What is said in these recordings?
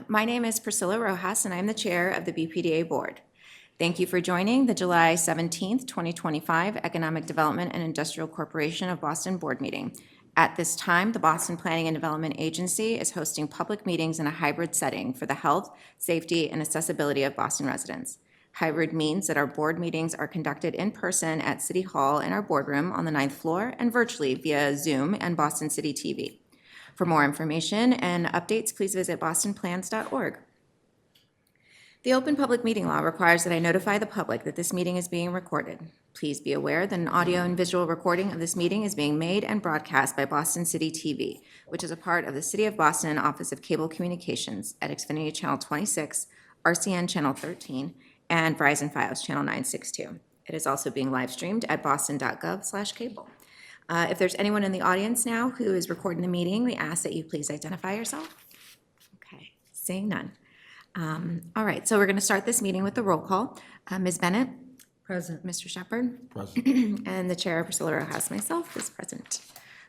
My name is Priscilla Rojas, and I'm the chair of the BPDA Board. Thank you for joining the July 17th, 2025 Economic Development and Industrial Corporation of Boston Board meeting. At this time, the Boston Planning and Development Agency is hosting public meetings in a hybrid setting for the health, safety, and accessibility of Boston residents. Hybrid means that our board meetings are conducted in person at City Hall in our boardroom on the 9th floor and virtually via Zoom and Boston City TV. For more information and updates, please visit bostonplans.org. The Open Public Meeting Law requires that I notify the public that this meeting is being recorded. Please be aware that an audio and visual recording of this meeting is being made and broadcast by Boston City TV, which is a part of the City of Boston Office of Cable Communications at Xfinity Channel 26, RCN Channel 13, and Verizon Fios Channel 962. It is also being live streamed at boston.gov/cable. If there's anyone in the audience now who is recording the meeting, we ask that you please identify yourself. Okay, seeing none. All right, so we're going to start this meeting with the roll call. Ms. Bennett? Present. Mr. Shepherd? Present. And the chair, Priscilla Rojas, myself, is present.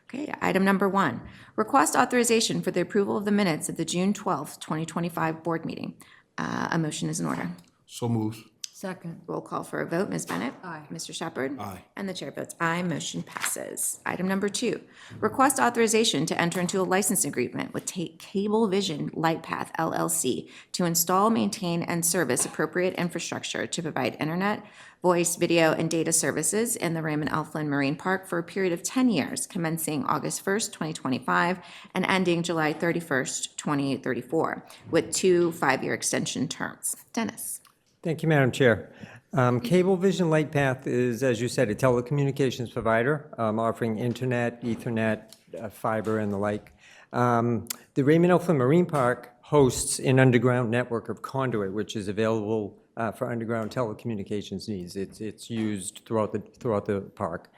Okay, item number 1, request authorization for the approval of the minutes of the June 12th, 2025 board meeting. A motion is in order. So moved. Second. Roll call for a vote. Ms. Bennett? Aye. Mr. Shepherd? Aye. And the chair votes aye. Motion passes. Item number 2, request authorization to enter into a license agreement with Cablevision Lightpath LLC to install, maintain, and service appropriate infrastructure to provide internet, voice, video, and data services in the Raymond L. Flynn Marine Park for a period of 10 years, commencing August 1st, 2025, and ending July 31st, 2034, with 2 5-year extension terms. Dennis? Thank you, Madam Chair. Cablevision Lightpath is, as you said, a telecommunications provider offering internet, Ethernet, fiber, and the like. The Raymond L. Flynn Marine Park hosts an underground network of conduit, which is available for underground telecommunications needs. It's used throughout the park.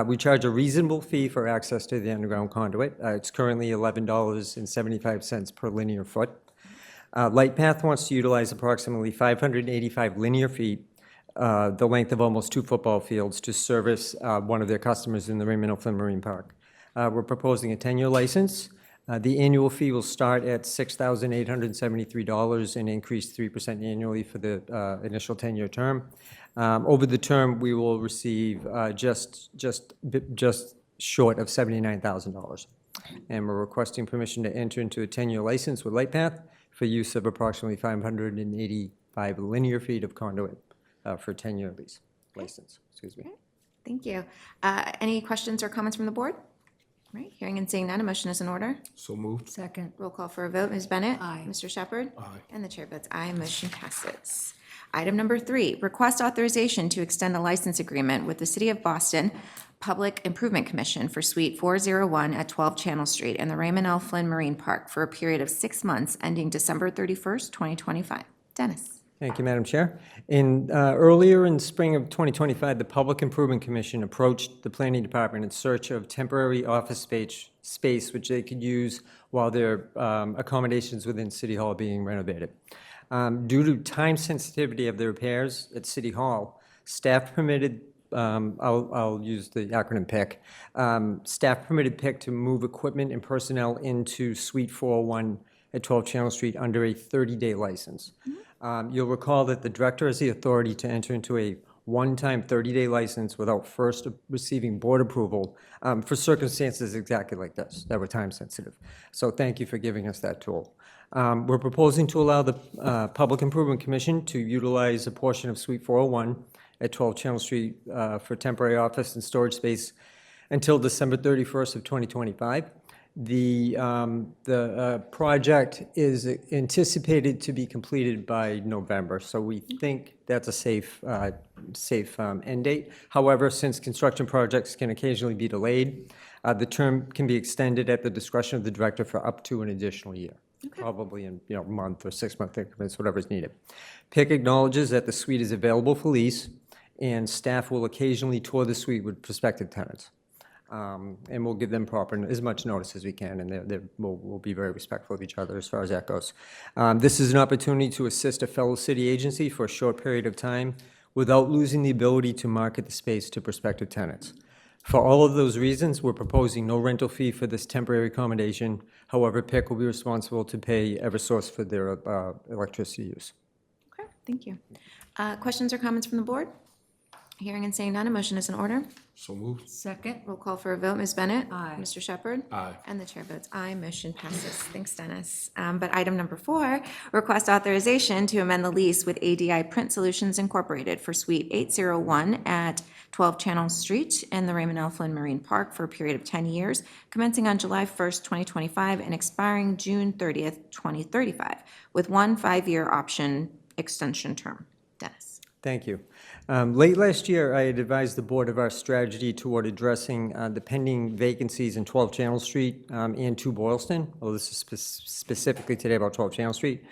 We charge a reasonable fee for access to the underground conduit. It's currently $11.75 per linear foot. Lightpath wants to utilize approximately 585 linear feet, the length of almost 2 football fields, to service one of their customers in the Raymond L. Flynn Marine Park. We're proposing a 10-year license. The annual fee will start at $6,873 and increase 3% annually for the initial 10-year term. Over the term, we will receive just short of $79,000. And we're requesting permission to enter into a 10-year license with Lightpath for use of approximately 585 linear feet of conduit for a 10-year lease license. Excuse me. Okay, thank you. Any questions or comments from the board? All right, hearing and seeing none, a motion is in order. So moved. Second. Roll call for a vote. Ms. Bennett? Aye. Mr. Shepherd? Aye. And the chair votes aye. Motion passes. Item number 3, request authorization to extend a license agreement with the City of Boston Public Improvement Commission for Suite 401 at 12 Channel Street in the Raymond L. Flynn Marine Park for a period of 6 months ending December 31st, 2025. Dennis? Thank you, Madam Chair. Earlier in spring of 2025, the Public Improvement Commission approached the Planning Department in search of temporary office space which they could use while their accommodations within City Hall are being renovated. Due to time sensitivity of the repairs at City Hall, staff permitted, I'll use the acronym PIC, staff permitted PIC to move equipment and personnel into Suite 401 at 12 Channel Street under a 30-day license. You'll recall that the director has the authority to enter into a one-time 30-day license without first receiving board approval for circumstances exactly like this, that were time sensitive. So thank you for giving us that tool. We're proposing to allow the Public Improvement Commission to utilize a portion of Suite 401 at 12 Channel Street for temporary office and storage space until December 31st of 2025. The project is anticipated to be completed by November, so we think that's a safe end date. However, since construction projects can occasionally be delayed, the term can be extended at the discretion of the director for up to an additional year. Okay. Probably in a month or 6-month increments, whatever is needed. PIC acknowledges that the suite is available for lease, and staff will occasionally tour the suite with prospective tenants. And we'll give them as much notice as we can, and we'll be very respectful of each other as far as that goes. This is an opportunity to assist a fellow city agency for a short period of time without losing the ability to market the space to prospective tenants. For all of those reasons, we're proposing no rental fee for this temporary accommodation. However, PIC will be responsible to pay Eversource for their electricity use. Okay, thank you. Questions or comments from the board? Hearing and seeing none, a motion is in order. So moved. Second. Roll call for a vote. Ms. Bennett? Aye. Mr. Shepherd? Aye. And the chair votes aye. Motion passes. Thanks, Dennis. But item number 4, request authorization to amend the lease with ADI Print Solutions Incorporated for Suite 801 at 12 Channel Street in the Raymond L. Flynn Marine Park for a period of 10 years, commencing on July 1st, 2025, and expiring June 30th, 2035, with one 5-year option extension term. Dennis? Thank you. Late last year, I had advised the board of our strategy toward addressing the pending vacancies in 12 Channel Street and 2 Boylston. Well, this is specifically today about 12 Channel Street.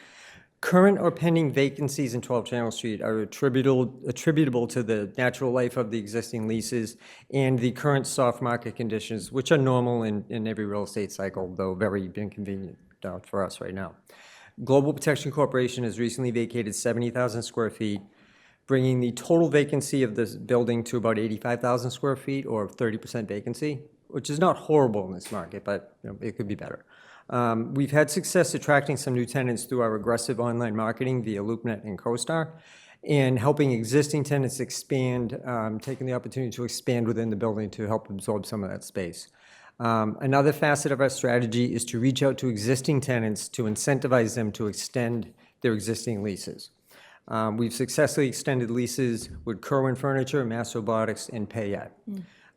Current or pending vacancies in 12 Channel Street are attributable to the natural life of the existing leases and the current soft market conditions, which are normal in every real estate cycle, though very inconvenient for us right now. Global Protection Corporation has recently vacated 70,000 square feet, bringing the total vacancy of this building to about 85,000 square feet, or 30% vacancy, which is not horrible in this market, but it could be better. We've had success attracting some new tenants through our aggressive online marketing via LoopNet and CoStar, and helping existing tenants expand, taking the opportunity to expand within the building to help absorb some of that space. Another facet of our strategy is to reach out to existing tenants to incentivize them to extend their existing leases. We've successfully extended leases with Kerwin Furniture, Mass Robotics, and Payette.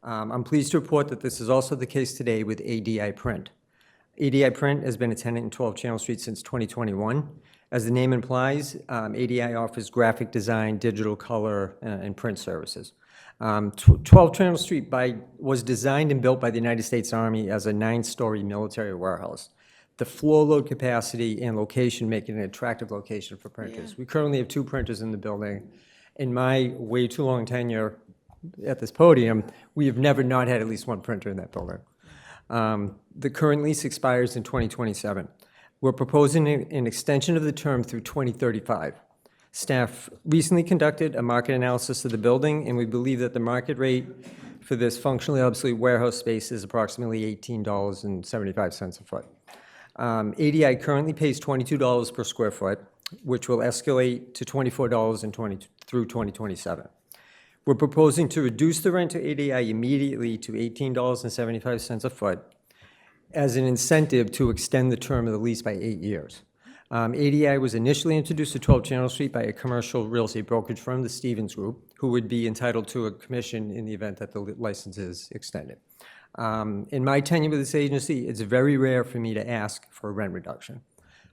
I'm pleased to report that this is also the case today with ADI Print. ADI Print has been a tenant in 12 Channel Street since 2021. As the name implies, ADI offers graphic design, digital color, and print services. 12 Channel Street was designed and built by the United States Army as a 9-story military warehouse. The floor load capacity and location make it an attractive location for printers. We currently have 2 printers in the building. In my way too long tenure at this podium, we have never not had at least 1 printer in that building. The current lease expires in 2027. We're proposing an extension of the term through 2035. Staff recently conducted a market analysis of the building, and we believe that the market rate for this functionally obsolete warehouse space is approximately $18.75 a foot. ADI currently pays $22 per square foot, which will escalate to $24 through 2027. We're proposing to reduce the rent to ADI immediately to $18.75 a foot as an incentive to extend the term of the lease by 8 years. ADI was initially introduced to 12 Channel Street by a commercial real estate brokerage firm, the Stevens Group, who would be entitled to a commission in the event that the license is extended. In my tenure with this agency, it's very rare for me to ask for a rent reduction.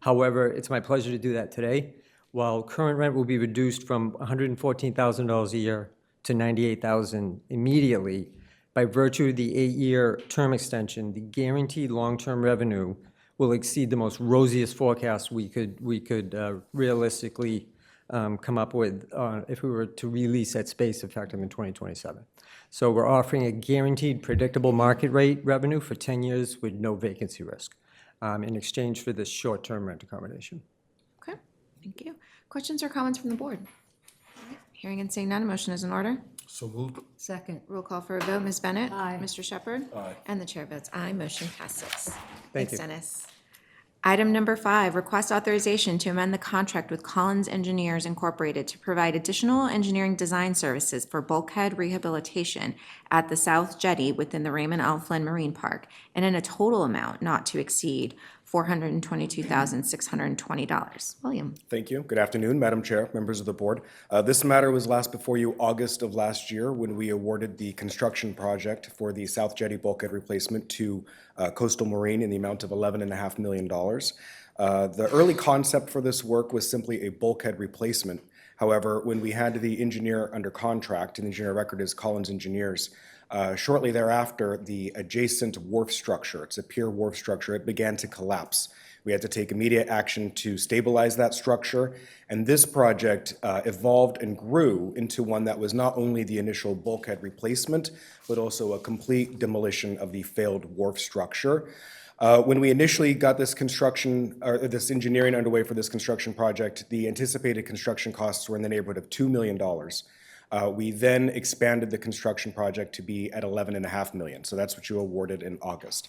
However, it's my pleasure to do that today. While current rent will be reduced from $114,000 a year to $98,000 immediately, by virtue of the 8-year term extension, the guaranteed long-term revenue will exceed the most rosiest forecast we could realistically come up with if we were to release that space effective in 2027. So we're offering a guaranteed predictable market rate revenue for 10 years with no vacancy risk in exchange for this short-term rent accommodation. Okay, thank you. Questions or comments from the board? All right, hearing and seeing none, a motion is in order. So moved. Second. Roll call for a vote. Ms. Bennett? Aye. Mr. Shepherd? Aye. And the chair votes aye. Motion passes. Thank Thanks, you. Dennis. Item number 5, request authorization to amend the contract with Collins Engineers Incorporated to provide additional engineering design services for bulkhead rehabilitation at the South Jetty within the Raymond L. Flynn Marine Park, and in a total amount not to exceed $422,620. William? Thank you. Good afternoon, Madam Chair, members of the board. This matter was last before you August of last year when we awarded the construction project for the South Jetty bulkhead replacement to Coastal Marine in the amount of $11.5 million. The early concept for this work was simply a bulkhead replacement. However, when we had the engineer under contract, and the engineer record is Collins Engineers, shortly thereafter, the adjacent wharf structure, it's a pier wharf structure, it began to collapse. We had to take immediate action to stabilize that structure, and this project evolved and grew into one that was not only the initial bulkhead replacement, but also a complete demolition of the failed wharf structure. When we initially got this construction, or this engineering underway for this construction project, the anticipated construction costs were in the neighborhood of $2 million. We then expanded the construction project to be at $11.5 million. So that's what you awarded in August.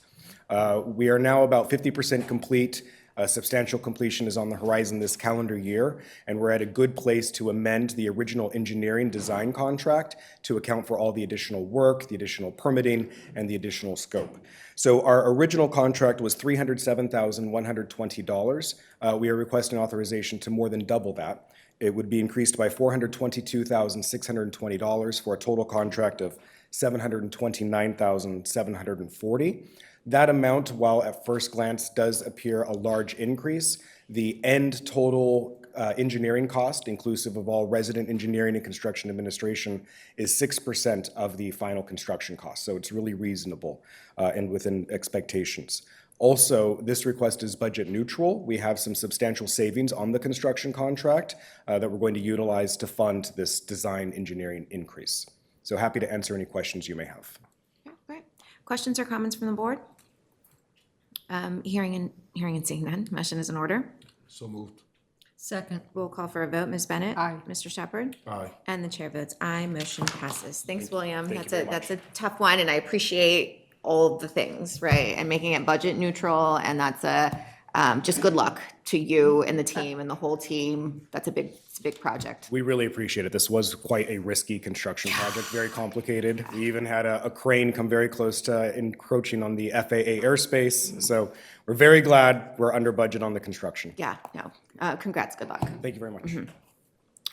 We are now about 50% complete. Substantial completion is on the horizon this calendar year, and we're at a good place to amend the original engineering design contract to account for all the additional work, the additional permitting, and the additional scope. So our original contract was $307,120. We are requesting authorization to more than double that. It would be increased by $422,620 for a total contract of $729,740. That amount, while at first glance does appear a large increase, the end total engineering cost, inclusive of all resident engineering and construction administration, is 6% of the final construction cost. So it's really reasonable and within expectations. Also, this request is budget neutral. We have some substantial savings on the construction contract that we're going to utilize to fund this design engineering increase. So happy to answer any questions you may have. Okay, great. Questions or comments from the board? Hearing and seeing none, motion is in order. So moved. Second. Roll call for a vote. Ms. Bennett? Aye. Mr. Shepherd? Aye. And the chair votes aye, motion passes. Thanks, William. Thank you That's very a tough one, and I appreciate all of the things, right? And making it budget neutral, and that's just good luck to you and the team and the whole team. It's a big project. We really appreciate it. This was quite a risky construction project, very complicated. We even had a crane come very close to encroaching on the FAA airspace. So we're very glad we're under budget on the construction. Yeah, no, congrats, good luck. Thank you very much.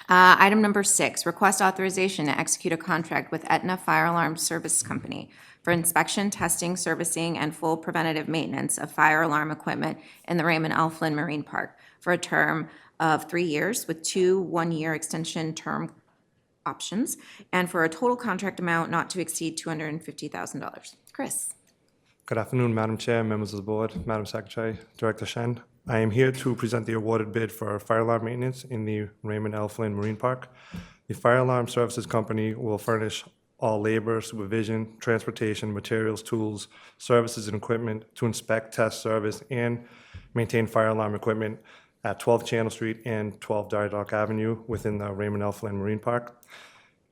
Item number 6, request authorization to execute a contract with Aetna Fire Alarm Service Company for inspection, testing, servicing, and full preventative maintenance of fire alarm equipment in the Raymond L. Flynn Marine Park for a term of 3 years with 2 one-year extension term options, and for a total contract amount not to exceed $250,000. Chris? Good afternoon, Madam Chair, members of the board, Madam Secretary, Director Shen. I am here to present the awarded bid for fire alarm maintenance in the Raymond L. Flynn Marine Park. The Fire Alarm Services Company will furnish all labor, supervision, transportation, materials, tools, services, and equipment to inspect, test, service, and maintain fire alarm equipment at 12 Channel Street and 12 Drydock Avenue within the Raymond L. Flynn Marine Park.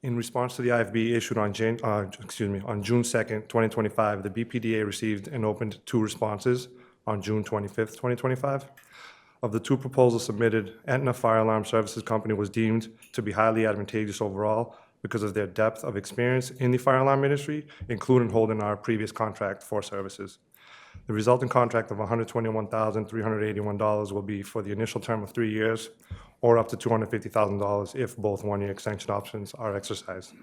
In response to the IFB issued on June 2nd, 2025, the BPDA received and opened 2 responses on June 25th, 2025. Of the 2 proposals submitted, Aetna Fire Alarm Services Company was deemed to be highly advantageous overall because of their depth of experience in the fire alarm industry, including holding our previous contract for services. The resulting contract of $121,381 will be for the initial term of 3 years, or up to $250,000 if both one-year extension options are exercised.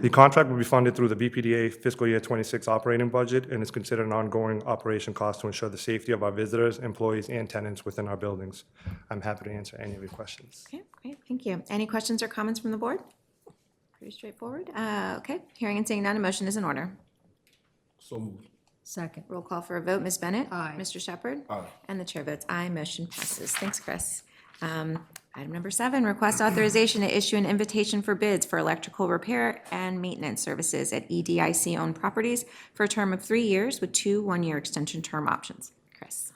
The contract will be funded through the BPDA fiscal year 26 operating budget and is considered an ongoing operation cost to ensure the safety of our visitors, employees, and tenants within our buildings. I'm happy to answer any of your questions. Okay, great, thank you. Any questions or comments from the board? Pretty straightforward. Okay, hearing and seeing none, a motion is in order. So moved. Second. Roll call for a vote. Ms. Bennett? Aye. Mr. Shepherd? Aye. And the chair votes aye. Motion passes. Thanks, Chris. Item number 7, request authorization to issue an invitation for bids for electrical repair and maintenance services at EDIC-owned properties for a term of 3 years with 2 one-year extension term options. Chris?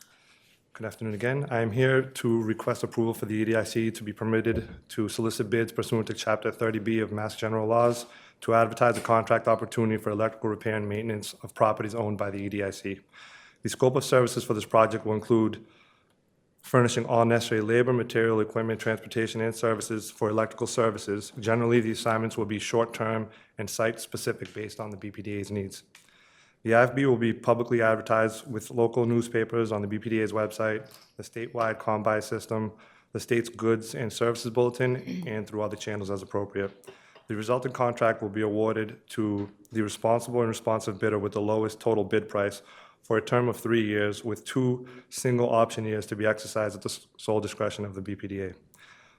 Good afternoon again. I am here to request approval for the EDIC to be permitted to solicit bids pursuant to Chapter 30B of Mass General Laws to advertise a contract opportunity for electrical repair and maintenance of properties owned by the EDIC. The scope of services for this project will include furnishing all necessary labor, material, equipment, transportation, and services for electrical services. Generally, the assignments will be short-term and site-specific based on the BPDA's needs. The IFB will be publicly advertised with local newspapers on the BPDA's website, the statewide combine system, the state's goods and services bulletin, and through other channels as appropriate. The resulting contract will be awarded to the responsible and responsive bidder with the lowest total bid price for a term of 3 years with 2 single option years to be exercised at the sole discretion of the BPDA.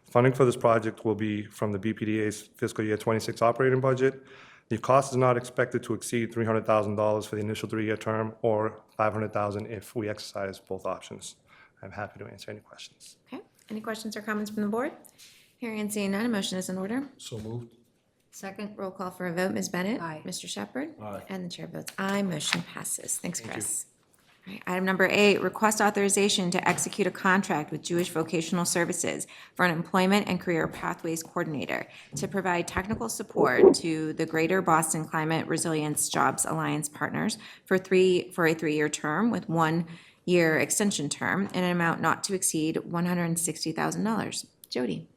Funding for this project will be from the BPDA's fiscal year 26 operating budget. The cost is not expected to exceed $300,000 for the initial 3-year term or $500,000 if we exercise both options. I'm happy to answer any questions. Okay, any questions or comments from the board? Hearing and seeing none, a motion is in order. So moved. Second. Roll call for a vote. Ms. Bennett? Aye. Mr. Shepherd? Aye. And the chair votes aye. Motion passes. Thanks, Chris. All right, item number 8, request authorization to execute a contract with Jewish Vocational Services for an employment and career pathways coordinator to provide technical support to the Greater Boston Climate Resilience Jobs Alliance partners for a 3-year term with 1-year extension term in an amount not to exceed $160,000. Jody.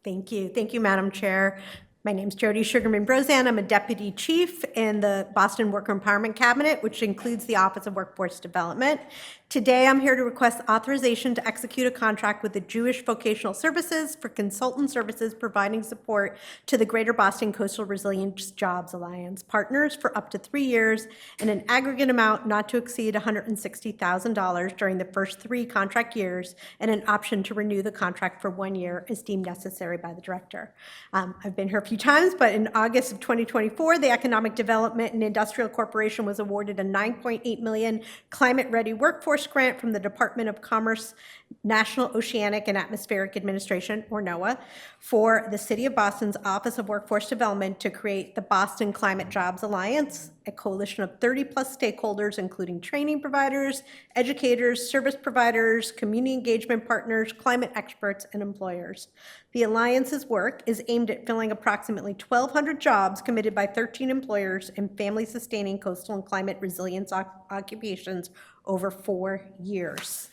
Thank you. Thank you, Madam Chair. My name's Jody Sugarman-Brozan. I'm a Deputy Chief in the Boston Worker Empowerment Cabinet, which includes the Office of Workforce Development. Today, I'm here to request authorization to execute a contract with the Jewish Vocational Services for consultant services providing support to the Greater Boston Coastal Resilience Jobs Alliance partners for up to 3 years in an aggregate amount not to exceed $160,000 during the first 3 contract years, and an option to renew the contract for 1 year as deemed necessary by the Director. I've been here a few times, but in August of 2024, the Economic Development and Industrial Corporation was awarded a $9.8 million Climate Ready Workforce Grant from the Department of Commerce, National Oceanic and Atmospheric Administration, or NOAA, for the City of Boston's Office of Workforce Development to create the Boston Climate Jobs Alliance, a coalition of 30-plus stakeholders, including training providers, educators, service providers, community engagement partners, climate experts, and employers. The Alliance's work is aimed at filling approximately 1,200 jobs committed by 13 employers in family-sustaining coastal and climate resilience occupations over 4 years.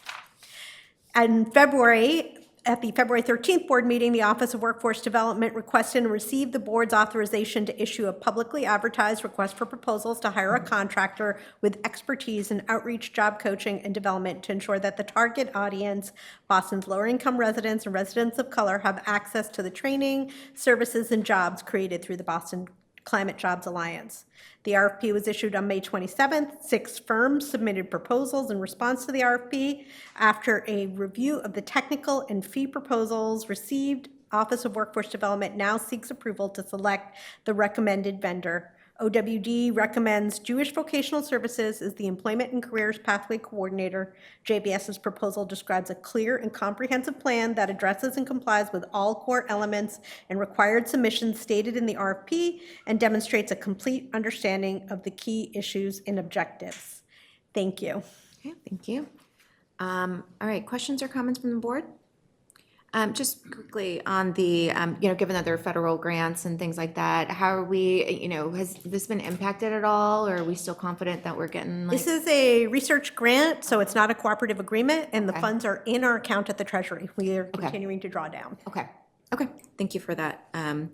In February, at the February 13th board meeting, the Office of Workforce Development requested and received the board's authorization to issue a publicly advertised request for proposals to hire a contractor with expertise in outreach, job coaching, and development to ensure that the target audience, Boston's lower-income residents and residents of color, have access to the training, services, and jobs created through the Boston Climate Jobs Alliance. The RFP was issued on May 27th. 6 firms submitted proposals in response to the RFP. After a review of the technical and fee proposals received, Office of Workforce Development now seeks approval to select the recommended vendor. OWD recommends Jewish Vocational Services as the Employment and Careers Pathway Coordinator. JVS's proposal describes a clear and comprehensive plan that addresses and complies with all core elements and required submissions stated in the RFP and demonstrates a complete understanding of the key issues and objectives. Thank you. Okay, thank you. All right, questions or comments from the board? Just quickly on the, given that there are federal grants and things like that, how are we, has this been impacted at all, or are we still confident that we're getting like? This is a research grant, so it's not a cooperative agreement, and the Okay. funds are in our account at the Treasury. We are continuing to draw down. Okay, thank you for that. All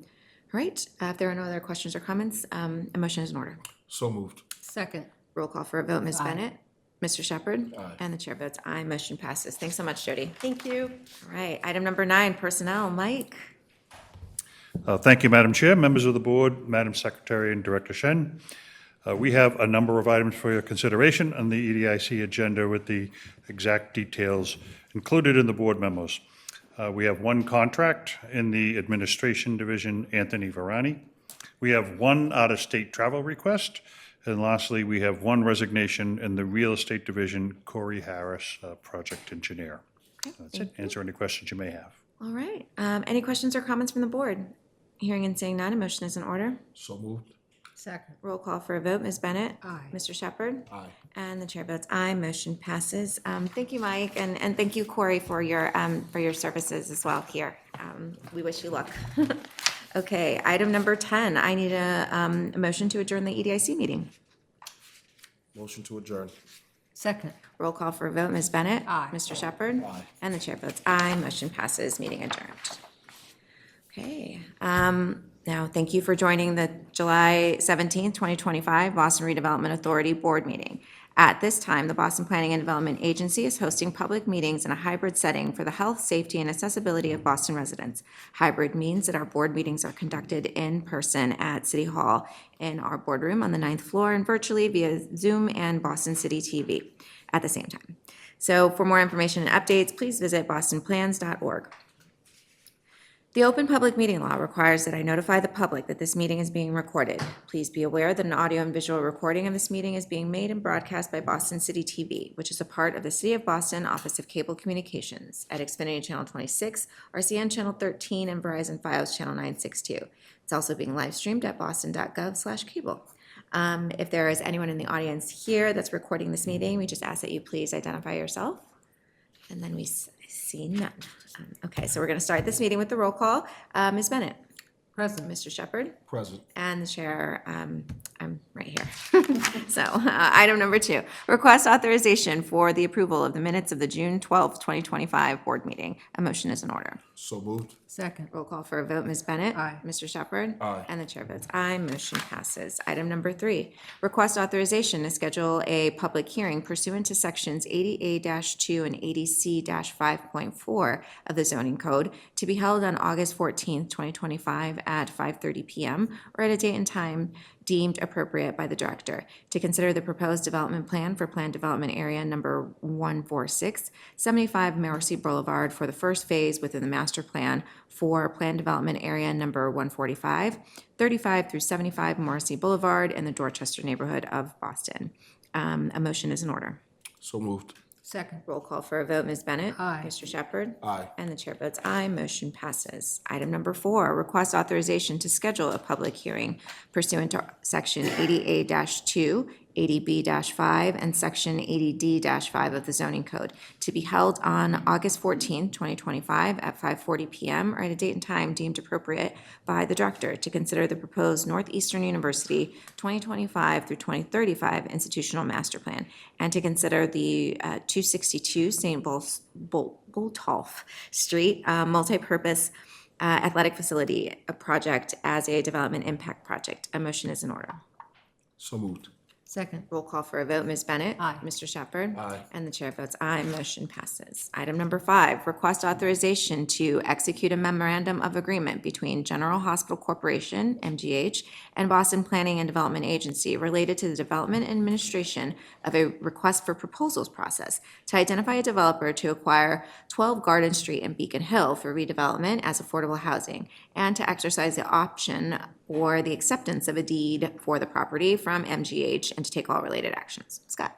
right, if there are no other questions or comments, a motion is in order. So moved. Second. Roll call for a vote, Ms. Aye. Bennett? Mr. Shepherd? Aye. And the chair votes aye, motion passes. Thanks so much, Jody. Thank you. All right, item number 9, personnel, Mike? Thank you, Madam Chair, members of the board, Madam Secretary, and Director Shen. We have a number of items for your consideration on the EDIC agenda with the exact details included in the board memos. We have 1 contract in the Administration Division, Anthony Varani. We have 1 out-of-state travel request. And lastly, we have 1 resignation in the Real Estate Division, Corey Harris, Project Engineer. That's it. Answer any questions you may have. All right, any questions or comments from the board? Hearing and seeing none, a motion is in order. So moved. Second. Roll call for a vote, Ms. Bennett? Aye. Mr. Shepherd? Aye. And the chair votes aye, motion passes. Thank you, Mike, and thank you, Corey, for your services as well here. We wish you luck. Okay, item number 10, I need a motion to adjourn the EDIC meeting. Motion to adjourn. Second. Roll call for a vote, Ms. Bennett? Aye. Mr. Shepherd? Aye. And the chair votes aye, motion passes, meeting adjourned. Okay, now, thank you for joining the July 17th, 2025 Boston Redevelopment Authority Board meeting. At this time, the Boston Planning and Development Agency is hosting public meetings in a hybrid setting for the health, safety, and accessibility of Boston residents. Hybrid means that our board meetings are conducted in person at City Hall in our boardroom on the 9th floor and virtually via Zoom and Boston City TV at the same time. So for more information and updates, please visit bostonplans.org. The Open Public Meeting Law requires that I notify the public that this meeting is being recorded. Please be aware that an audio and visual recording of this meeting is being made and broadcast by Boston City TV, which is a part of the City of Boston Office of Cable Communications at Xfinity Channel 26, RCN Channel 13, and Verizon Fios Channel 962. It's also being live streamed at boston.gov/cable. If there is anyone in the audience here that's recording this meeting, we just ask that you please identify yourself. And then we see none. Okay, so we're going to start this meeting with the roll call. Ms. Bennett? Present. Mr. Shepherd? Present. And the chair, I'm right here. So, item number 2, request authorization for the approval of the minutes of the June 12th, 2025 board meeting. A motion is in order. So moved. Second. Roll call for a vote, Ms. Bennett? Aye. Mr. Shepherd? Aye. And the chair votes aye, motion passes. Item number 3, request authorization to schedule a public hearing pursuant to sections 80A-2 and 80C-5.4 of the zoning code to be held on August 14th, 2025 at 5:30 PM or at a date and time deemed appropriate by the director, to consider the proposed development plan for planned development area number 146, 75 Mercy Boulevard for the first phase within the master plan for planned development area number 145, 35 through 75 Morrissey Boulevard in the Dorchester neighborhood of Boston. A motion is in order. So moved. Second. Roll call for a vote, Ms. Bennett? Aye. Mr. Shepherd? Aye. And the chair votes aye, motion passes. Item number 4, request authorization to schedule a public hearing pursuant to section 80A-2, 80B-5, and section 80D-5 of the zoning code to be held on August 14th, 2025 at 5:40 PM or at a date and time deemed appropriate by the director, to consider the proposed Northeastern University 2025 through 2035 institutional master plan, and to consider the 262 St. Botolph Street multipurpose athletic facility project as a development impact project. A motion is in order. So moved. Second. Roll call for a vote, Ms. Bennett? Aye. Mr. Shepherd? Aye. And the chair votes aye, motion passes. Item number 5, request authorization to execute a memorandum of agreement between General Hospital Corporation, MGH, and Boston Planning and Development Agency related to the development and administration of a request for proposals process to identify a developer to acquire 12 Garden Street and Beacon Hill for redevelopment as affordable housing, and to exercise the option or the acceptance of a deed for the property from MGH and to take all related actions. Scott?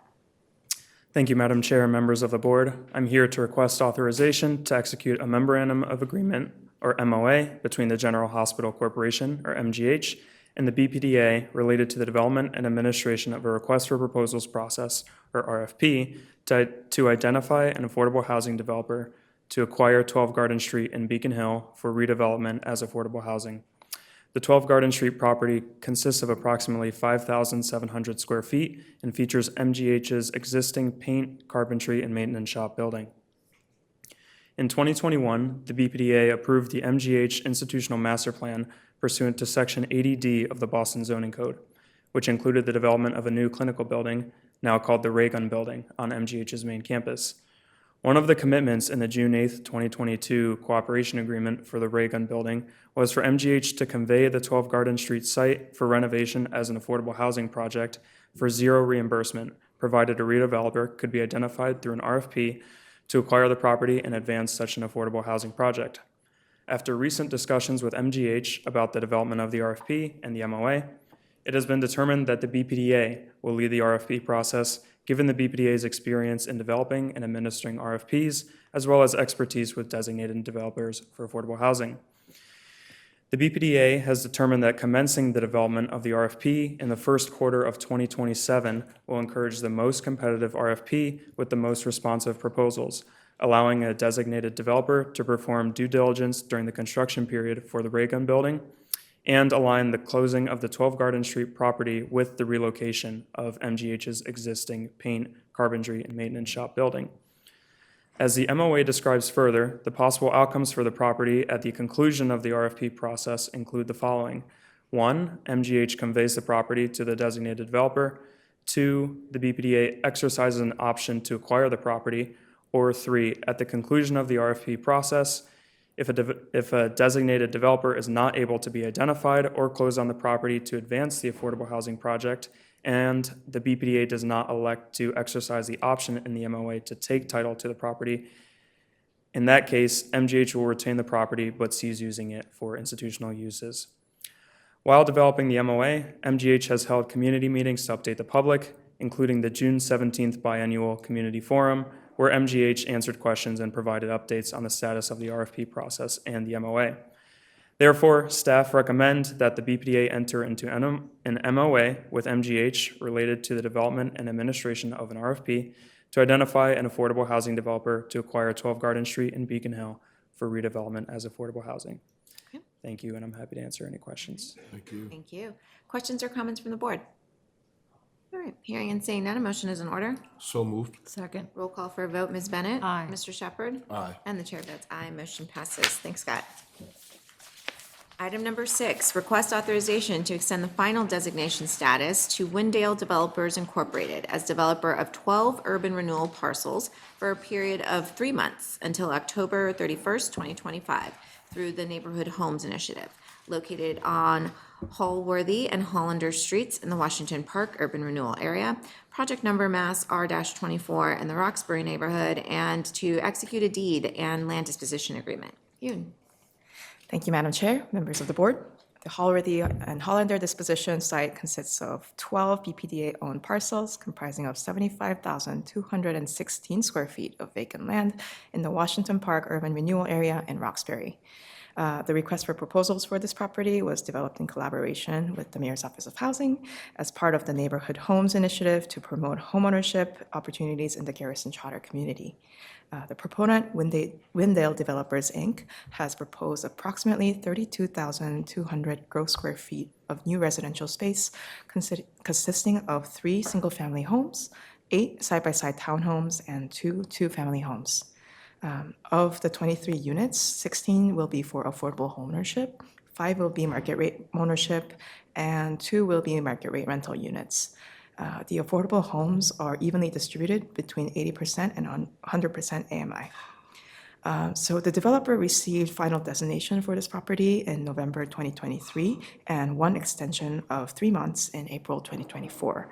Thank you, Madam Chair and members of the board. I'm here to request authorization to execute a memorandum of agreement, or MOA, between the General Hospital Corporation, or MGH, and the BPDA related to the development and administration of a request for proposals process, or RFP, to identify an affordable housing developer to acquire 12 Garden Street and Beacon Hill for redevelopment as affordable housing. The 12 Garden Street property consists of approximately 5,700 square feet and features MGH's existing paint, carpentry, and maintenance shop building. In 2021, the BPDA approved the MGH Institutional Master Plan pursuant to Section 80D of the Boston Zoning Code, which included the development of a new clinical building, now called the Ray Gun Building, on MGH's main campus. One of the commitments in the June 8, 2022 cooperation agreement for the Ray Gun Building was for MGH to convey the 12 Garden Street site for renovation as an affordable housing project for zero reimbursement, provided a redeveloper could be identified through an RFP to acquire the property and advance such an affordable housing project. After recent discussions with MGH about the development of the RFP and the MOA, it has been determined that the BPDA will lead the RFP process, given the BPDA's experience in developing and administering RFPs, as well as expertise with designated developers for affordable housing. The BPDA has determined that commencing the development of the RFP in the first quarter of 2027 will encourage the most competitive RFP with the most responsive proposals, allowing a designated developer to perform due diligence during the construction period for the Ray Gun Building, and align the closing of the 12 Garden Street property with the relocation of MGH's existing paint, carpentry, and maintenance shop building. As the MOA describes further, the possible outcomes for the property at the conclusion of the RFP process include the following. 1, MGH conveys the property to the designated developer. 2, the BPDA exercises an option to acquire the property. Or 3, at the conclusion of the RFP process, if a designated developer is not able to be identified or close on the property to advance the affordable housing project, and the BPDA does not elect to exercise the option in the MOA to take title to the property, in that case, MGH will retain the property but cease using it for institutional uses. While developing the MOA, MGH has held community meetings to update the public, including the June 17th biannual community forum, where MGH answered questions and provided updates on the status of the RFP process and the MOA. Therefore, staff recommend that the BPDA enter into an MOA with MGH related to the development and administration of an RFP to identify an affordable housing developer to acquire 12 Garden Street in Beacon Hill for redevelopment as affordable housing. Okay. Thank you, and I'm happy to answer any questions. Thank you. Thank you. Questions or comments from the board? All right, hearing and seeing none, a motion is in order. So moved. Second. Roll call for a vote, Ms. Bennett? Aye. Mr. Shepherd? Aye. And the chair votes aye, motion passes. Thanks, Scott. Item number 6, request authorization to extend the final designation status to Windale Developers Incorporated as developer of 12 urban renewal parcels for a period of 3 months until October 31st, 2025, through the Neighborhood Homes Initiative, located on Hallworthy and Hollander Streets in the Washington Park urban renewal area, project number Mass R-24 in the Roxbury neighborhood, and to execute a deed and land disposition agreement. Yoon. Thank you, Madam Chair, members of the board. The Hallworthy and Hollander disposition site consists of 12 BPDA-owned parcels comprising of 75,216 square feet of vacant land in the Washington Park urban renewal area in Roxbury. The request for proposals for this property was developed in collaboration with the Mayor's Office of Housing as part of the Neighborhood Homes Initiative to promote homeownership opportunities in the Garrison Charter community. The proponent, Windale Developers, Inc., has proposed approximately 32,200 gross square feet of new residential space consisting of 3 single-family homes, 8 side-by-side townhomes, and 2 two-family homes. Of the 23 units, 16 will be for affordable homeownership, 5 will be market rate ownership, and 2 will be market rate rental units. The affordable homes are evenly distributed between 80% and 100% AMI. So the developer received final designation for this property in November 2023 and 1 extension of 3 months in April 2024.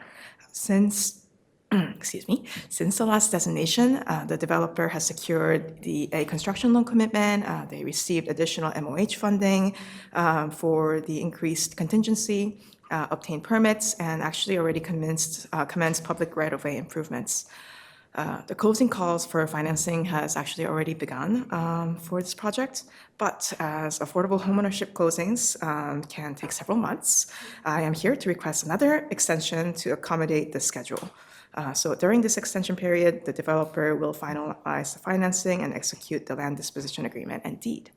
Since the last designation, the developer has secured a construction loan commitment. They received additional MOH funding for the increased contingency, obtained permits, and actually already commenced public right-of-way improvements. The closing calls for financing has actually already begun for this project, but as affordable homeownership closings can take several months, I am here to request another extension to accommodate the schedule. So during this extension period, the developer will finalize the financing and execute the land disposition agreement and deed.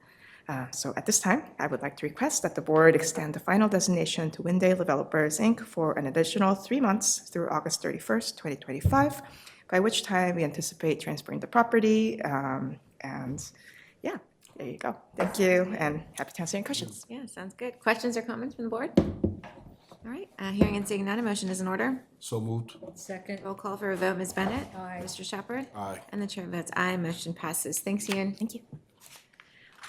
So at this time, I would like to request that the board extend the final designation to Windale Developers, Inc. for an additional 3 months through August 31st, 2025, by which time we anticipate transferring the property. And yeah, there you go. Thank you, and happy to answer any questions. Yeah, sounds good. Questions or comments from the board? All right, hearing and seeing none, a motion is in order. So moved. Second. Roll call for a vote, Ms. Bennett? Aye. Mr. Shepherd? Aye. And the chair votes aye, motion passes. Thanks, Ian. Thank you.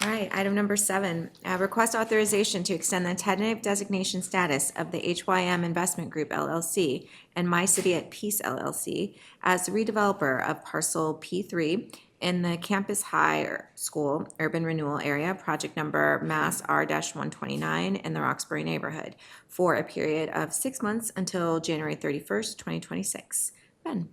All right, item number 7, request authorization to extend the tentative designation status of the HYM Investment Group LLC and My City at Peace LLC as the redeveloper of parcel P3 in the Campus High School urban renewal area, project number Mass R-129 in the Roxbury neighborhood for a period of 6 months until January 31st, 2026. Ben?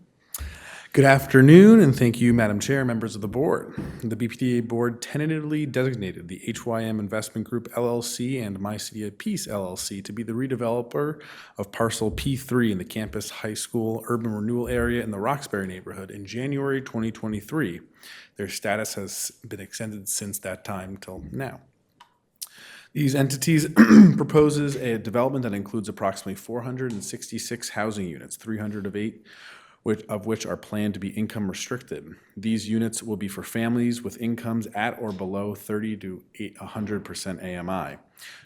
Good afternoon, and thank you, Madam Chair, members of the board. The BPDA board tentatively designated the HYM Investment Group LLC and My City at Peace LLC to be the redeveloper of parcel P3 in the Campus High School urban renewal area in the Roxbury neighborhood in January 2023. Their status has been extended since that time till now. These entities proposes a development that includes approximately 466 housing units, 308 of which are planned to be income restricted. These units will be for families with incomes at or below 30 to 100% AMI.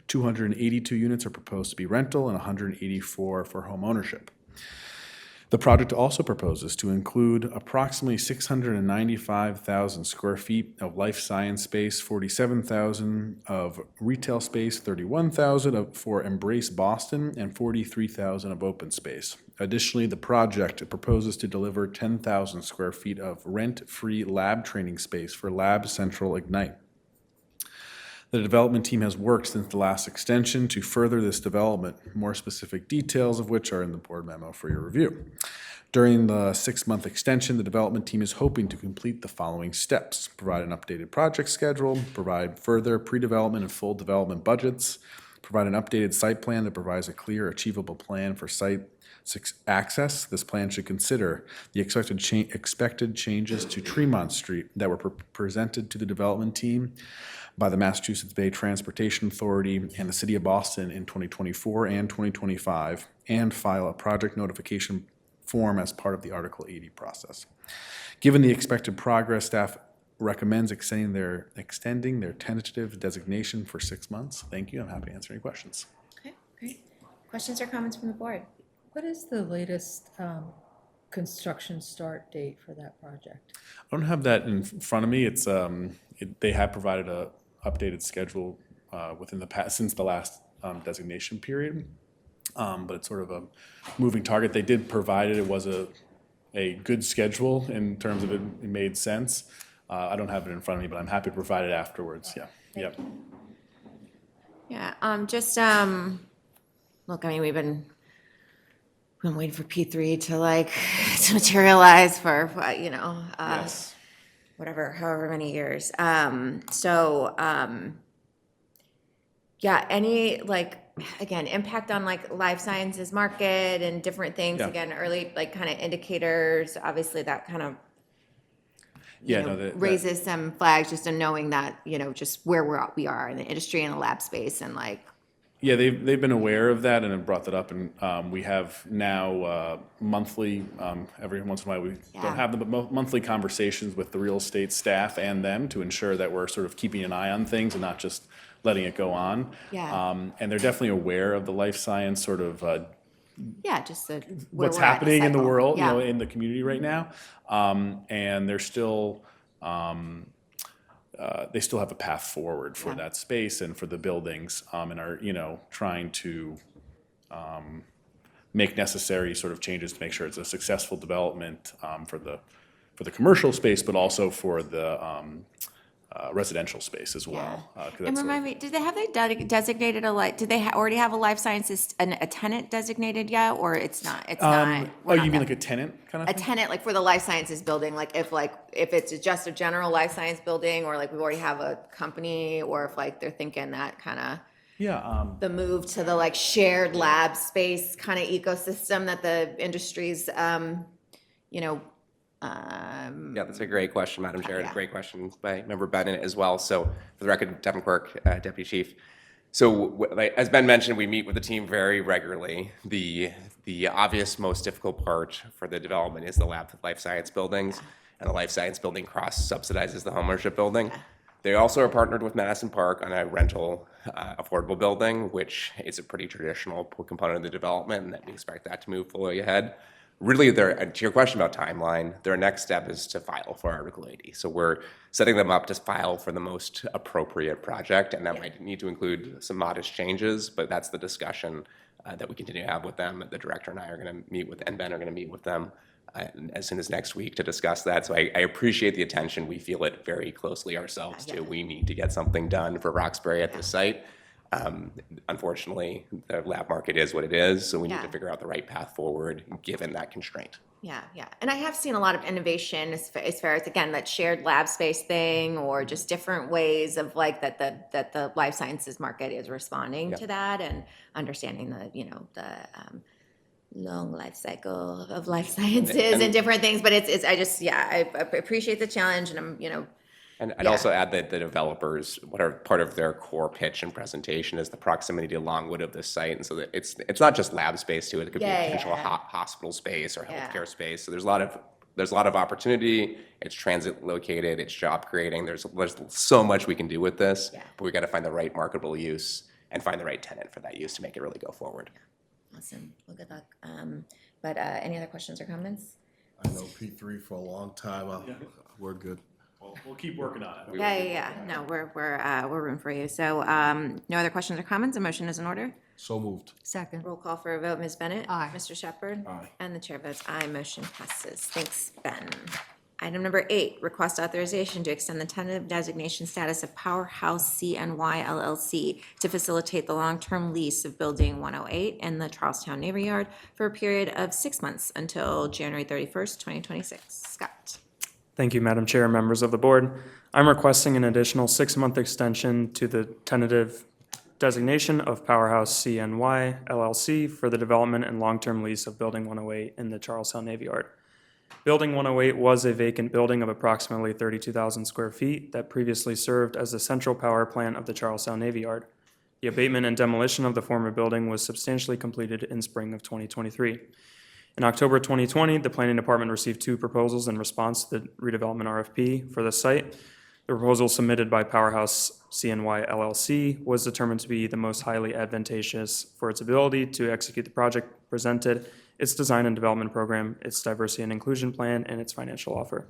282 units are proposed to be rental and 184 for home ownership. The project also proposes to include approximately 695,000 square feet of life science space, 47,000 of retail space, 31,000 for Embrace Boston, and 43,000 of open space. Additionally, the project proposes to deliver 10,000 square feet of rent-free lab training space for Lab Central Ignite. The development team has worked since the last extension to further this development, more specific details of which are in the board memo for your review. During the 6-month extension, the development team is hoping to complete the following steps: provide an updated project schedule, provide further pre-development and full development budgets, provide an updated site plan that provides a clear, achievable plan for site access. This plan should consider the expected changes to Tremont Street that were presented to the development team by the Massachusetts Bay Transportation Authority and the City of Boston in 2024 and 2025, and file a project notification form as part of the Article 80 process. Given the expected progress, staff recommends extending their tentative designation for 6 months. Thank you. I'm happy to answer any questions. Okay, great. Questions or comments from the board? What is the latest construction start date for that project? I don't have that in front of me. It's they have provided a updated schedule within the past since the last designation period, but it's sort of a moving target. They did provide it. It was a good schedule in terms of it made sense. I don't have it in front of me, but I'm happy to provide it afterwards. Yeah. Yep. Yeah, look, I mean, we've been waiting for P3 to materialize for, Yes. however many years. Yeah, any, again, impact on life sciences market and different things, Yeah. again, early, kind of indicators, obviously that kind of Yeah. No. That raises some flags just in knowing that, just where we are in the industry and the lab space and Yeah, they've been aware of that and have brought that up, and we have now monthly, every once in a while, we don't have them, but monthly conversations with the real estate staff and them to ensure that we're sort of keeping an eye on things and not just letting it go on. Yeah. And they're definitely aware of the life science sort of just what's happening in the world, in the community right now, and they're still. They still have a path forward for that space and for the buildings, and are trying to make necessary sort of changes to make sure it's a successful development for the commercial space, but also for the residential space as well. 'Cause And that's remind me, did they designated did they already have a life sciences, a tenant designated yet, or it's not? It's not. Oh, you mean like a tenant kind of A thing? tenant, for the life sciences building, if it's just a general life science building, or we already have a company, or if they're thinking that kind of Yeah. the move to the shared lab space kind of ecosystem that the industry's, Yeah, that's a great question, Madam Chair, and yeah. a great question by Member Bennett as well. So for the record, Devin Quirk, Deputy Chief. So as Ben mentioned, we meet with the team very regularly. The obvious most difficult part for the development is the life science buildings, and the life science building cross-subsidizes the homeownership building. They also are partnered with Madison Park on a rental affordable building, which is a pretty traditional component of the development, and that we expect that to move fully ahead. Really, to your question about timeline, their next step is to file for Article 80. So we're setting them up to file for the most appropriate project, and that might need to include some modest changes, but that's the discussion that we continue to have with them. The director and I are going to meet with, and Ben are going to meet with them as soon as next week to discuss that. So I appreciate the attention. We feel it very closely ourselves too. We need to get something done for Roxbury at this site. Unfortunately, the lab market is what it is, so we need to figure out the right path forward given that constraint. Yeah. And I have seen a lot of innovation as far as, again, that shared lab space thing, or just different ways of that the life sciences market is responding to that, and understanding the long life cycle of life sciences and different things. But I appreciate the challenge, and I'm And I'd also add that the developers, what are part of their core pitch and presentation is the proximity to Longwood of this site, and so that it's not just lab space too. It could be potential hospital space or healthcare space. So there's a lot of opportunity. It's transit located. It's job creating. There's so much we can do with this, but we got to find the right marketable use and find the right tenant for that use to make it really go forward. Awesome. Well, good luck. But any other questions or comments? I know P3 for a long time. We're good. We'll keep working on it. Yeah. No, we're rooting for you. So, no other questions or comments? A motion is in order. So moved. Second. Roll call for a vote. Ms. Bennett? Aye. Mr. Shepherd? Aye. And the chair votes aye. Motion passes. Thanks, Ben. Item number 8, request authorization to extend the tentative designation status of Powerhouse CNY LLC to facilitate the long-term lease of Building 108 in the Charlestown Navy Yard for a period of 6 months until January 31st, 2026. Scott. Thank you, Madam Chair and members of the board. I'm requesting an additional 6-month extension to the tentative designation of Powerhouse CNY LLC for the development and long-term lease of Building 108 in the Charlestown Navy Yard. Building 108 was a vacant building of approximately 32,000 square feet that previously served as the central power plant of the Charlestown Navy Yard. The abatement and demolition of the former building was substantially completed in spring of 2023. In October 2020, the Planning Department received 2 proposals in response to the redevelopment RFP for the site. The proposal submitted by Powerhouse CNY LLC was determined to be the most highly advantageous for its ability to execute the project presented, its design and development program, its diversity and inclusion plan, and its financial offer.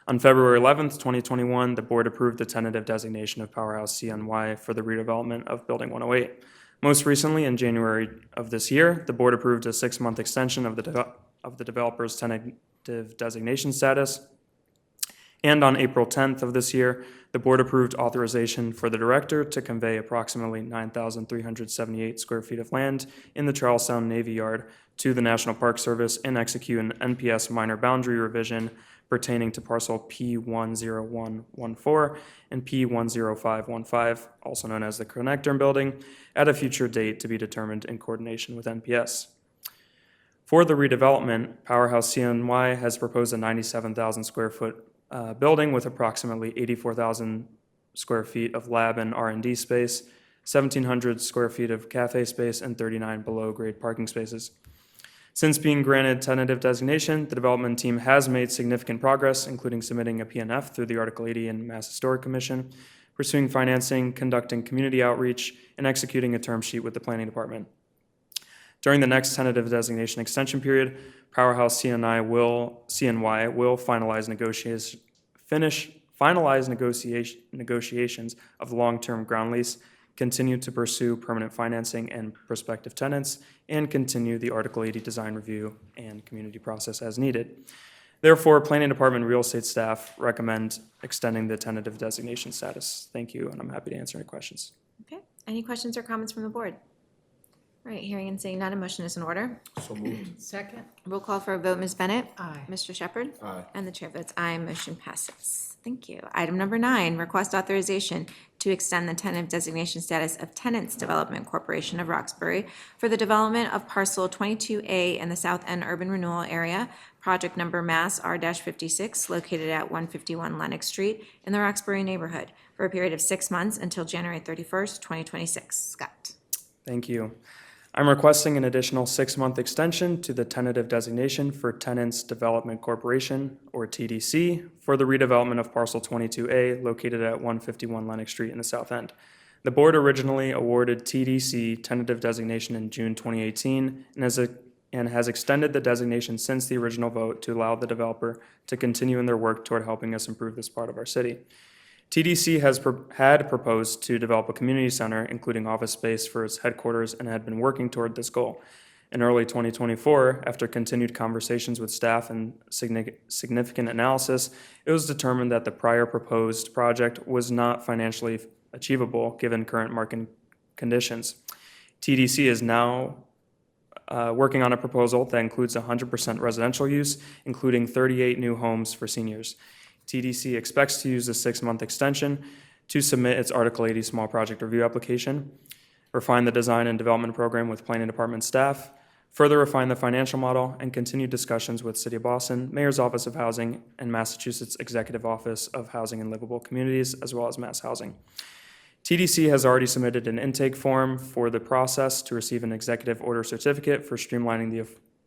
On February 11th, 2021, the board approved the tentative designation of Powerhouse CNY for the redevelopment of Building 108. Most recently, in January of this year, the board approved a 6-month extension of the developer's tentative designation status. And on April 10th of this year, the board approved authorization for the director to convey approximately 9,378 square feet of land in the Charlestown Navy Yard to the National Park Service and execute an NPS minor boundary revision pertaining to parcel P10114 and P10515, also known as the Connector Building, at a future date to be determined in coordination with NPS. For the redevelopment, Powerhouse CNY has proposed a 97,000 square foot building with approximately 84,000 square feet of lab and R&D space, 1,700 square feet of cafe space, and 39 below-grade parking spaces. Since being granted tentative designation, the development team has made significant progress, including submitting a PNF through the Article 80 and Mass Historic Commission, pursuing financing, conducting community outreach, and executing a term sheet with the Planning Department. During the next tentative designation extension period, Powerhouse CNY will finalize negotiations of long-term ground lease, continue to pursue permanent financing and prospective tenants, and continue the Article 80 design review and community process as needed. Therefore, Planning Department real estate staff recommend extending the tentative designation status. Thank you, and I'm happy to answer any questions. Okay. Any questions or comments from the board? All right, hearing and seeing none, a motion is in order. So moved. Second? Roll call for a vote, Ms. Bennett? Aye. Mr. Shepherd? Aye. And the chair votes aye, motion passes. Thank you. Item number 9, request authorization to extend the tentative designation status of Tenants Development Corporation of Roxbury for the development of parcel 22A in the South End Urban Renewal Area, project number Mass R-56, located at 151 Lenox Street in the Roxbury neighborhood, for a period of 6 months until January 31st, 2026. Scott. Thank you. I'm requesting an additional 6-month extension to the tentative designation for Tenants Development Corporation, or TDC, for the redevelopment of parcel 22A located at 151 Lenox Street in the South End. The board originally awarded TDC tentative designation in June 2018 and has extended the designation since the original vote to allow the developer to continue in their work toward helping us improve this part of our city. TDC had proposed to develop a community center, including office space for its headquarters, and had been working toward this goal. In early 2024, after continued conversations with staff and significant analysis, it was determined that the prior proposed project was not financially achievable given current market conditions. TDC is now working on a proposal that includes 100% residential use, including 38 new homes for seniors. TDC expects to use the 6-month extension to submit its Article 80 small project review application, refine the design and development program with Planning Department staff, further refine the financial model, and continue discussions with City of Boston, Mayor's Office of Housing, and Massachusetts Executive Office of Housing and Livable Communities, as well as Mass Housing. TDC has already submitted an intake form for the process to receive an executive order certificate for streamlining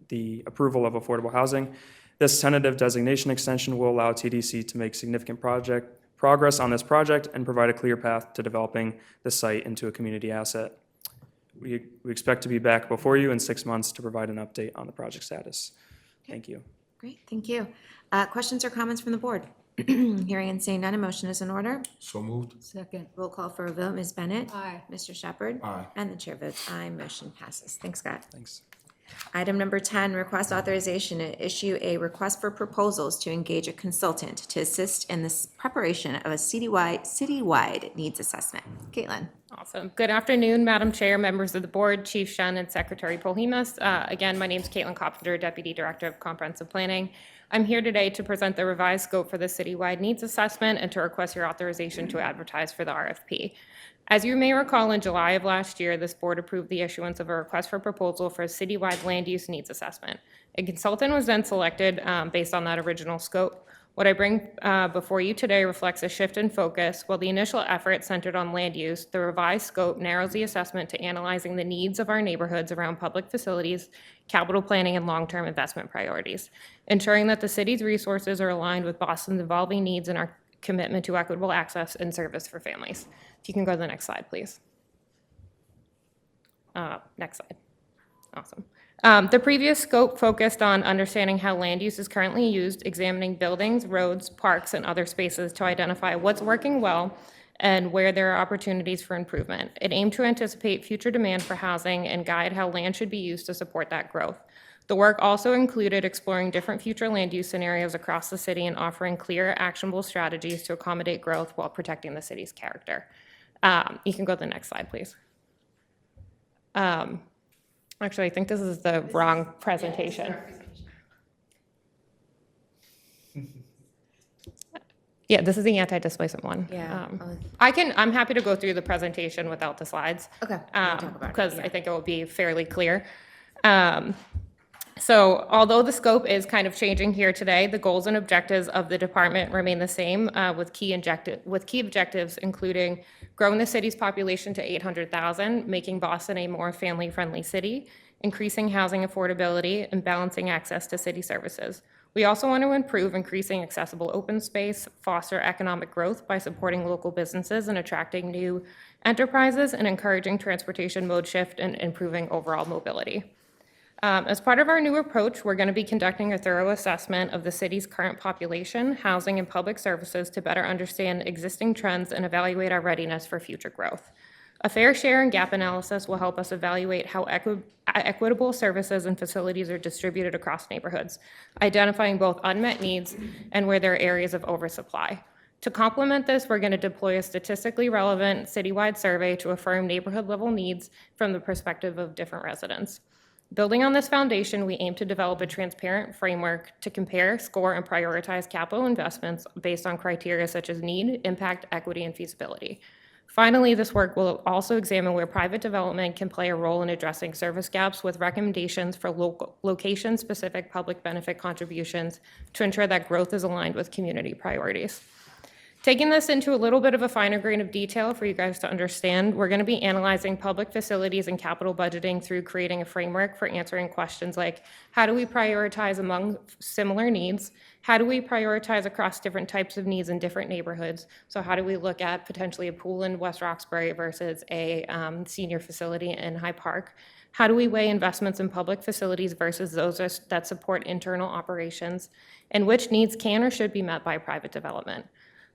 the approval of affordable housing. This tentative designation extension will allow TDC to make significant progress on this project and provide a clear path to developing the site into a community asset. We expect to be back before you in 6 months to provide an update on the project status. Thank you. Great, thank you. Questions or comments from the board? Hearing and seeing none, a motion is in order. So moved. Second? Roll call for a vote, Ms. Bennett? Aye. Mr. Shepherd? Aye. And the chair votes aye, motion passes. Thanks, Scott. Thanks. Item number 10, request authorization to issue a request for proposals to engage a consultant to assist in the preparation of a citywide needs assessment. Caitlin. Awesome. Good afternoon, Madam Chair, members of the board, Chief Shen, and Secretary Polhemus. Again, my name is Caitlin Coppinger, Deputy Director of Comprehensive Planning. I'm here today to present the revised scope for the citywide needs assessment and to request your authorization to advertise for the RFP. As you may recall, in July of last year, this board approved the issuance of a request for proposal for a citywide land use needs assessment. A consultant was then selected based on that original scope. What I bring before you today reflects a shift in focus. While the initial effort centered on land use, the revised scope narrows the assessment to analyzing the needs of our neighborhoods around public facilities, capital planning, and long-term investment priorities, ensuring that the city's resources are aligned with Boston's evolving needs and our commitment to equitable access and service for families. If you can go to the next slide, please. Next slide. Awesome. The previous scope focused on understanding how land use is currently used, examining buildings, roads, parks, and other spaces to identify what's working well and where there are opportunities for improvement. It aimed to anticipate future demand for housing and guide how land should be used to support that growth. The work also included exploring different future land use scenarios across the city and offering clear, actionable strategies to accommodate growth while protecting the city's character. You can go to the next slide, please. Actually, I think this is the wrong presentation. Yeah, this is the anti-displacement one. Yeah. I'm happy to go through the presentation without the slides. Okay, we can talk about it, Because yeah. I think it will be fairly clear. So although the scope is kind of changing here today, the goals and objectives of the department remain the same, with key objectives including growing the city's population to 800,000, making Boston a more family-friendly city, increasing housing affordability, and balancing access to city services. We also want to improve increasing accessible open space, foster economic growth by supporting local businesses and attracting new enterprises, and encouraging transportation mode shift and improving overall mobility. As part of our new approach, we're going to be conducting a thorough assessment of the city's current population, housing, and public services to better understand existing trends and evaluate our readiness for future growth. A fair share and gap analysis will help us evaluate how equitable services and facilities are distributed across neighborhoods, identifying both unmet needs and where there are areas of oversupply. To complement this, we're going to deploy a statistically relevant citywide survey to affirm neighborhood-level needs from the perspective of different residents. Building on this foundation, we aim to develop a transparent framework to compare, score, and prioritize capital investments based on criteria such as need, impact, equity, and feasibility. Finally, this work will also examine where private development can play a role in addressing service gaps with recommendations for location-specific public benefit contributions to ensure that growth is aligned with community priorities. Taking this into a little bit of a finer grain of detail for you guys to understand, we're going to be analyzing public facilities and capital budgeting through creating a framework for answering questions like, how do we prioritize among similar needs? How do we prioritize across different types of needs in different neighborhoods? So how do we look at potentially a pool in West Roxbury versus a senior facility in Hyde Park? How do we weigh investments in public facilities versus those that support internal operations? And which needs can or should be met by private development?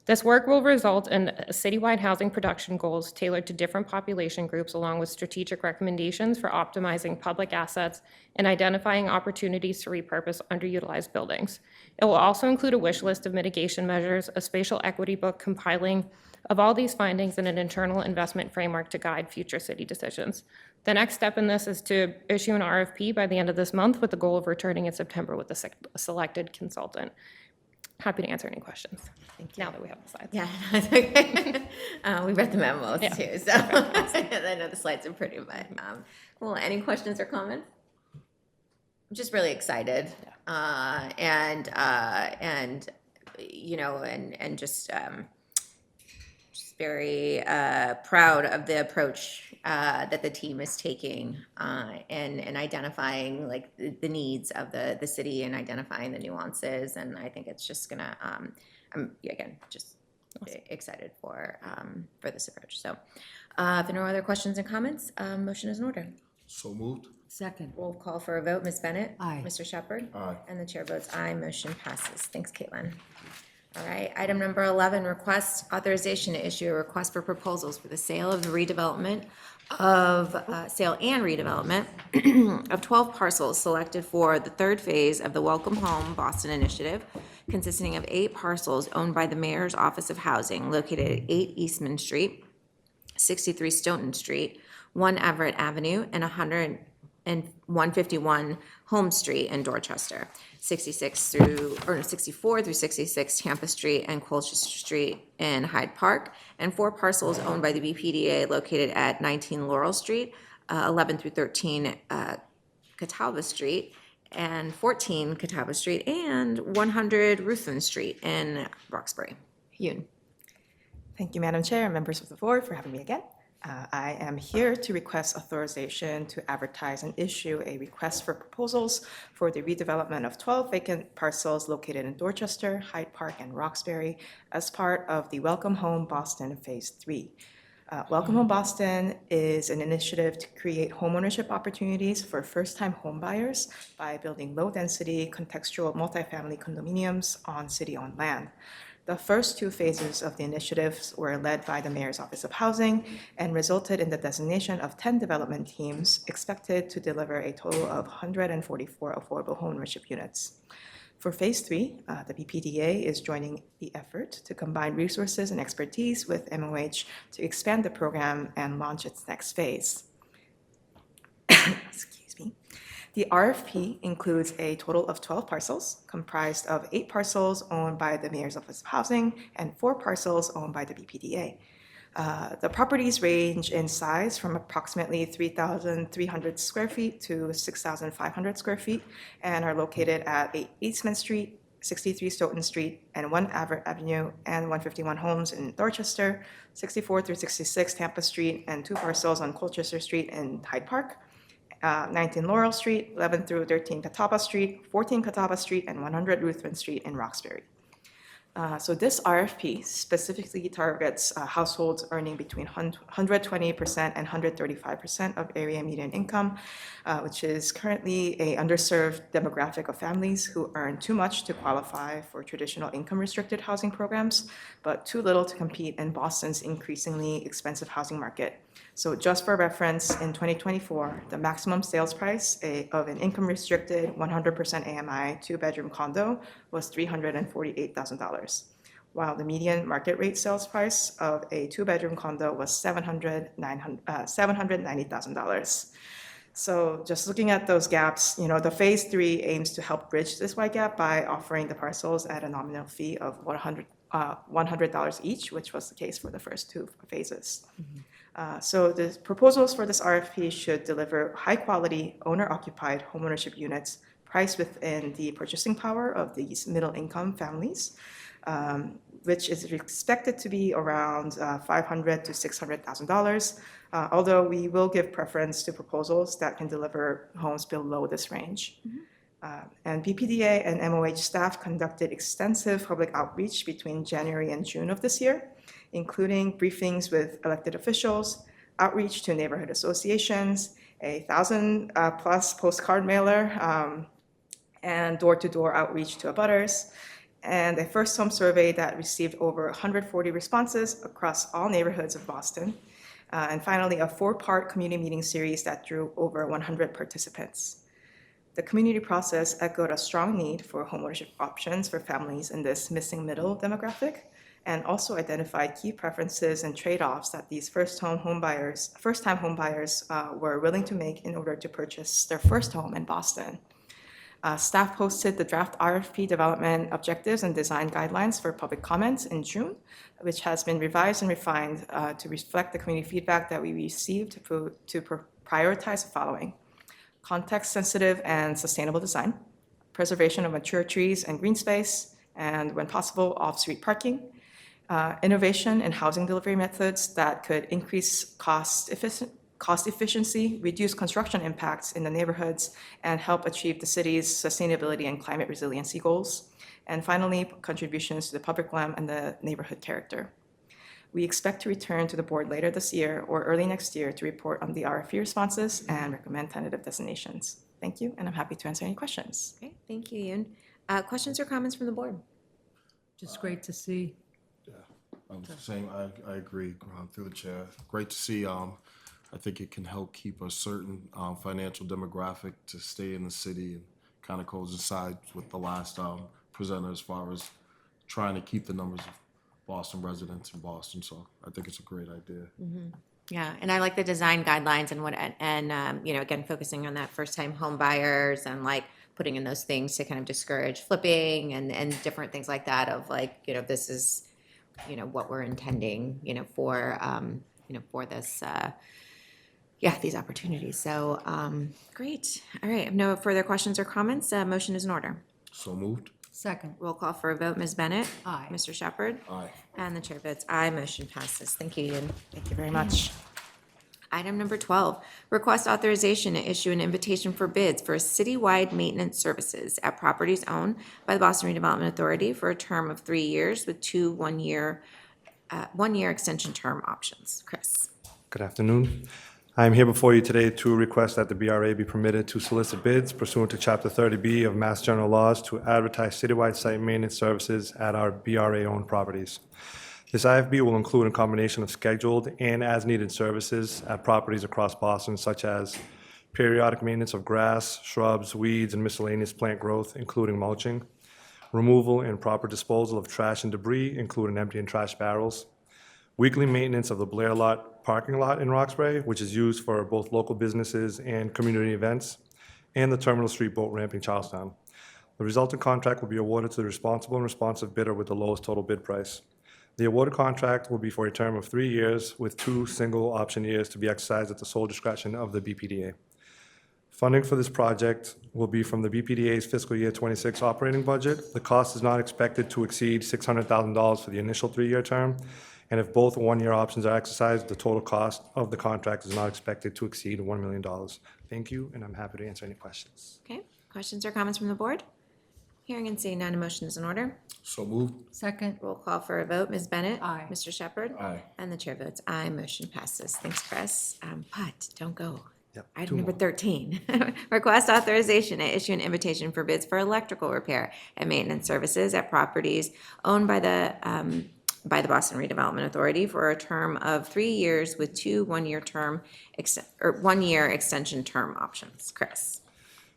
This work will result in citywide housing production goals tailored to different population groups, along with strategic recommendations for optimizing public assets and identifying opportunities to repurpose underutilized buildings. It will also include a wish list of mitigation measures, a spatial equity book compiling of all these findings, and an internal investment framework to guide future city decisions. The next step in this is to issue an RFP by the end of this month with the goal of returning in September with a selected consultant. Happy to answer any questions. Thank you. Now that we have the slides. Yeah, that's okay. We read the memos too, so I know the slides are pretty, but well, any questions or comments? I'm just really excited, and you know, and just very proud of the approach that the team is taking and identifying like the needs of the city and identifying the nuances. And I think it's just gonna, I'm again just excited for this approach. So if there are no other questions and comments, motion is in order. So moved. Second. We'll call for a vote. Ms. Bennett? Aye. Mr. Shepherd? Aye. And the chair votes aye. Motion passes. Thanks, Caitlin. All right, item number 11, request authorization to issue a request for proposals for the sale of the redevelopment sale and redevelopment of 12 parcels selected for the third phase of the Welcome Home Boston Initiative, consisting of 8 parcels owned by the Mayor's Office of Housing located at 8 Eastman Street, 63 Stoughton Street, 1 Everett Avenue, and 151 Home Street in Dorchester, 64 through 66 Tampa Street and Colchester Street in Hyde Park, and 4 parcels owned by the BPDA located at 19 Laurel Street, 11 through 13 Catawba Street, and 14 Catawba Street, and 100 Ruthven Street in Roxbury. Yoon. Thank you, Madam Chair and members of the board for having me again. I am here to request authorization to advertise and issue a request for proposals for the redevelopment of 12 vacant parcels located in Dorchester, Hyde Park, and Roxbury as part of the Welcome Home Boston Phase 3. Welcome Home Boston is an initiative to create homeownership opportunities for first-time homebuyers by building low-density contextual multifamily condominiums on city-owned land. The first 2 phases of the initiatives were led by the Mayor's Office of Housing and resulted in the designation of 10 development teams expected to deliver a total of 144 affordable homeownership units. For Phase 3, the BPDA is joining the effort to combine resources and expertise with MOH to expand the program and launch its next phase. Excuse me. The RFP includes a total of 12 parcels, comprised of 8 parcels owned by the Mayor's Office of Housing and 4 parcels owned by the BPDA. The properties range in size from approximately 3,300 square feet to 6,500 square feet and are located at 8 Eastman Street, 63 Stoughton Street, and 1 Everett Avenue, and 151 homes in Dorchester, 64 through 66 Tampa Street, and 2 parcels on Colchester Street in Hyde Park, 19 Laurel Street, 11 through 13 Catawba Street, 14 Catawba Street, and 100 Ruthven Street in Roxbury. So this RFP specifically targets households earning between 120% and 135% of area median income, which is currently a underserved demographic of families who earn too much to qualify for traditional income-restricted housing programs, but too little to compete in Boston's increasingly expensive housing market. So just for reference, in 2024, the maximum sales price of an income-restricted 100% AMI 2-bedroom condo was $348,000, while the median market rate sales price of a 2-bedroom condo was $790,000. So just looking at those gaps, the Phase 3 aims to help bridge this wide gap by offering the parcels at a nominal fee of $100 each, which was the case for the first 2 phases. So the proposals for this RFP should deliver high-quality, owner-occupied homeownership units priced within the purchasing power of these middle-income families, which is expected to be around $500,000 to $600,000, although we will give preference to proposals that can deliver homes below this range. And BPDA and MOH staff conducted extensive public outreach between January and June of this year, including briefings with elected officials, outreach to neighborhood associations, 1,000+ postcard mailer, and door-to-door outreach to abutters, and a first home survey that received over 140 responses across all neighborhoods of Boston, and finally a 4-part community meeting series that drew over 100 participants. The community process echoed a strong need for homeownership options for families in this missing middle demographic, and also identified key preferences and trade-offs that these first-time homebuyers were willing to make in order to purchase their first home in Boston. Staff posted the draft RFP development objectives and design guidelines for public comments in June, which has been revised and refined to reflect the community feedback that we received to prioritize the following: context-sensitive and sustainable design, preservation of mature trees and green space, and when possible, off-street parking, innovation in housing delivery methods that could increase cost efficiency, reduce construction impacts in the neighborhoods, and help achieve the city's sustainability and climate resiliency goals. And finally, contributions to the public realm and the neighborhood character. We expect to return to the board later this year or early next year to report on the RFP responses and recommend tentative designations. Thank you, and I'm happy to answer any questions. Okay, thank you, Yoon. Questions or comments from the board? Just great to see. I'm saying, I agree, through the chair. Great to see, I think it can help keep a certain, financial demographic to stay in the city and kind of coincides with the last, presenter as far as trying to keep the numbers of Boston residents in Boston, so I think it's a great idea. Yeah, and I like the design guidelines and you know, again, focusing on that first-time home buyers and like putting in those things to kind of discourage flipping and different things like that of like, you know, this is, you know, what we're intending, you know, for this, yeah, these opportunities. So, great. All right, I have no further questions or comments. Motion is in order. So moved? Second. Roll call for a vote. Ms. Bennett? Aye. Mr. Shepherd? Aye. And the chair votes aye. Motion passes. Thank you, Ian. Thank you very much. Item number 12, request authorization to issue an invitation for bids for citywide maintenance services at properties owned by the Boston Redevelopment Authority for a term of 3 years with two one-year extension term options. Chris. Good afternoon. I am here before you today to request that the BRA be permitted to solicit bids pursuant to Chapter 30B of Mass General Laws to advertise citywide site maintenance services at our BRA-owned properties. This IFB will include a combination of scheduled and as-needed services at properties across Boston, such as periodic maintenance of grass, shrubs, weeds, and miscellaneous plant growth, including mulching, removal and proper disposal of trash and debris, including emptying trash barrels, weekly maintenance of the Blair Lot parking lot in Roxbury, which is used for both local businesses and community events, and the Terminal Street boat ramp in Charlestown. The resulting contract will be awarded to the responsible and responsive bidder with the lowest total bid price. The awarded contract will be for a term of 3 years with 2 single option years to be exercised at the sole discretion of the BPDA. Funding for this project will be from the BPDA's fiscal year 26 operating budget. The cost is not expected to exceed $600,000 for the initial 3-year term, and if both one-year options are exercised, the total cost of the contract is not expected to exceed $1 million. Thank you, and I'm happy to answer any questions. Okay, questions or comments from the board? Hearing and seeing none, a motion is in order. So moved? Second. Roll call for a vote. Ms. Bennett? Aye. Mr. Shepherd? Aye. And the chair votes aye. Motion passes. Thanks, Chris. But don't go. Yep, Item two number more. 13, request authorization to issue an invitation for bids for electrical repair and maintenance services at properties owned by the Boston Redevelopment Authority for a term of 3 years with 2 one-year extension term options. Chris.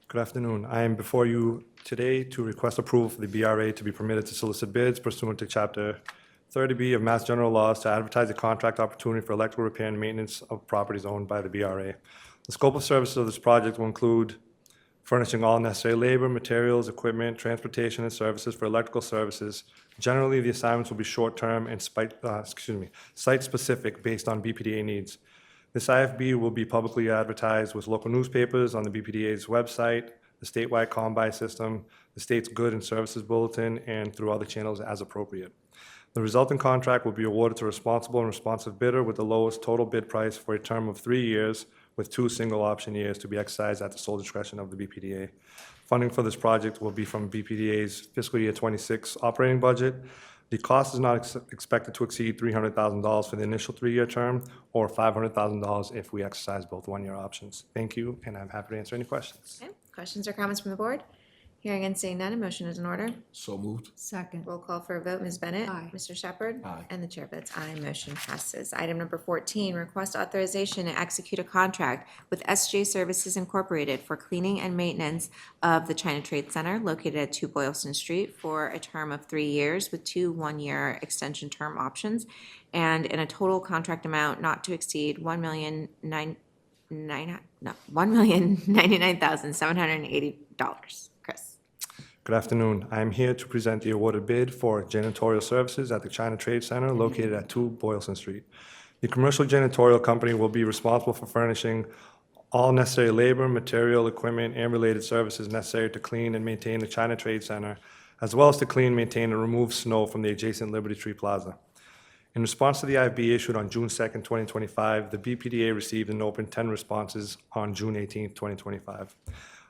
Good afternoon. I am before you today to request approval for the BRA to be permitted to solicit bids pursuant to Chapter 30B of Mass General Laws to advertise a contract opportunity for electrical repair and maintenance of properties owned by the BRA. The scope of services of this project will include furnishing all necessary labor, materials, equipment, transportation, and services for electrical services. Generally, the assignments will be short-term and site-specific based on BPDA needs. This IFB will be publicly advertised with local newspapers on the BPDA's website, the statewide combine system, the state's good and services bulletin, and through other channels as appropriate. The resulting contract will be awarded to a responsible and responsive bidder with the lowest total bid price for a term of 3 years with 2 single option years to be exercised at the sole discretion of the BPDA. Funding for this project will be from BPDA's fiscal year 26 operating budget. The cost is not expected to exceed $300,000 for the initial 3-year term or $500,000 if we exercise both one-year options. Thank you, and I'm happy to answer any questions. Okay, questions or comments from the board? Hearing and seeing none, a motion is in order. So moved? Second. Roll call for a vote. Ms. Bennett? Aye. Mr. Shepherd? Aye. And the chair votes aye. Motion passes. Item number 14, request authorization to execute a contract with SJ Services Incorporated for cleaning and maintenance of the China Trade Center located at 2 Boylston Street for a term of 3 years with 2 one-year extension term options and in a total contract amount not to exceed $1,099,780. Chris. Good afternoon. I am here to present the awarded bid for janitorial services at the China Trade Center located at 2 Boylston Street. The commercial janitorial company will be responsible for furnishing all necessary labor, material, equipment, and related services necessary to clean and maintain the China Trade Center, as well as to clean, maintain, and remove snow from the adjacent Liberty Tree Plaza. In response to the IFB issued on June 2nd, 2025, the BPDA received and opened 10 responses on June 18th, 2025.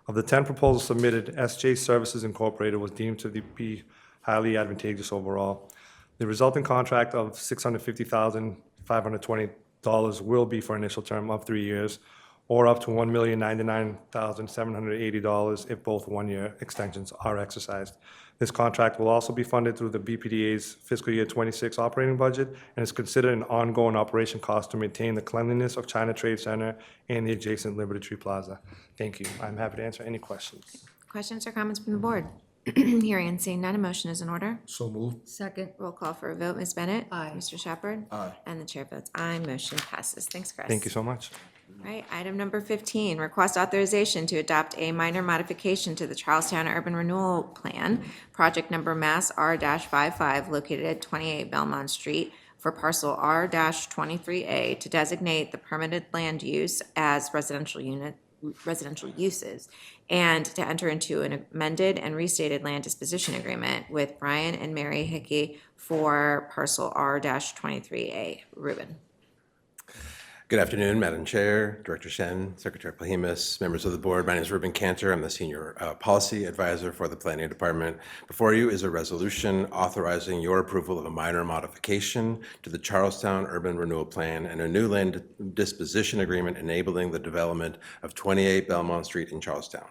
Of the 10 proposals submitted, SJ Services Incorporated was deemed to be highly advantageous overall. The resulting contract of $650,520 will be for an initial term of 3 years, or up to $1,099,780 if both one-year extensions are exercised. This contract will also be funded through the BPDA's fiscal year 26 operating budget and is considered an ongoing operation cost to maintain the cleanliness of China Trade Center and the adjacent Liberty Tree Plaza. Thank you. I'm happy to answer any questions. Questions or comments from the board? Hearing and seeing none, a motion is in order. So moved. Second. Roll call for a vote. Ms. Bennett? Aye. Mr. Shepherd? Aye. And the chair votes aye. Motion passes. Thanks, Chris. Thank you so much. All right, item number 15, request authorization to adopt a minor modification to the Charlestown Urban Renewal Plan, project number Mass R-55, located at 28 Belmont Street, for parcel R-23A to designate the permitted land use as residential uses, and to enter into an amended and restated land disposition agreement with Brian and Mary Hickey for parcel R-23A. Ruben. Good afternoon, Madam Chair, Director Shen, Secretary Plahimis, members of the board. My name is Ruben Cantor. I'm the Senior Policy Advisor for the Planning Department. Before you is a resolution authorizing your approval of a minor modification to the Charlestown Urban Renewal Plan and a new land disposition agreement enabling the development of 28 Belmont Street in Charlestown.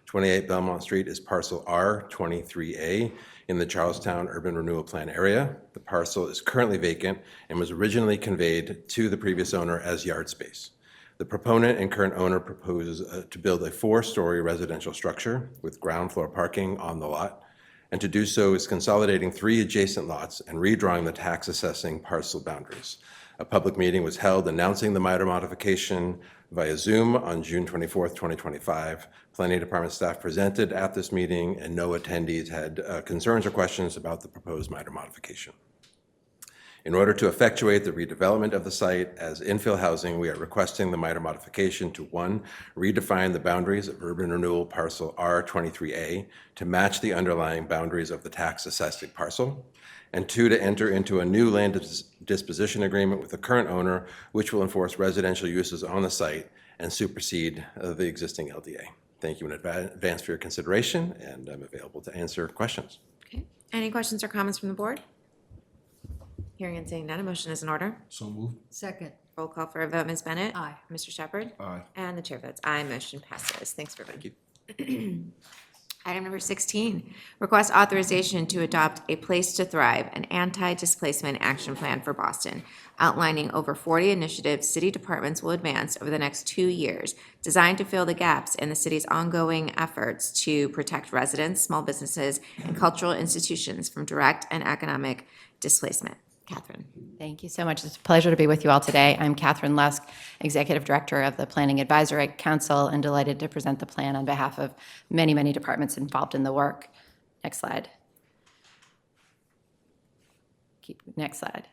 28 Belmont Street is parcel R23A in the Charlestown Urban Renewal Plan area. The parcel is currently vacant and was originally conveyed to the previous owner as yard space. The proponent and current owner proposes to build a 4-story residential structure with ground floor parking on the lot, and to do so is consolidating 3 adjacent lots and redrawing the tax assessing parcel boundaries. A public meeting was held announcing the minor modification via Zoom on June 24th, 2025. Planning Department staff presented at this meeting, and no attendees had concerns or questions about the proposed minor modification. In order to effectuate the redevelopment of the site as infill housing, we are requesting the minor modification to 1, redefine the boundaries of urban renewal parcel R23A to match the underlying boundaries of the tax assessed parcel, and 2, to enter into a new land disposition agreement with the current owner, which will enforce residential uses on the site and supersede the existing LDA. Thank you in advance for your consideration, and I'm available to answer questions. Okay. Any questions or comments from the board? Hearing and seeing none, a motion is in order. So moved. Second. Roll call for a vote. Ms. Bennett? Aye. Mr. Shepherd? Aye. And the chair votes aye. Motion passes. Thanks for voting. Item number 16, request authorization to adopt a Place to Thrive, an anti-displacement action plan for Boston, outlining over 40 initiatives city departments will advance over the next 2 years, designed to fill the gaps in the city's ongoing efforts to protect residents, small businesses, and cultural institutions from direct and economic displacement. Catherine. Thank you so much. It's a pleasure to be with you all today. I'm Catherine Lusk, Executive Director of the Planning Advisory Council, and delighted to present the plan on behalf of many, many departments involved in the work. Next slide. Next slide.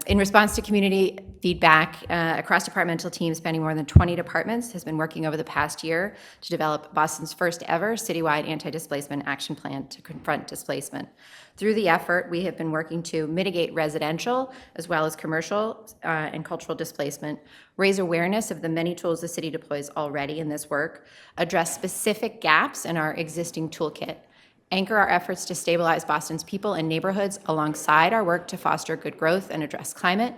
In response to community feedback, a cross-departmental team spanning more than 20 departments has been working over the past year to develop Boston's first ever citywide anti-displacement action plan to confront displacement. Through the effort, we have been working to mitigate residential as well as commercial and cultural displacement, raise awareness of the many tools the city deploys already in this work, address specific gaps in our existing toolkit, anchor our efforts to stabilize Boston's people and neighborhoods alongside our work to foster good growth and address climate,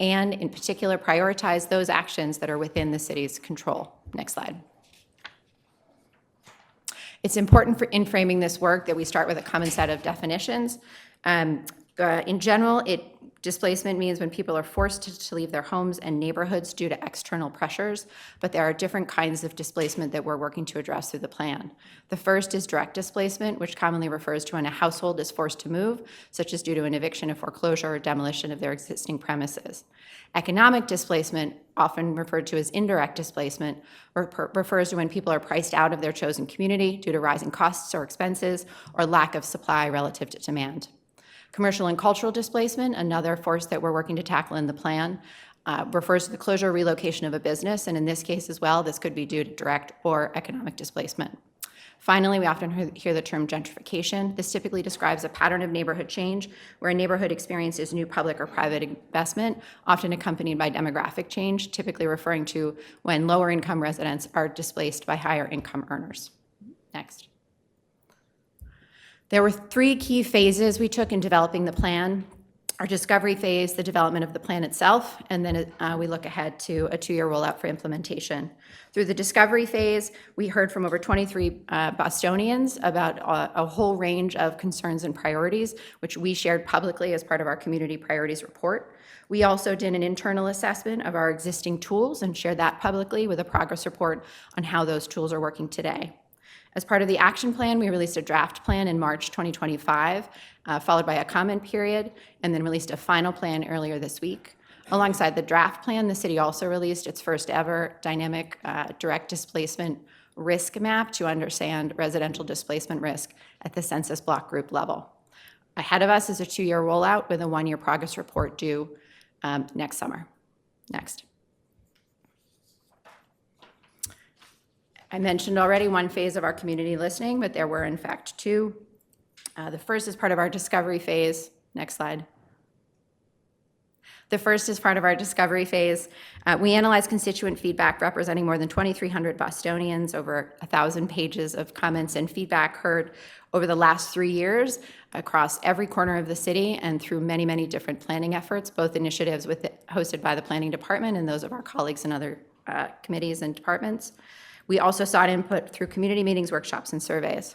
and in particular prioritize those actions that are within the city's control. Next slide. It's important in framing this work that we start with a common set of definitions. In general, displacement means when people are forced to leave their homes and neighborhoods due to external pressures, but there are different kinds of displacement that we're working to address through the plan. The first is direct displacement, which commonly refers to when a household is forced to move, such as due to an eviction, a foreclosure, or demolition of their existing premises. Economic displacement, often referred to as indirect displacement, refers to when people are priced out of their chosen community due to rising costs or expenses or lack of supply relative to demand. Commercial and cultural displacement, another force that we're working to tackle in the plan, refers to the closure or relocation of a business, and in this case as well, this could be due to direct or economic displacement. Finally, we often hear the term gentrification. This typically describes a pattern of neighborhood change where a neighborhood experiences new public or private investment, often accompanied by demographic change, typically referring to when lower income residents are displaced by higher income earners. Next. There were 3 key phases we took in developing the plan. our discovery phase, the development of the plan itself, and then we look ahead to a 2-year rollout for implementation. Through the discovery phase, we heard from over 23 Bostonians about a whole range of concerns and priorities, which we shared publicly as part of our community priorities report. We also did an internal assessment of our existing tools and shared that publicly with a progress report on how those tools are working today. As part of the action plan, we released a draft plan in March 2025, followed by a comment period, and then released a final plan earlier this week. Alongside the draft plan, the city also released its first ever dynamic direct displacement risk map to understand residential displacement risk at the census block group level. Ahead of us is a 2-year rollout with a 1-year progress report due next summer. Next. I mentioned already one phase of our community listening, but there were in fact 2. The first is part of our discovery phase. Next slide. The first is part of our discovery phase. We analyzed constituent feedback representing more than 2,300 Bostonians, over 1,000 pages of comments and feedback heard over the last 3 years across every corner of the city and through many, many different planning efforts, both initiatives hosted by the planning department and those of our colleagues in other committees and departments. We also sought input through community meetings, workshops, and surveys.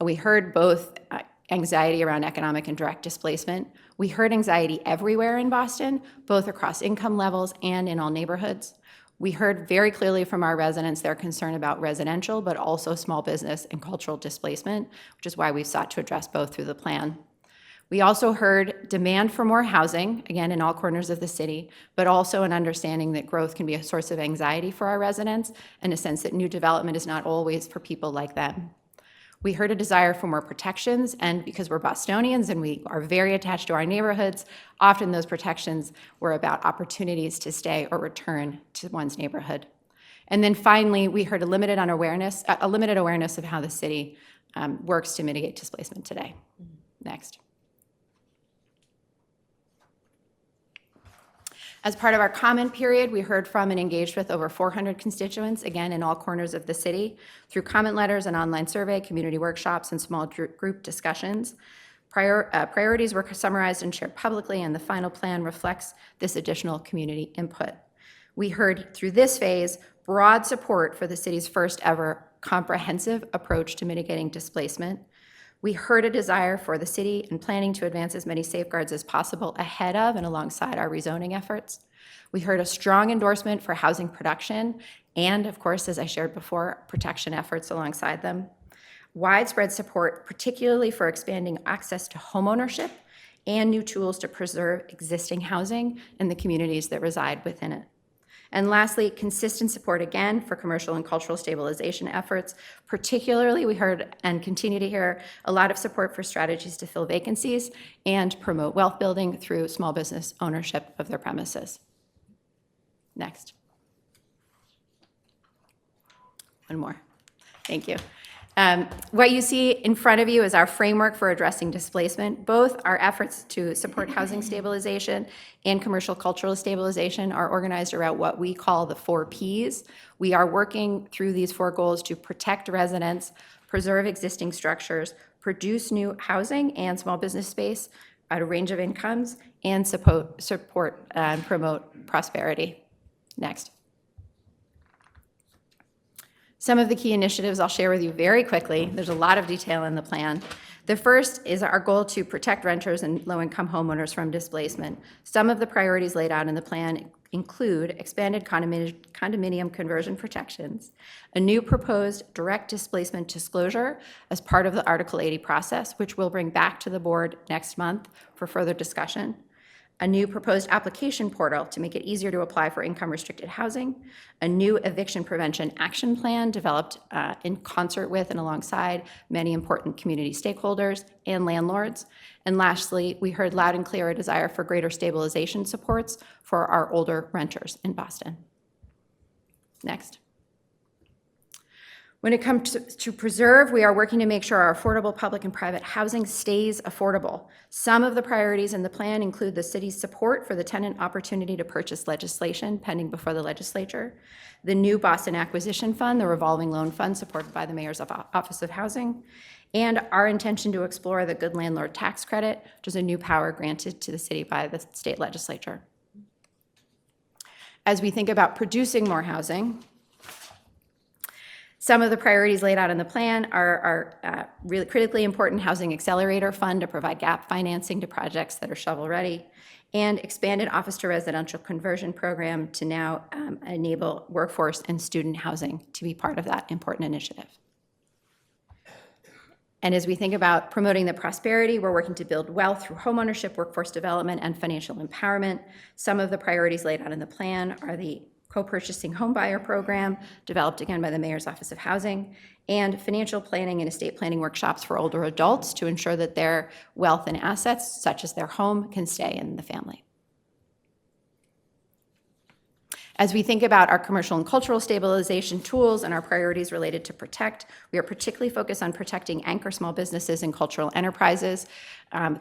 We heard both anxiety around economic and direct displacement. We heard anxiety everywhere in Boston, both across income levels and in all neighborhoods. We heard very clearly from our residents their concern about residential, but also small business and cultural displacement, which is why we've sought to address both through the plan. We also heard demand for more housing, again, in all corners of the city, but also an understanding that growth can be a source of anxiety for our residents and a sense that new development is not always for people like them. We heard a desire for more protections, and because we're Bostonians and we are very attached to our neighborhoods, often those protections were about opportunities to stay or return to one's neighborhood. And then finally, we heard a limited awareness of how the city works to mitigate displacement today. Next. As part of our comment period, we heard from and engaged with over 400 constituents, again, in all corners of the city, through comment letters, an online survey, community workshops, and small group discussions. Priorities were summarized and shared publicly, and the final plan reflects this additional community input. We heard through this phase broad support for the city's first ever comprehensive approach to mitigating displacement. We heard a desire for the city and planning to advance as many safeguards as possible ahead of and alongside our rezoning efforts. We heard a strong endorsement for housing production and, of course, as I shared before, protection efforts alongside them. Widespread support, particularly for expanding access to homeownership and new tools to preserve existing housing in the communities that reside within it. And lastly, consistent support again for commercial and cultural stabilization efforts. Particularly, we heard and continue to hear a lot of support for strategies to fill vacancies and promote wealth building through small business ownership of their premises. Next. One more. Thank you. What you see in front of you is our framework for addressing displacement. Both our efforts to support housing stabilization and commercial cultural stabilization are organized around what we call the 4 Ps. We are working through these 4 goals to protect residents, preserve existing structures, produce new housing and small business space at a range of incomes, and support and promote prosperity. Next. Some of the key initiatives I'll share with you very quickly. There's a lot of detail in the plan. The first is our goal to protect renters and low-income homeowners from displacement. Some of the priorities laid out in the plan include expanded condominium conversion protections, a new proposed direct displacement disclosure as part of the Article 80 process, which we'll bring back to the board next month for further discussion, a new proposed application portal to make it easier to apply for income-restricted housing, a new eviction prevention action plan developed in concert with and alongside many important community stakeholders and landlords. And lastly, we heard loud and clear a desire for greater stabilization supports for our older renters in Boston. Next. When it comes to preserve, we are working to make sure our affordable public and private housing stays affordable. Some of the priorities in the plan include the city's support for the tenant opportunity to purchase legislation pending before the legislature, the new Boston Acquisition Fund, the revolving loan fund supported by the Mayor's Office of Housing, and our intention to explore the good landlord tax credit, which is a new power granted to the city by the state legislature. As we think about producing more housing, some of the priorities laid out in the plan are really critically important housing accelerator fund to provide gap financing to projects that are shovel-ready, and expanded office to residential conversion program to now enable workforce and student housing to be part of that important initiative. And as we think about promoting the prosperity, we're working to build wealth through homeownership, workforce development, and financial empowerment. Some of the priorities laid out in the plan are the co-purchasing home buyer program, developed again by the Mayor's Office of Housing, and financial planning and estate planning workshops for older adults to ensure that their wealth and assets, such as their home, can stay in the family. As we think about our commercial and cultural stabilization tools and our priorities related to protect, we are particularly focused on protecting anchor small businesses and cultural enterprises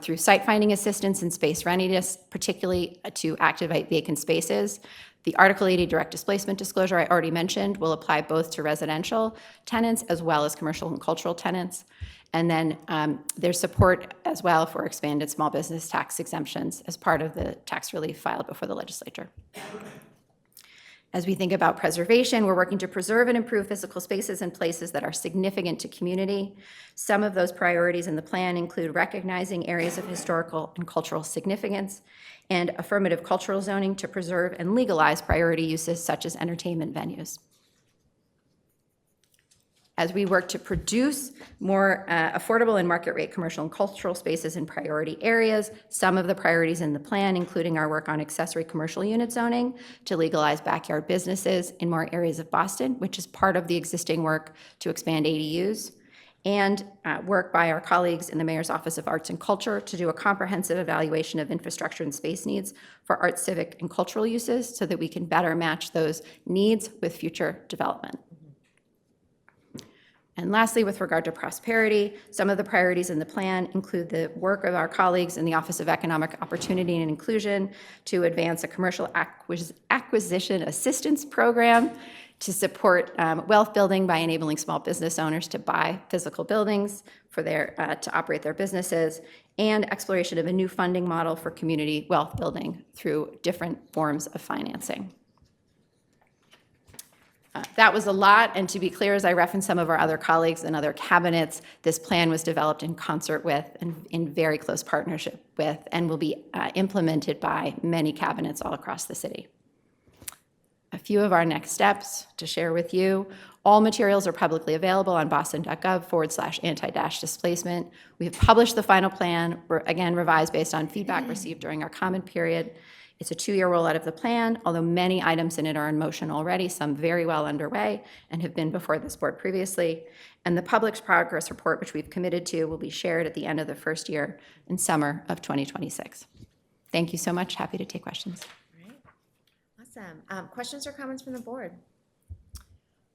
through site finding assistance and space readiness, particularly to activate vacant spaces. The Article 80 direct displacement disclosure I already mentioned will apply both to residential tenants as well as commercial and cultural tenants. And then there's support as well for expanded small business tax exemptions as part of the tax relief filed before the legislature. As we think about preservation, we're working to preserve and improve physical spaces and places that are significant to community. Some of those priorities in the plan include recognizing areas of historical and cultural significance and affirmative cultural zoning to preserve and legalize priority uses such as entertainment venues. As we work to produce more affordable and market rate commercial and cultural spaces in priority areas, some of the priorities in the plan, including our work on accessory commercial unit zoning to legalize backyard businesses in more areas of Boston, which is part of the existing work to expand ADUs, and work by our colleagues in the Mayor's Office of Arts and Culture to do a comprehensive evaluation of infrastructure and space needs for art, civic, and cultural uses so that we can better match those needs with future development. And lastly, with regard to prosperity, some of the priorities in the plan include the work of our colleagues in the Office of Economic Opportunity and Inclusion to advance a commercial acquisition assistance program to support wealth building by enabling small business owners to buy physical buildings for to operate their businesses, and exploration of a new funding model for community wealth building through different forms of financing. That was a lot, and to be clear, as I referenced some of our other colleagues and other cabinets, this plan was developed in concert with and in very close partnership with and will be implemented by many cabinets all across the city. A few of our next steps to share with you. All materials are publicly available on boston.gov/anti-displacement. We have published the final plan, again revised based on feedback received during our comment period. It's a 2-year rollout of the plan, although many items in it are in motion already, some very well underway and have been before this board previously. And the public's progress report, which we've committed to, will be shared at the end of the first year in summer of 2026. Thank you so much. Happy to take questions. Awesome. Questions or comments from the board?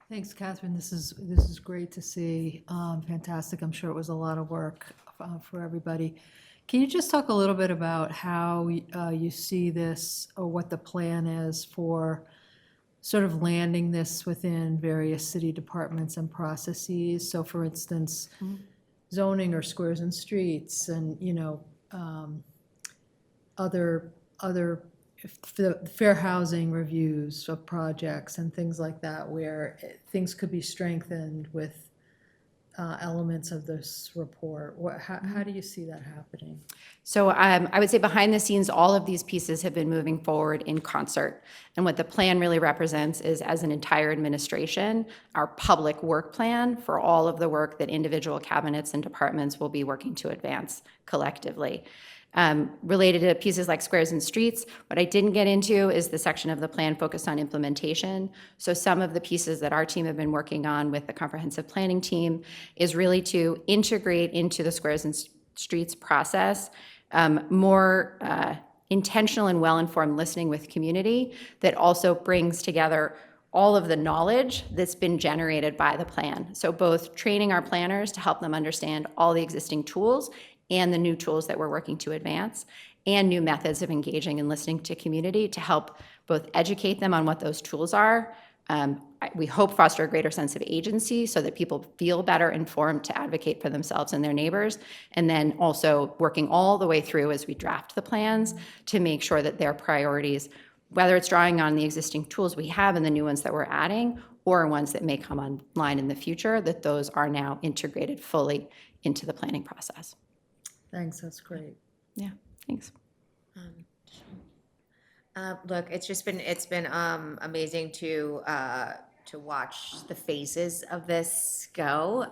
Thanks, Catherine. This is great to see. Fantastic. I'm sure it was a lot of work for everybody. Can you just talk a little bit about how you see this or what the plan is for sort of landing this within various city departments and processes? So for instance, zoning or squares and streets and, other fair housing reviews of projects and things like that, where things could be strengthened with elements of this report. How do you see that happening? So I would say behind the scenes, all of these pieces have been moving forward in concert. And what the plan really represents is, as an entire administration, our public work plan for all of the work that individual cabinets and departments will be working to advance collectively. Related to pieces like squares and streets, what I didn't get into is the section of the plan focused on implementation. So some of the pieces that our team have been working on with the comprehensive planning team is really to integrate into the squares and streets process more intentional and well-informed listening with community that also brings together all of the knowledge that's been generated by the plan. So both training our planners to help them understand all the existing tools and the new tools that we're working to advance, and new methods of engaging and listening to community to help both educate them on what those tools are, We hope foster a greater sense of agency so that people feel better informed to advocate for themselves and their neighbors. And then also working all the way through as we draft the plans to make sure that their priorities, whether it's drawing on the existing tools we have and the new ones that we're adding, or ones that may come online in the future, that those are now integrated fully into the planning process. Thanks, that's great. Yeah, thanks. Look, it's been amazing to watch the phases of this go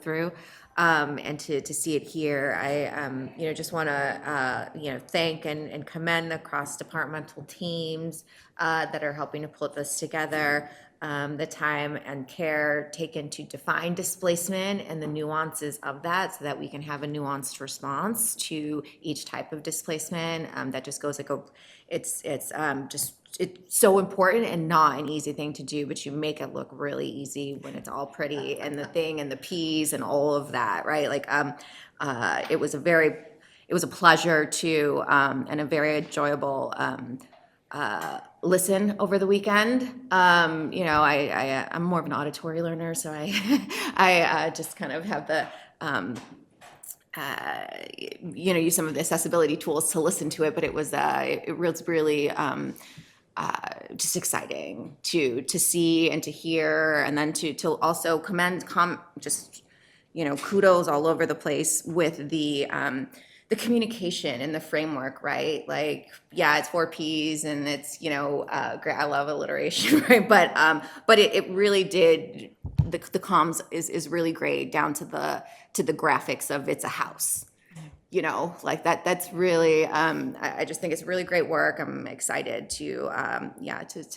through, and to see it here. I just want to thank and commend the cross-departmental teams that are helping to pull this together. The time and care taken to define displacement and the nuances of that so that we can have a nuanced response to each type of displacement. That just goes like it's so important and not an easy thing to do, but you make it look really easy when it's all pretty and the thing and the P's and all of that, right? Like, it was a pleasure to, and a very enjoyable, listen over the weekend. I'm more of an auditory learner, so I just kind of have the, use some of the accessibility tools to listen to it, but it was really just exciting to see and to hear, and then to also kudos all over the place with the communication and the framework, right? Like, yeah, it's 4 Ps and it's, great. I love alliteration, right? But it really did, the comms is really great down to the graphics of it's a house, like that's really, I just think it's really great work. I'm excited to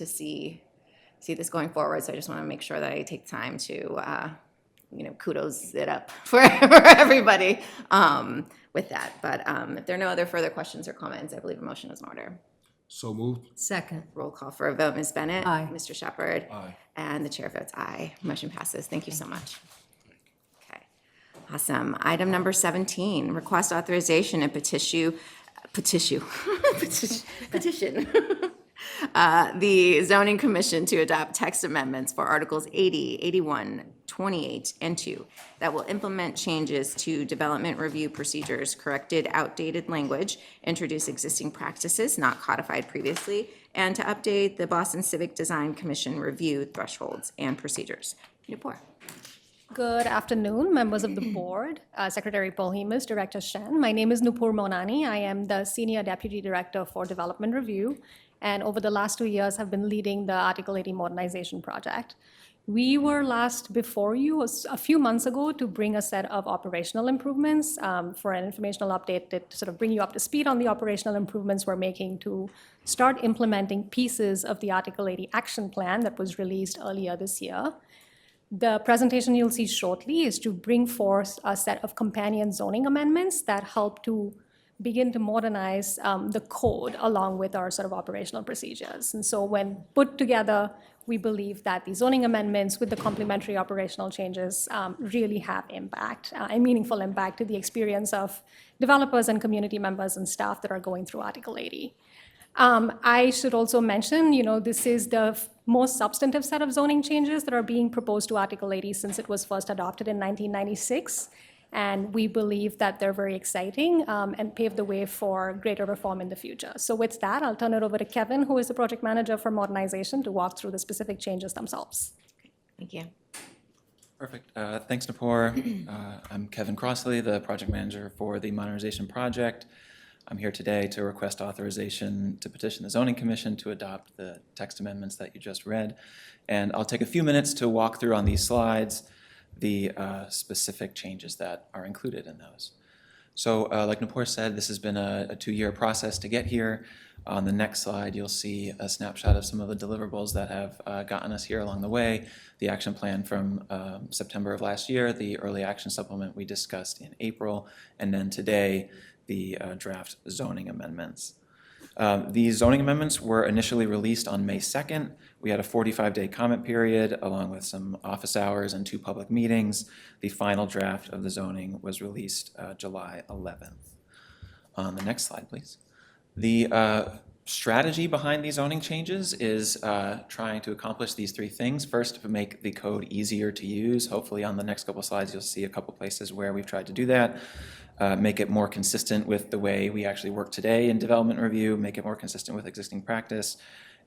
see this going forward. So I just want to make sure that I take time to, kudos it up for everybody with that. But if there are no other further questions or comments, I believe a motion is in order. So moved. Second. Roll call for a vote. Ms. Bennett? Aye. Mr. Shepherd? Aye. And the chair votes aye. Motion passes. Thank you so much. Okay. Awesome. Item number 17, request authorization and petition the zoning commission to adopt text amendments for Articles 80, 81, 28, and 2 that will implement changes to development review procedures, corrected outdated language, introduce existing practices not codified previously, and to update the Boston Civic Design Commission review thresholds and procedures. Nupur. Good afternoon, members of the board, Secretary Polhemus, Director Shen. My name is Nupur Monani. I am the Senior Deputy Director for Development Review, and over the last 2 years have been leading the Article 80 modernization project. We were last before you a few months ago to bring a set of operational improvements for an informational update to sort of bring you up to speed on the operational improvements we're making to start implementing pieces of the Article 80 action plan that was released earlier this year. The presentation you'll see shortly is to bring forth a set of companion zoning amendments that help to begin to modernize the code along with our sort of operational procedures. And so when put together, we believe that the zoning amendments with the complementary operational changes really have impact, a meaningful impact to the experience of developers and community members and staff that are going through Article 80. I should also mention, this is the most substantive set of zoning changes that are being proposed to Article 80 since it was first adopted in 1996. And we believe that they're very exciting and pave the way for greater reform in the future. So with that, I'll turn it over to Kevin, who is the project manager for modernization, to walk through the specific changes themselves. Thank you. Perfect. Thanks, Nupur. I'm Kevin Crossley, the project manager for the modernization project. I'm here today to request authorization to petition the Zoning Commission to adopt the text amendments that you just read. And I'll take a few minutes to walk through on these slides the specific changes that are included in those. So like Nupur said, this has been a 2-year process to get here. On the next slide, you'll see a snapshot of some of the deliverables that have gotten us here along the way. The action plan from September of last year, the early action supplement we discussed in April, and then today, the draft zoning amendments. These zoning amendments were initially released on May 2nd. We had a 45-day comment period along with some office hours and 2 public meetings. The final draft of the zoning was released July 11th. On the next slide, please. The strategy behind these zoning changes is trying to accomplish these three things. First, to make the code easier to use. Hopefully on the next couple slides, you'll see a couple places where we've tried to do that. Make it more consistent with the way we actually work today in development review, make it more consistent with existing practice,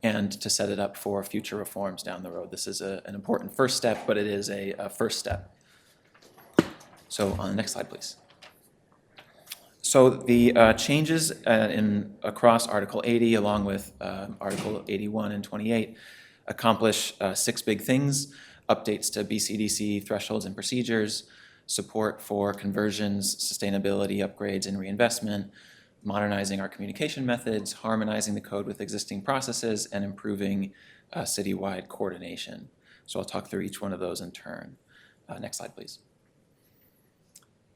and to set it up for future reforms down the road. This is an important first step, but it is a first step. So on the next slide, please. So the changes across Article 80, along with Article 81 and 28, accomplish 6 big things: updates to BCDC thresholds and procedures, support for conversions, sustainability, upgrades, and reinvestment, modernizing our communication methods, harmonizing the code with existing processes, and improving citywide coordination. So I'll talk through each one of those in turn. Next slide, please.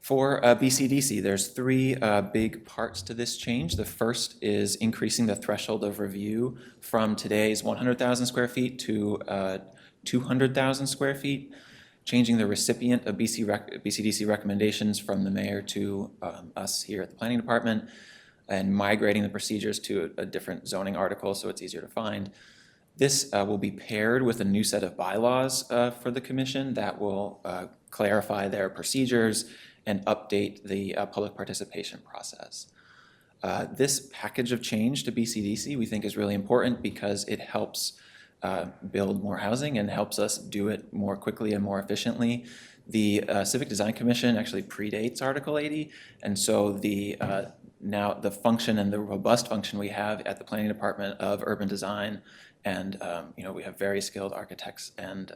For BCDC, there's 3 big parts to this change. The first is increasing the threshold of review from today's 100,000 square feet to 200,000 square feet, changing the recipient of BCDC recommendations from the mayor to us here at the planning department, and migrating the procedures to a different zoning article so it's easier to find. This will be paired with a new set of bylaws for the commission that will clarify their procedures and update the public participation process. This package of change to BCDC we think is really important because it helps build more housing and helps us do it more quickly and more efficiently. The Civic Design Commission actually predates Article 80, and so now the function and the robust function we have at the Planning Department of Urban Design, and we have very skilled architects and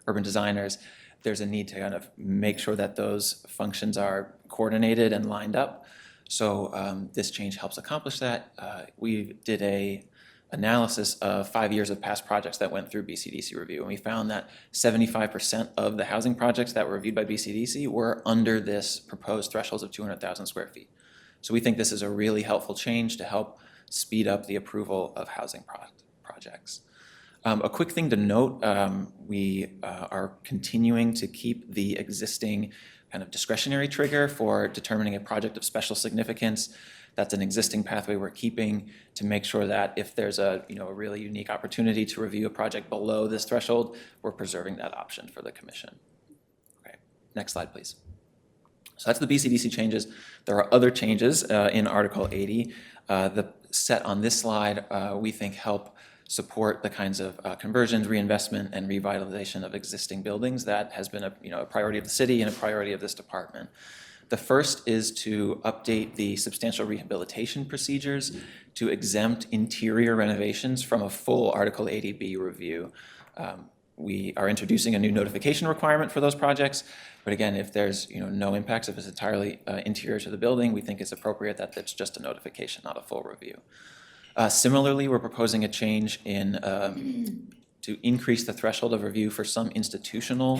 urban designers. There's a need to kind of make sure that those functions are coordinated and lined up. So this change helps accomplish that. We did a analysis of 5 years of past projects that went through BCDC review, and we found that 75% of the housing projects that were reviewed by BCDC were under this proposed thresholds of 200,000 square feet. So we think this is a really helpful change to help speed up the approval of housing projects. A quick thing to note, we are continuing to keep the existing kind of discretionary trigger for determining a project of special significance. That's an existing pathway we're keeping to make sure that if there's a really unique opportunity to review a project below this threshold, we're preserving that option for the commission. Okay, next slide, please. So that's the BCDC changes. There are other changes in Article 80. The set on this slide we think help support the kinds of conversions, reinvestment, and revitalization of existing buildings that has been a priority of the city and a priority of this department. The first is to update the substantial rehabilitation procedures to exempt interior renovations from a full Article 80B review. We are introducing a new notification requirement for those projects, but again, if there's no impacts, if it's entirely interior to the building, we think it's appropriate that it's just a notification, not a full review. Similarly, we're proposing a change to increase the threshold of review for some institutional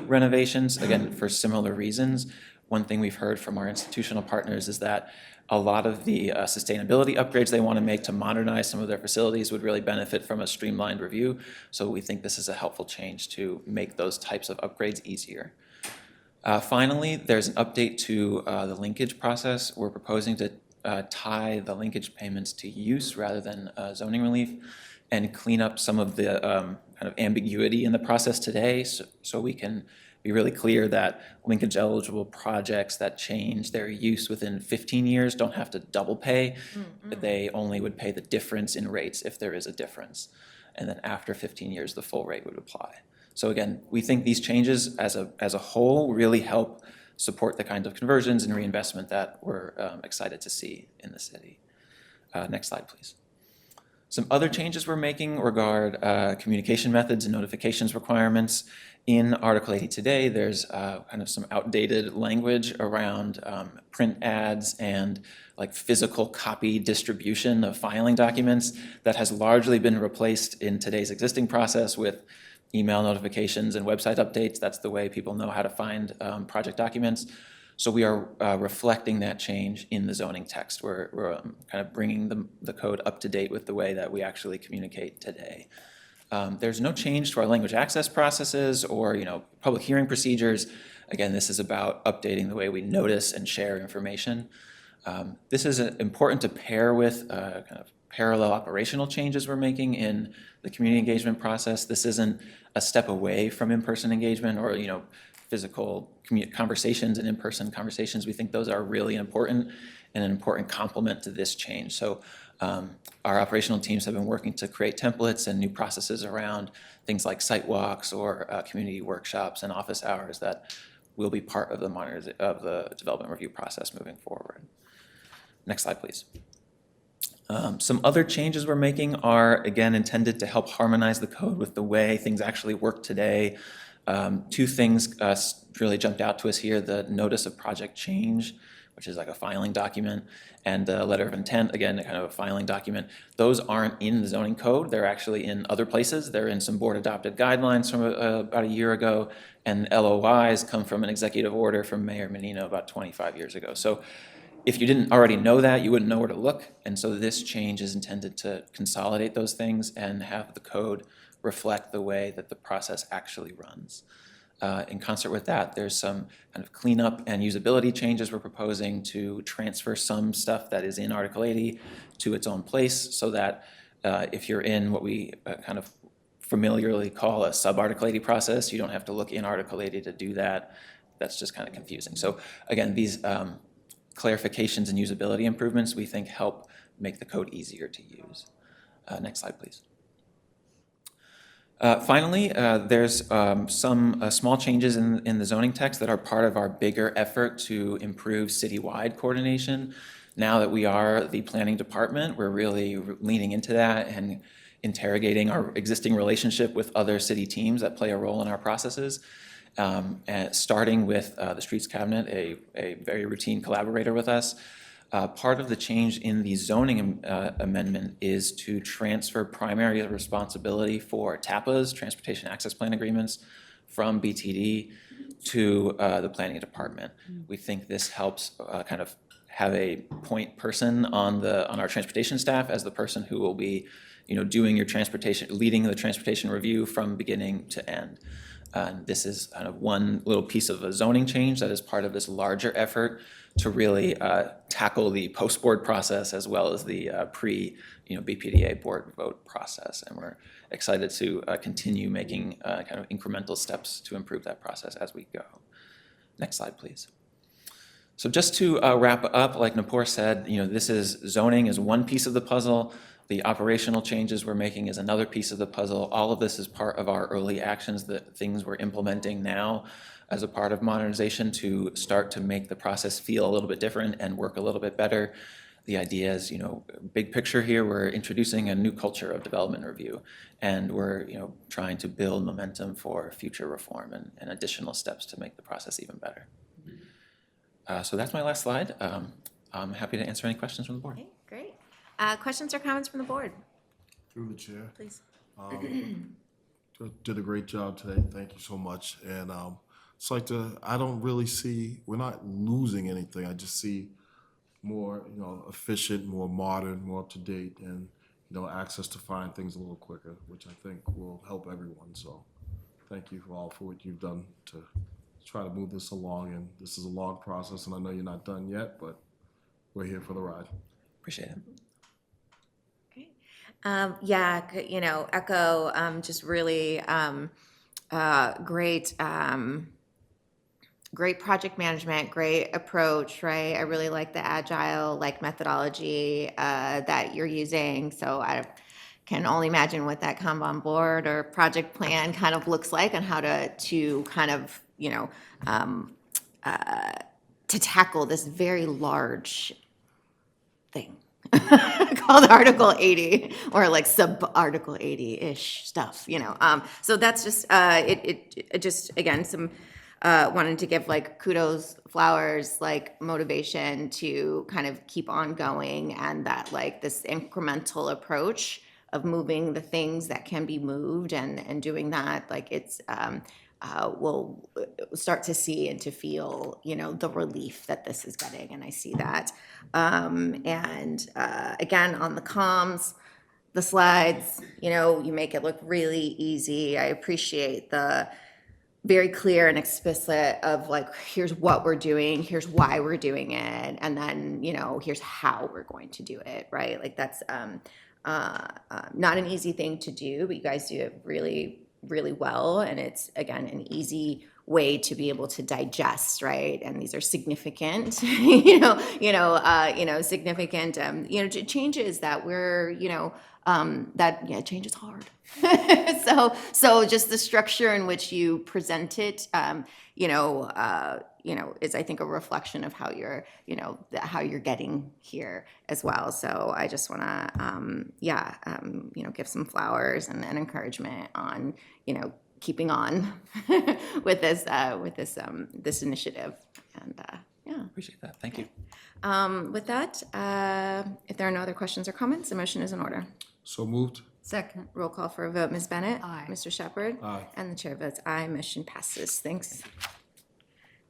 renovations, again, for similar reasons. One thing we've heard from our institutional partners is that a lot of the sustainability upgrades they want to make to modernize some of their facilities would really benefit from a streamlined review. So we think this is a helpful change to make those types of upgrades easier. Finally, there's an update to the linkage process. We're proposing to tie the linkage payments to use rather than zoning relief, and clean up some of the kind of ambiguity in the process today, so we can be really clear that linkage eligible projects that change their use within 15 years don't have to double pay. They only would pay the difference in rates if there is a difference. And then after 15 years, the full rate would apply. So again, we think these changes as a whole really help support the kind of conversions and reinvestment that we're excited to see in the city. Next slide, please. Some other changes we're making regard communication methods and notifications requirements. In Article 80 today, there's kind of some outdated language around print ads and like physical copy distribution of filing documents that has largely been replaced in today's existing process with email notifications and website updates. That's the way people know how to find project documents. So we are reflecting that change in the zoning text. We're kind of bringing the code up to date with the way that we actually communicate today. There's no change to our language access processes or public hearing procedures. Again, this is about updating the way we notice and share information. This is important to pair with kind of parallel operational changes we're making in the community engagement process. This isn't a step away from in-person engagement or, physical conversations and in-person conversations. We think those are really important and an important complement to this change. So our operational teams have been working to create templates and new processes around things like site walks or community workshops and office hours that will be part of the development review process moving forward. Next slide, please. Some other changes we're making are, again, intended to help harmonize the code with the way things actually work today. Two things really jumped out to us here: the notice of project change, which is like a filing document, and the letter of intent, again, kind of a filing document. Those aren't in the zoning code. They're actually in other places. They're in some board-adopted guidelines from about a year ago, and LOIs come from an executive order from Mayor Menino about 25 years ago. So if you didn't already know that, you wouldn't know where to look. And so this change is intended to consolidate those things and have the code reflect the way that the process actually runs. In concert with that, there's some kind of cleanup and usability changes we're proposing to transfer some stuff that is in Article 80 to its own place, so that if you're in what we kind of familiarly call a sub-Article 80 process, you don't have to look in Article 80 to do that. That's just kind of confusing. So again, these clarifications and usability improvements we think help make the code easier to use. Next slide, please. Finally, there's some small changes in the zoning text that are part of our bigger effort to improve citywide coordination. Now that we are the planning department, we're really leaning into that and interrogating our existing relationship with other city teams that play a role in our processes. And starting with the Streets Cabinet, a very routine collaborator with us. Part of the change in the zoning amendment is to transfer primary responsibility for TAPAs, Transportation Access Plan Agreements, from BTD to the Planning Department. We think this helps kind of have a point person on our transportation staff as the person who will be, doing your leading the transportation review from beginning to end. This is kind of one little piece of a zoning change that is part of this larger effort to really tackle the post-board process as well as the BPDA board vote process. And we're excited to continue making kind of incremental steps to improve that process as we go. Next slide, please. So just to wrap up, like Nupur said, zoning is one piece of the puzzle. The operational changes we're making is another piece of the puzzle. All of this is part of our early actions, the things we're implementing now as a part of modernization to start to make the process feel a little bit different and work a little bit better. The idea is, big picture here, we're introducing a new culture of development review, and we're, trying to build momentum for future reform and additional steps to make the process even better. So that's my last slide. I'm happy to answer any questions from the board. Okay, great. Questions or comments from the board? Through the chair. Please. Did a great job today. Thank you so much. And I don't really see, we're not losing anything. I just see more, efficient, more modern, more up to date, and, access to find things a little quicker, which I think will help everyone. So thank you all for what you've done to try to move this along. And this is a long process, and I know you're not done yet, but we're here for the ride. Appreciate it. Echo just really great project management, great approach, right? I really like the agile methodology that you're using. So I can only imagine what that Kanban board or project plan kind of looks like and how to kind of to tackle this very large thing called Article 80 or like sub-Article 80-ish stuff, So that's just, it just, again, some, wanted to give kudos, flowers, motivation to kind of keep on going, and that this incremental approach of moving the things that can be moved and doing that, it's, we'll start to see and to feel, the relief that this is getting, and I see that. Again, on the comms, the slides, you make it look really easy. I appreciate the very clear and explicit of like, here's what we're doing, here's why we're doing it, and then, here's how we're going to do it, right? Like that's not an easy thing to do, but you guys do it really, really well. And it's, again, an easy way to be able to digest, right? And these are significant, significant, changes that we're, change is hard. So just the structure in which you present it, is I think a reflection of how you're, how you're getting here as well. So I just want to, give some flowers and encouragement on, keeping on with this initiative. And Appreciate that. Thank you. with that, if there are no other questions or comments, the motion is in order. So moved. Second. Roll call for a vote. Ms. Bennett? Aye. Mr. Shepherd? Aye. And the chair votes aye. Motion passes. Thanks.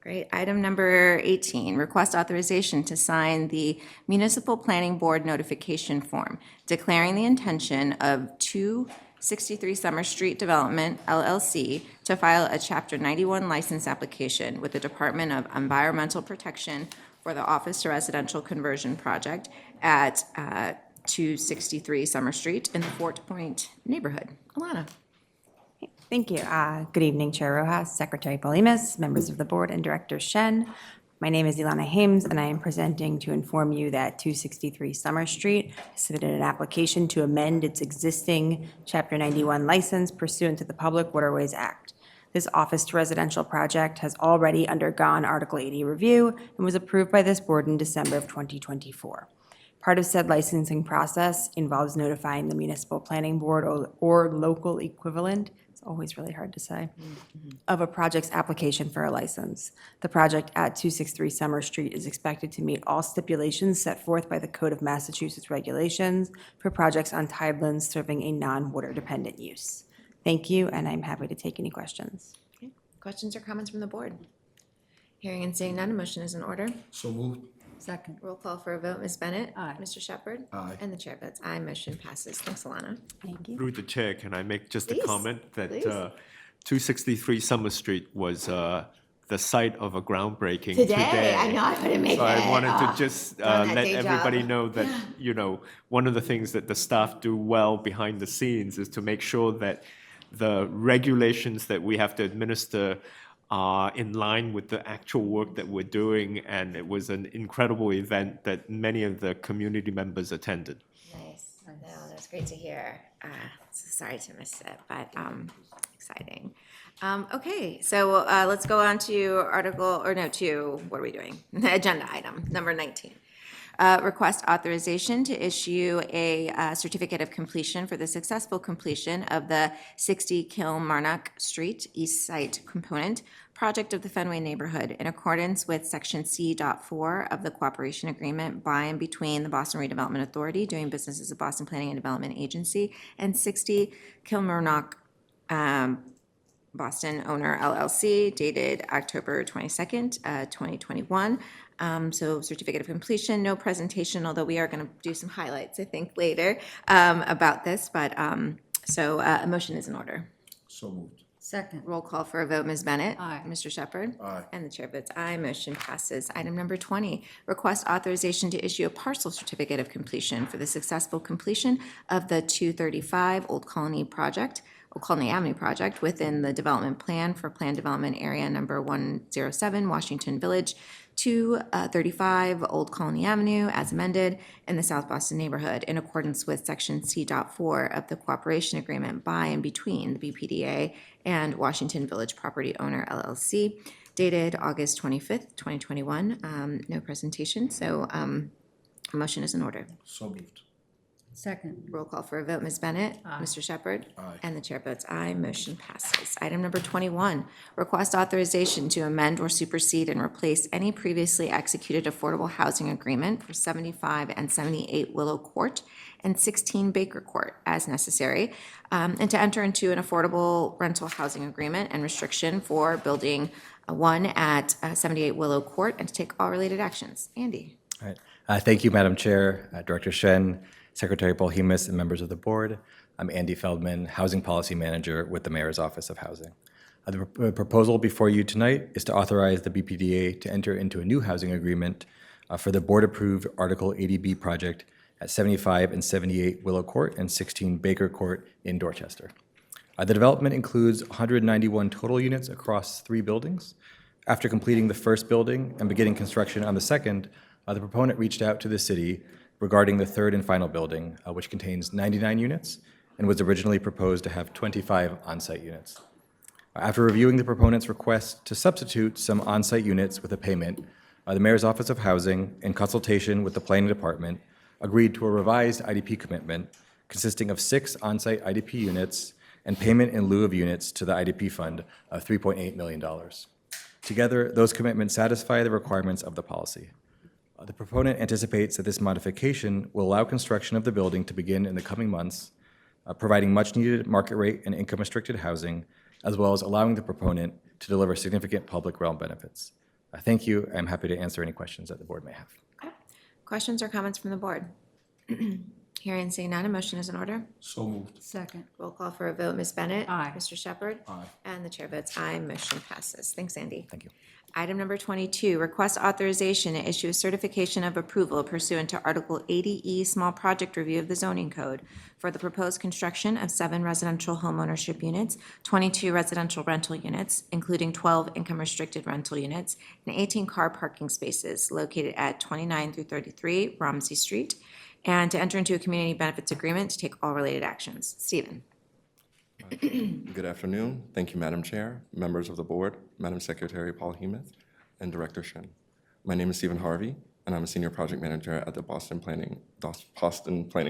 Great. Item number 18, request authorization to sign the Municipal Planning Board notification form declaring the intention of 263 Summer Street Development, LLC, to file a Chapter 91 license application with the Department of Environmental Protection for the office to residential conversion project at 263 Summer Street in the Fort Point neighborhood. Alana. Thank you. Good evening, Chair Rojas, Secretary Polimas, members of the board, and Director Shen. My name is Ilana Hames, and I am presenting to inform you that 263 Summer Street submitted an application to amend its existing Chapter 91 license pursuant to the Public Waterways Act. This office to residential project has already undergone Article 80 review and was approved by this board in December of 2024. Part of said licensing process involves notifying the municipal planning board or local equivalent, it's always really hard to say, of a project's application for a license. The project at 263 Summer Street is expected to meet all stipulations set forth by the Code of Massachusetts regulations for projects on tidelands serving a non-water dependent use. Thank you, and I'm happy to take any questions. Okay. Questions or comments from the board? Hearing and seeing none, a motion is in order. So moved. Second. Roll call for a vote. Ms. Bennett? Aye. Mr. Shepherd? Aye. And the chair votes aye. Motion passes. Thanks, Alana. Thank you. Through the chair, can I make just Please, a comment that please. 263 Summer Street was the site of a groundbreaking Today, I know I couldn't make So it. I wanted Oh, to just done that let day everybody job. know that, one of the things that the staff do well behind the scenes is to make sure that the regulations that we have to administer are in line with the actual work that we're doing. And it was an incredible event that many of the community members attended. Nice. No, that's great to hear. Sorry to miss it, but exciting. Okay, so let's go on to what are we doing? Agenda item number 19. Request authorization to issue a certificate of completion for the successful completion of the 60 Kilmarnock Street East Site Component project of the Fenway neighborhood in accordance with Section C.4 of the Cooperation Agreement by and between the Boston Redevelopment Authority doing business as a Boston Planning and Development Agency and 60 Kilmarnock Boston Owner LLC dated October 22nd, 2021. So certificate of completion, no presentation, although we are going to do some highlights, I think, later about this. But a motion is in order. So moved. Second. Roll call for a vote. Ms. Bennett? Aye. Mr. Shepherd? Aye. And the chair votes aye. Motion passes. Item number 20, request authorization to issue a partial certificate of completion for the successful completion of the 235 Old Colony Avenue project within the development plan for Plan Development Area Number 107, Washington Village, 235 Old Colony Avenue, as amended, in the South Boston neighborhood, in accordance with Section C.4 of the Cooperation Agreement by and between the BPDA and Washington Village Property Owner LLC, dated August 25th, 2021. No presentation, so a motion is in order. So moved. Second. Roll call for a vote. Ms. Bennett? Aye. Mr. Shepherd? Aye. And the chair votes aye. Motion passes. Item number 21, request authorization to amend or supersede and replace any previously executed affordable housing agreement for 75 and 78 Willow Court and 16 Baker Court as necessary, and to enter into an affordable rental housing agreement and restriction for building 1 at 78 Willow Court and to take all related actions. Andy? All right. Thank you, Madam Chair, Director Shen, Secretary Polhemus, and members of the board. I'm Andy Feldman, Housing Policy Manager with the Mayor's Office of Housing. The proposal before you tonight is to authorize the BPDA to enter into a new housing agreement for the board-approved Article 80B project at 75 and 78 Willow Court and 16 Baker Court in Dorchester. The development includes 191 total units across 3 buildings. After completing the first building and beginning construction on the second, the proponent reached out to the city regarding the third and final building, which contains 99 units and was originally proposed to have 25 on-site units. After reviewing the proponent's request to substitute some on-site units with a payment, the Mayor's Office of Housing, in consultation with the Planning Department, agreed to a revised IDP commitment consisting of 6 on-site IDP units and payment in lieu of units to the IDP fund of $3.8 million. Together, those commitments satisfy the requirements of the policy. The proponent anticipates that this modification will allow construction of the building to begin in the coming months, providing much-needed market rate and income-restricted housing, as well as allowing the proponent to deliver significant public realm benefits. Thank you. I'm happy to answer any questions that the board may have. Questions or comments from the board? Hearing and seeing none, a motion is in order. So moved. Second. Roll call for a vote. Ms. Bennett? Aye. Mr. Shepherd? Aye. And the chair votes aye. Motion passes. Thanks, Andy. Thank you. Item number 22, request authorization to issue a certification of approval pursuant to Article 80E Small Project Review of the Zoning Code for the proposed construction of 7 residential homeownership units, 22 residential rental units, including 12 income-restricted rental units, and 18 car parking spaces located at 29 through 33 Romsey Street, and to enter into a community benefits agreement to take all related actions. Stephen. Good afternoon. Thank you, Madam Chair, members of the board, Madam Secretary Paul Hemuth, and Director Shen. My name is Stephen Harvey, and I'm a Senior Project Manager at the Boston Planning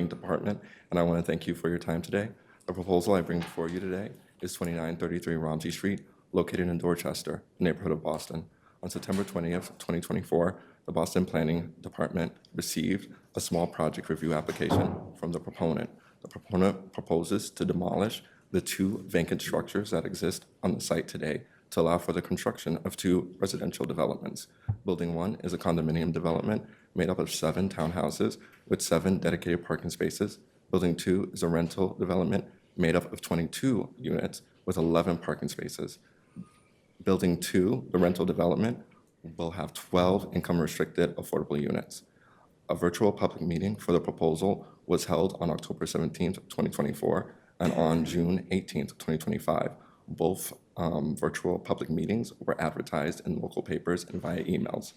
Department, and I want to thank you for your time today. The proposal I bring before you today is 2933 Romsey Street, located in Dorchester, neighborhood of Boston. On September 20th, 2024, the Boston Planning Department received a small project review application from the proponent. The proponent proposes to demolish the 2 vacant structures that exist on the site today to allow for the construction of 2 residential developments. Building 1 is a condominium development made up of 7 townhouses with 7 dedicated parking spaces. Building 2 is a rental development made up of 22 units with 11 parking spaces. Building 2, the rental development, will have 12 income-restricted affordable units. A virtual public meeting for the proposal was held on October 17th, 2024, and on June 18th, 2025. Both virtual public meetings were advertised in local papers and via emails.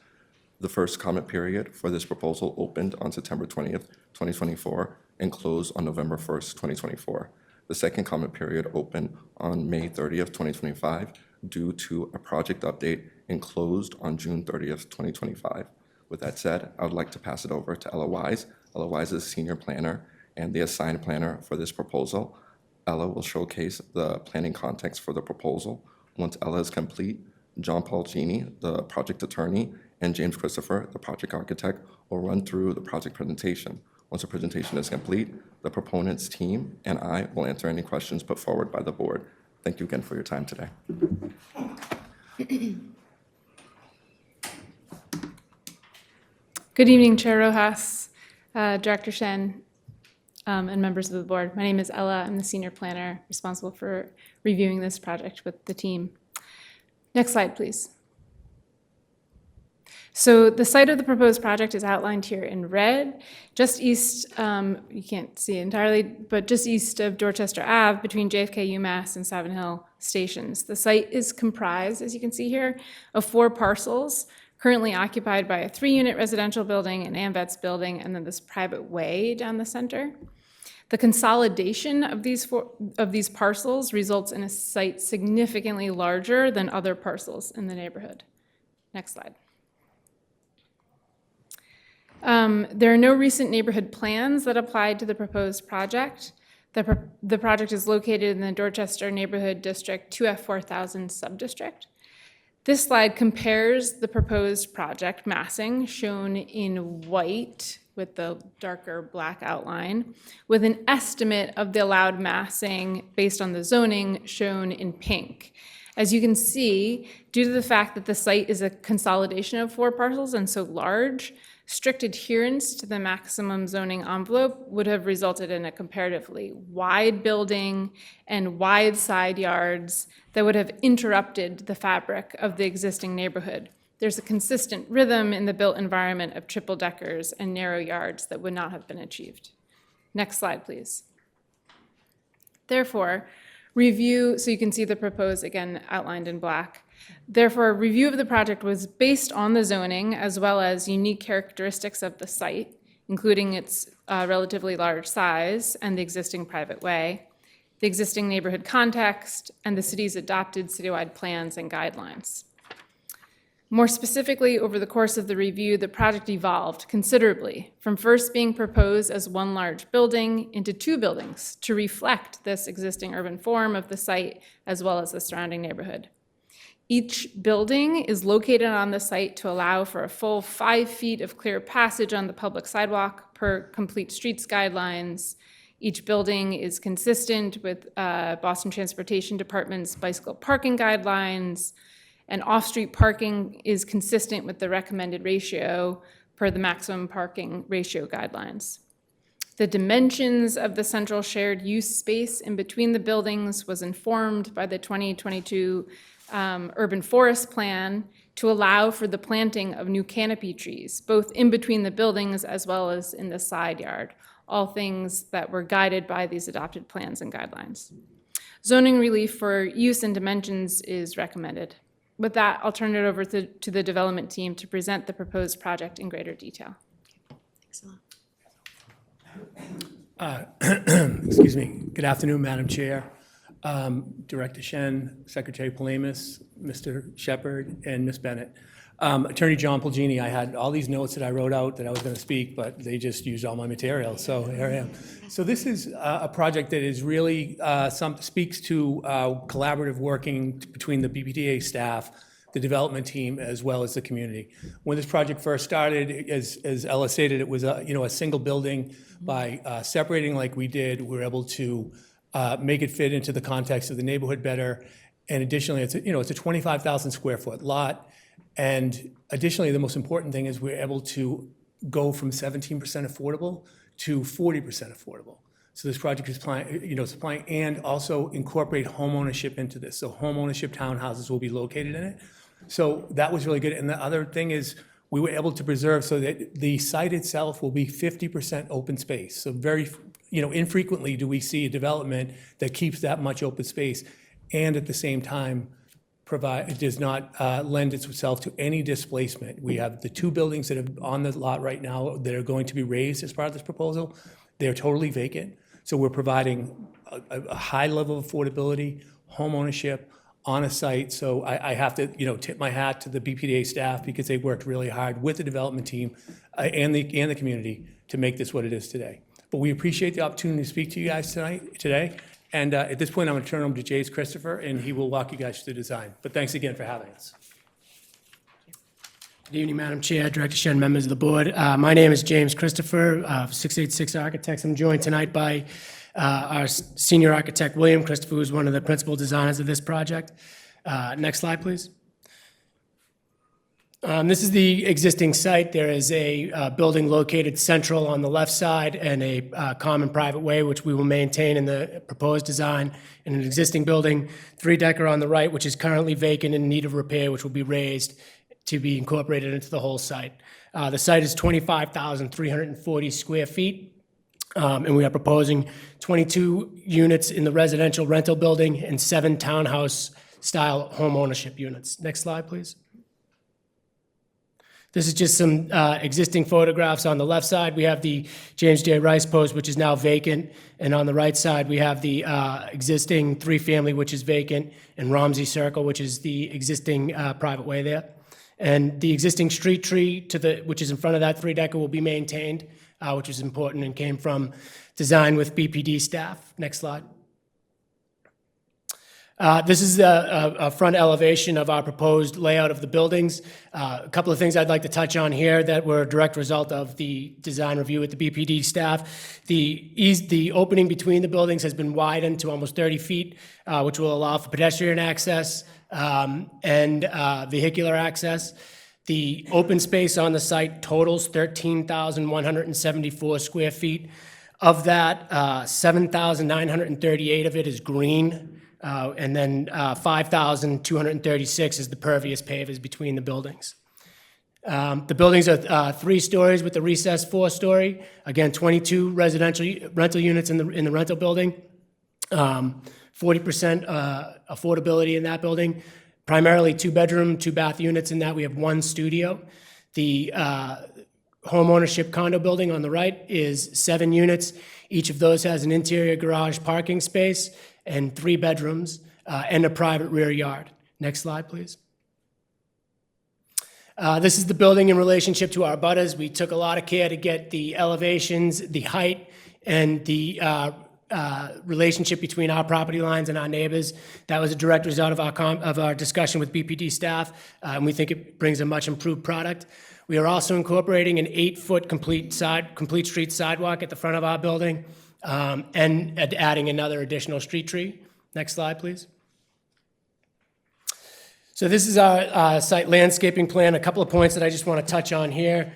The first comment period for this proposal opened on September 20th, 2024, and closed on November 1st, 2024. The second comment period opened on May 30th, 2025, due to a project update, and closed on June 30th, 2025. With that said, I would like to pass it over to Ella Wise. Ella Wise is Senior Planner and the assigned planner for this proposal. Ella will showcase the planning context for the proposal. Once Ella is complete, John Paul Genie, the project attorney, and James Christopher, the project architect, will run through the project presentation. Once the presentation is complete, the proponent's team and I will answer any questions put forward by the board. Thank you again for your time today. Good evening, Chair Rojas, Director Shen, and members of the board. My name is Ella. I'm the senior planner responsible for reviewing this project with the team. Next slide, please. So the site of the proposed project is outlined here in red, just east, you can't see it entirely, but just east of Dorchester Ave between JFK UMass and Savin Hill stations. The site is comprised, as you can see here, of 4 parcels currently occupied by a 3-unit residential building, an AMVETS building, and then this private way down the center. The consolidation of these parcels results in a site significantly larger than other parcels in the neighborhood. Next slide. There are no recent neighborhood plans that apply to the proposed project. The project is located in the Dorchester Neighborhood District 2F4000 subdistrict. This slide compares the proposed project massing, shown in white with the darker black outline, with an estimate of the allowed massing based on the zoning, shown in pink. As you can see, due to the fact that the site is a consolidation of 4 parcels and so large, Strict adherence to the maximum zoning envelope would have resulted in a comparatively wide building and wide side yards that would have interrupted the fabric of the existing neighborhood. There's a consistent rhythm in the built environment of triple deckers and narrow yards that would not have been achieved. Next slide, please. Therefore, review, so you can see the proposed, again, outlined in black. Therefore, a review of the project was based on the zoning as well as unique characteristics of the site, including its relatively large size and the existing private way, the existing neighborhood context, and the city's adopted citywide plans and guidelines. More specifically, over the course of the review, the project evolved considerably from first being proposed as one large building into two buildings to reflect this existing urban form of the site as well as the surrounding neighborhood. Each building is located on the site to allow for a full 5 feet of clear passage on the public sidewalk per complete streets guidelines. Each building is consistent with Boston Transportation Department's bicycle parking guidelines, and off-street parking is consistent with the recommended ratio per the maximum parking ratio guidelines. The dimensions of the central shared use space in between the buildings was informed by the 2022 urban forest plan to allow for the planting of new canopy trees, both in between the buildings as well as in the side yard, all things that were guided by these adopted plans and guidelines. Zoning relief for use and dimensions is recommended. With that, I'll turn it over to the development team to present the proposed project in greater detail. Excuse me. Good afternoon, Madam Chair, Director Shen, Secretary Palamas, Mr. Shepherd, and Ms. Bennett. Attorney John Polgini, I had all these notes that I wrote out that I was going to speak, but they just used all my material, so here I am. So this is a project that is really speaks to collaborative working between the BPDA staff, the development team, as well as the community. When this project first started, as Ella stated, it was a single building. By separating like we did, we were able to make it fit into the context of the neighborhood better. And additionally, it's a 25,000 square foot lot. And additionally, the most important thing is we're able to go from 17% affordable to 40% affordable. So this project is supplying and also incorporate homeownership into this. So homeownership townhouses will be located in it. So that was really good. And the other thing is we were able to preserve so that the site itself will be 50% open space. So very, infrequently do we see a development that keeps that much open space and at the same time it does not lend itself to any displacement. We have the two buildings that are on the lot right now that are going to be raised as part of this proposal. They're totally vacant. So we're providing a high level of affordability, home ownership on a site. So I have to, tip my hat to the BPDA staff because they worked really hard with the development team and the community to make this what it is today. But we appreciate the opportunity to speak to you guys today. And at this point, I'm going to turn it over to James Christopher, and he will walk you guys through the design. But thanks again for having us. Good evening, Madam Chair, Director Shen, members of the board. My name is James Christopher of 686 Architects. I'm joined tonight by our senior architect, William Christopher, who's one of the principal designers of this project. Next slide, please. This is the existing site. There is a building located central on the left side and a common private way, which we will maintain in the proposed design, and an existing building, 3-decker on the right, which is currently vacant and in need of repair, which will be raised to be incorporated into the whole site. The site is 25,340 square feet, and we are proposing 22 units in the residential rental building and 7 townhouse-style home ownership units. Next slide, please. This is just some existing photographs. On the left side, we have the James J. Rice Post, which is now vacant. And on the right side, we have the existing 3-family, which is vacant, and Romsey Circle, which is the existing private way there. And the existing street tree which is in front of that 3-decker will be maintained, which is important and came from design with BPD staff. Next slide. This is a front elevation of our proposed layout of the buildings. A couple of things I'd like to touch on here that were a direct result of the design review with the BPD staff. The opening between the buildings has been widened to almost 30 feet, which will allow for pedestrian access and vehicular access. The open space on the site totals 13,174 square feet. Of that, 7,938 of it is green, and then 5,236 is the pervious pavers between the buildings. The buildings are 3 stories with the recessed 4-story. Again, 22 rental units in the rental building. 40% affordability in that building. Primarily 2-bedroom, 2-bath units in that. We have 1 studio. The home ownership condo building on the right is 7 units. Each of those has an interior garage parking space and 3 bedrooms and a private rear yard. Next slide, please. This is the building in relationship to our abutters. We took a lot of care to get the elevations, the height, and the relationship between our property lines and our neighbors. That was a direct result of our discussion with BPD staff, and we think it brings a much improved product. We are also incorporating an 8-foot complete street sidewalk at the front of our building, and adding another additional street tree. Next slide, please. So this is our site landscaping plan. A couple of points that I just want to touch on here.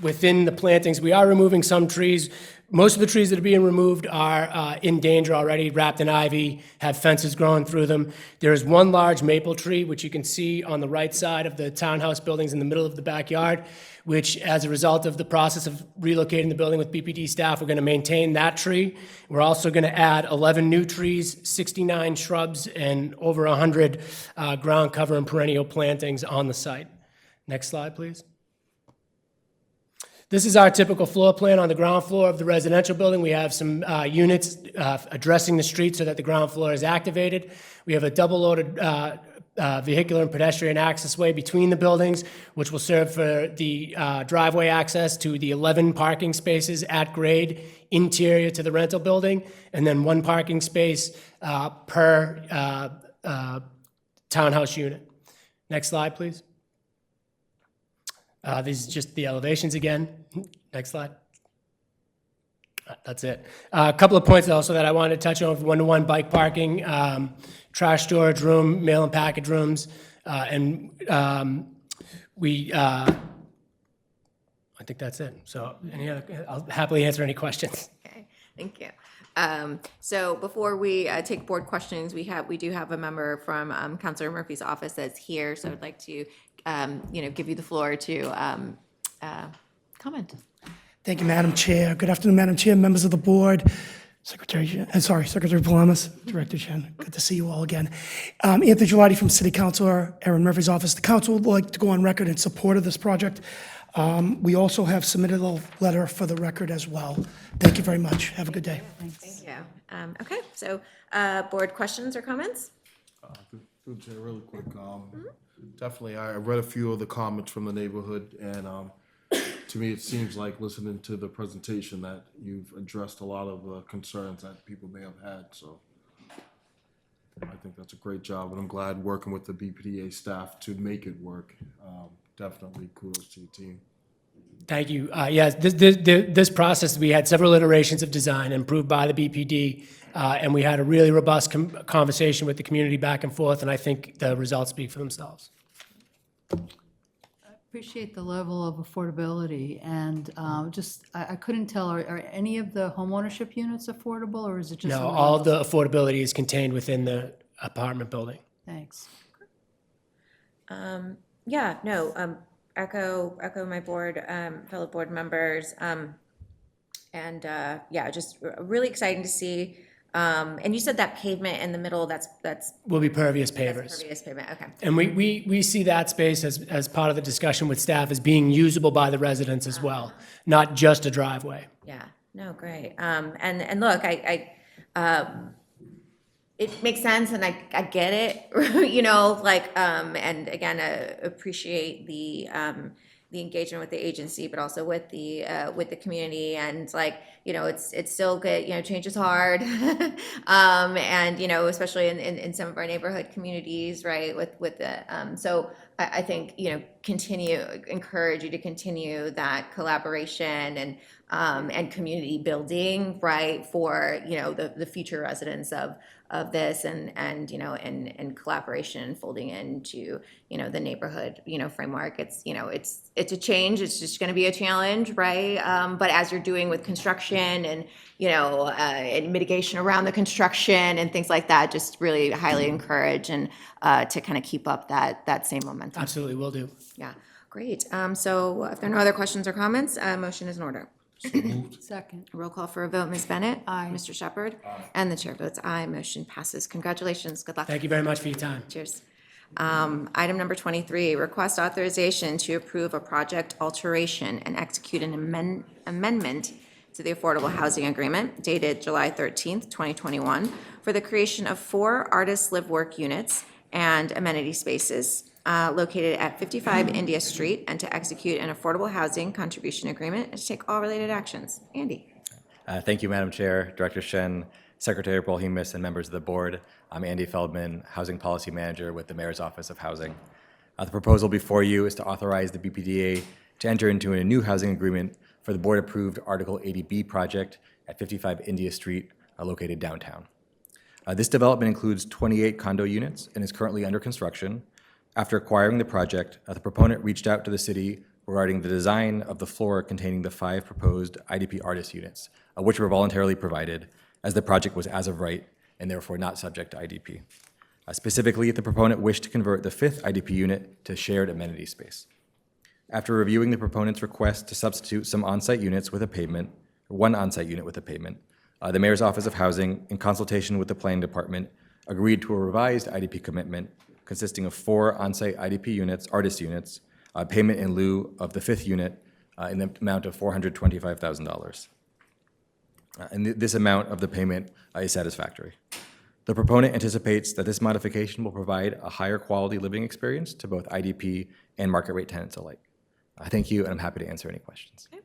Within the plantings, we are removing some trees. Most of the trees that are being removed are in danger already, wrapped in ivy, have fences growing through them. There is 1 large maple tree, which you can see on the right side of the townhouse buildings in the middle of the backyard, which, as a result of the process of relocating the building with BPD staff, we're going to maintain that tree. We're also going to add 11 new trees, 69 shrubs, and over 100 ground cover and perennial plantings on the site. Next slide, please. This is our typical floor plan on the ground floor of the residential building. We have some units addressing the street so that the ground floor is activated. We have a double-loaded vehicular and pedestrian access way between the buildings, which will serve for the driveway access to the 11 parking spaces at grade interior to the rental building, and then 1 parking space per townhouse unit. Next slide, please. These are just the elevations again. Next slide. That's it. A couple of points also that I wanted to touch on: 1-to-1 bike parking, trash storage room, mail and package rooms, and I think that's it. So I'll happily answer any questions. Okay, thank you. So before we take board questions, we do have a member from Councilor Murphy's office that's here, so I'd like to give you the floor to comment. Thank you, Madam Chair. Good afternoon, Madam Chair, members of the board, Secretary Palamas, Director Shen. Good to see you all again. Anthony Gelati from City Councilor Erin Murphy's office. The council would like to go on record in support of this project. We also have submitted a letter for the record as well. Thank you very much. Have a good day. Thank you. Okay, so board questions or comments? Through the chair, really quick. Definitely, I read a few of the comments from the neighborhood, and to me, it seems like, listening to the presentation, that you've addressed a lot of the concerns that people may have had. So I think that's a great job, and I'm glad working with the BPDA staff to make it work. Definitely kudos to your team. Thank you. Yes, this process, we had several iterations of design approved by the BPD, and we had a really robust conversation with the community back and forth, and I think the results speak for themselves. I appreciate the level of affordability, and I couldn't tell, are any of the homeownership units affordable, or is it just? No, all the affordability is contained within the apartment building. Thanks. Yeah, no, echo my board, fellow board members, and yeah, just really exciting to see. And you said that pavement in the middle, that's Will be pervious pavers. pervious pavement, okay. And we see that space as part of the discussion with staff as being usable by the residents as well, not just a driveway. Yeah, no, great. And look, it makes sense, and I get it, you know, like, and again, appreciate the engagement with the agency, but also with the community, and like, you know, it's still good, you know, change is hard, and you know, especially in some of our neighborhood communities, right, with the so I think, you know, encourage you to continue that collaboration and community building, right, for, you know, the future residents of of this and you know, and collaboration and folding into, you know, the neighborhood, you know, framework. It's, you know, it's a change. It's just going to be a challenge, right? But as you're doing with construction and, you know, and mitigation around the construction and things like that, just really highly encourage and to kind of keep up that same momentum. Absolutely, will do. Yeah, great. So if there are no other questions or comments, motion is in order. Second. Roll call for a vote, Ms. Bennett? Aye. Mr. Shepherd? And the chair votes aye, motion passes. Congratulations, good luck. Thank you very much for your time. Cheers. Item number 23, request authorization to approve a project alteration and execute an amendment to the Affordable Housing Agreement dated July 13th, 2021, for the creation of 4 artist live-work units and amenity spaces located at 55 India Street, and to execute an affordable housing contribution agreement and to take all related actions. Andy? Thank you, Madam Chair, Director Shen, Secretary Polhemus, and members of the board. I'm Andy Feldman, Housing Policy Manager with the Mayor's Office of Housing. The proposal before you is to authorize the BPDA to enter into a new housing agreement for the board-approved Article 80B project at 55 India Street, located downtown. This development includes 28 condo units and is currently under construction. After acquiring the project, the proponent reached out to the city regarding the design of the floor containing the 5 proposed IDP artist units, which were voluntarily provided, as the project was as of right and therefore not subject to IDP. Specifically, the proponent wished to convert the 5th IDP unit to shared amenity space. After reviewing the proponent's request to substitute some on-site units with a pavement, one on-site unit with a pavement, the Mayor's Office of Housing, in consultation with the Planning Department, agreed to a revised IDP commitment consisting of 4 on-site IDP units, artist units, payment in lieu of the 5th unit in the amount of $425,000. And this amount of the payment is satisfactory. The proponent anticipates that this modification will provide a higher quality living experience to both IDP and market rate tenants alike. Thank you, and I'm happy to answer any questions. Okay.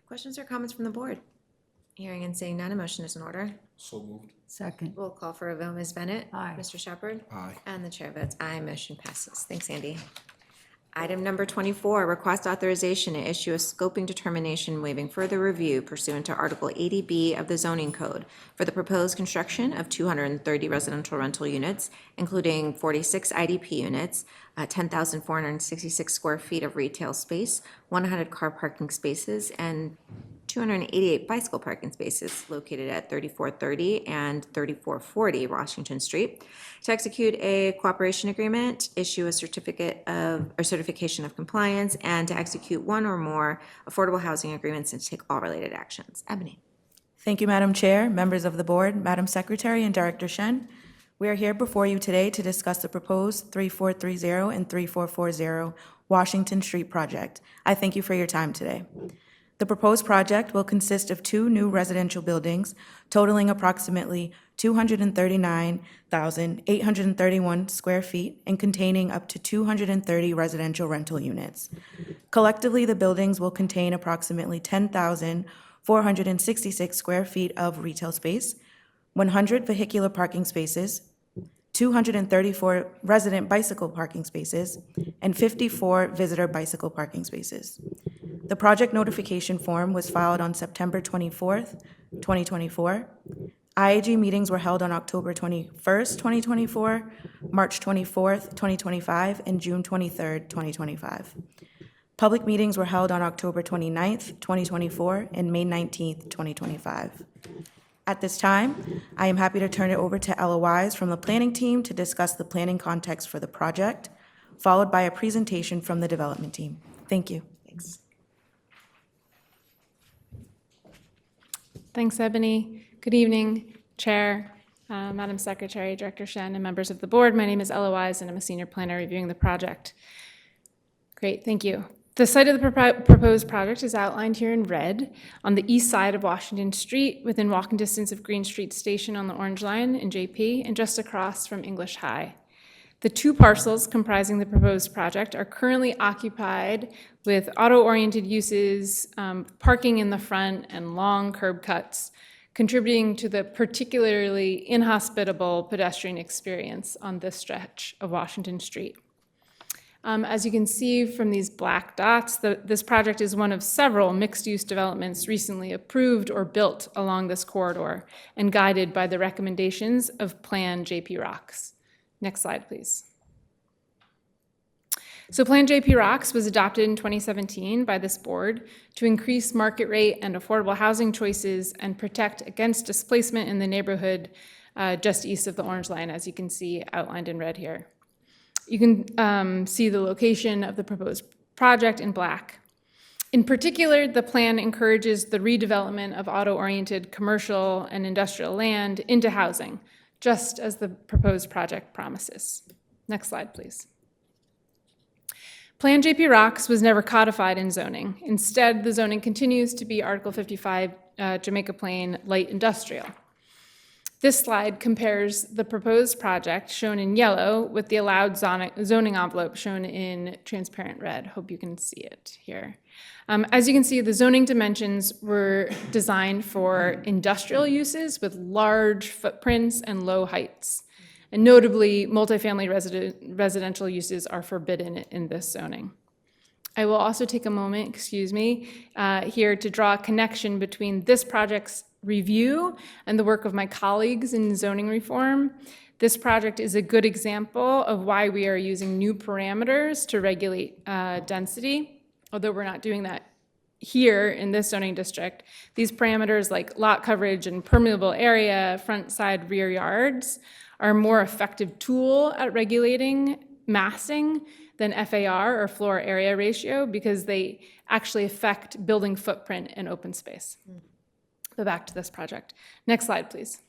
Questions or comments from the board? Hearing and seeing none, a motion is in order. So moved. Second. Roll call for a vote, Ms. Bennett? Aye. Mr. Shepherd? Aye. And the chair votes aye, motion passes. Thanks, Andy. Item number 24, request authorization to issue a scoping determination waiving further review pursuant to Article 80B of the zoning code for the proposed construction of 230 residential rental units, including 46 IDP units, 10,466 square feet of retail space, 100 car parking spaces, and 288 bicycle parking spaces located at 3430 and 3440 Washington Street, to execute a cooperation agreement, issue a certification of compliance, and to execute one or more affordable housing agreements and to take all related actions. Ebony. Thank you, Madam Chair, members of the board, Madam Secretary, and Director Shen. We are here before you today to discuss the proposed 3430 and 3440 Washington Street project. I thank you for your time today. The proposed project will consist of 2 new residential buildings totaling approximately 239,831 square feet and containing up to 230 residential rental units. Collectively, the buildings will contain approximately 10,466 square feet of retail space, 100 vehicular parking spaces, 234 resident bicycle parking spaces, and 54 visitor bicycle parking spaces. The project notification form was filed on September 24th, 2024. IAG meetings were held on October 21st, 2024, March 24th, 2025, and June 23rd, 2025. Public meetings were held on October 29th, 2024, and May 19th, 2025. At this time, I am happy to turn it over to Ella Wise from the planning team to discuss the planning context for the project, followed by a presentation from the development team. Thank you. Thanks. Thanks, Ebony. Good evening, Chair, Madam Secretary, Director Shen, and members of the board. My name is Ella Wise, and I'm a senior planner reviewing the project. Great, thank you. The site of the proposed project is outlined here in red on the east side of Washington Street, within walking distance of Green Street Station on the Orange Line in JP, and just across from English High. The 2 parcels comprising the proposed project are currently occupied with auto-oriented uses, parking in the front, and long curb cuts, contributing to the particularly inhospitable pedestrian experience on this stretch of Washington Street. As you can see from these black dots, this project is one of several mixed-use developments recently approved or built along this corridor and guided by the recommendations of Plan JP Rocks. Next slide, please. So Plan JP Rocks was adopted in 2017 by this board to increase market rate and affordable housing choices and protect against displacement in the neighborhood just east of the orange line, as you can see outlined in red here. You can see the location of the proposed project in black. In particular, the plan encourages the redevelopment of auto-oriented commercial and industrial land into housing, just as the proposed project promises. Next slide, please. Plan JP Rocks was never codified in zoning. Instead, the zoning continues to be Article 55 Jamaica Plain Light Industrial. This slide compares the proposed project, shown in yellow, with the allowed zoning envelope, shown in transparent red. Hope you can see it here. As you can see, the zoning dimensions were designed for industrial uses with large footprints and low heights. And notably, multifamily residential uses are forbidden in this zoning. I will also take a moment, here to draw a connection between this project's review and the work of my colleagues in zoning reform. This project is a good example of why we are using new parameters to regulate density, although we're not doing that here in this zoning district. These parameters like lot coverage and permeable area, front, side, rear yards, are a more effective tool at regulating massing than FAR, or floor area ratio, because they actually affect building footprint and open space. But back to this project. Next slide, please.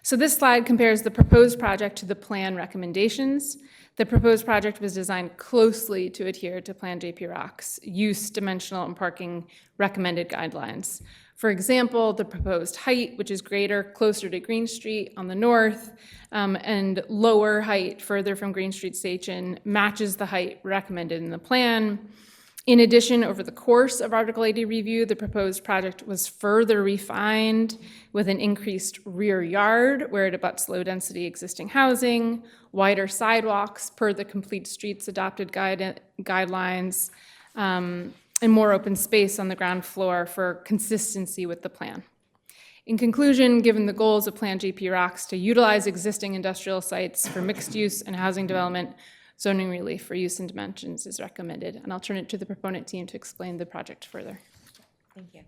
So this slide compares the proposed project to the plan recommendations. The proposed project was designed closely to adhere to Plan JP Rocks' use, dimensional, and parking recommended guidelines. For example, the proposed height, which is greater closer to Green Street on the north, and lower height further from Green Street Station, matches the height recommended in the plan. In addition, over the course of Article 80 review, the proposed project was further refined with an increased rear yard where it abuts low-density existing housing, wider sidewalks per the Complete Streets adopted guidelines, and more open space on the ground floor for consistency with the plan. In conclusion, given the goals of Plan JP Rocks to utilize existing industrial sites for mixed use and housing development, zoning relief for use and dimensions is recommended. And I'll turn it to the proponent team to explain the project further. Thank you.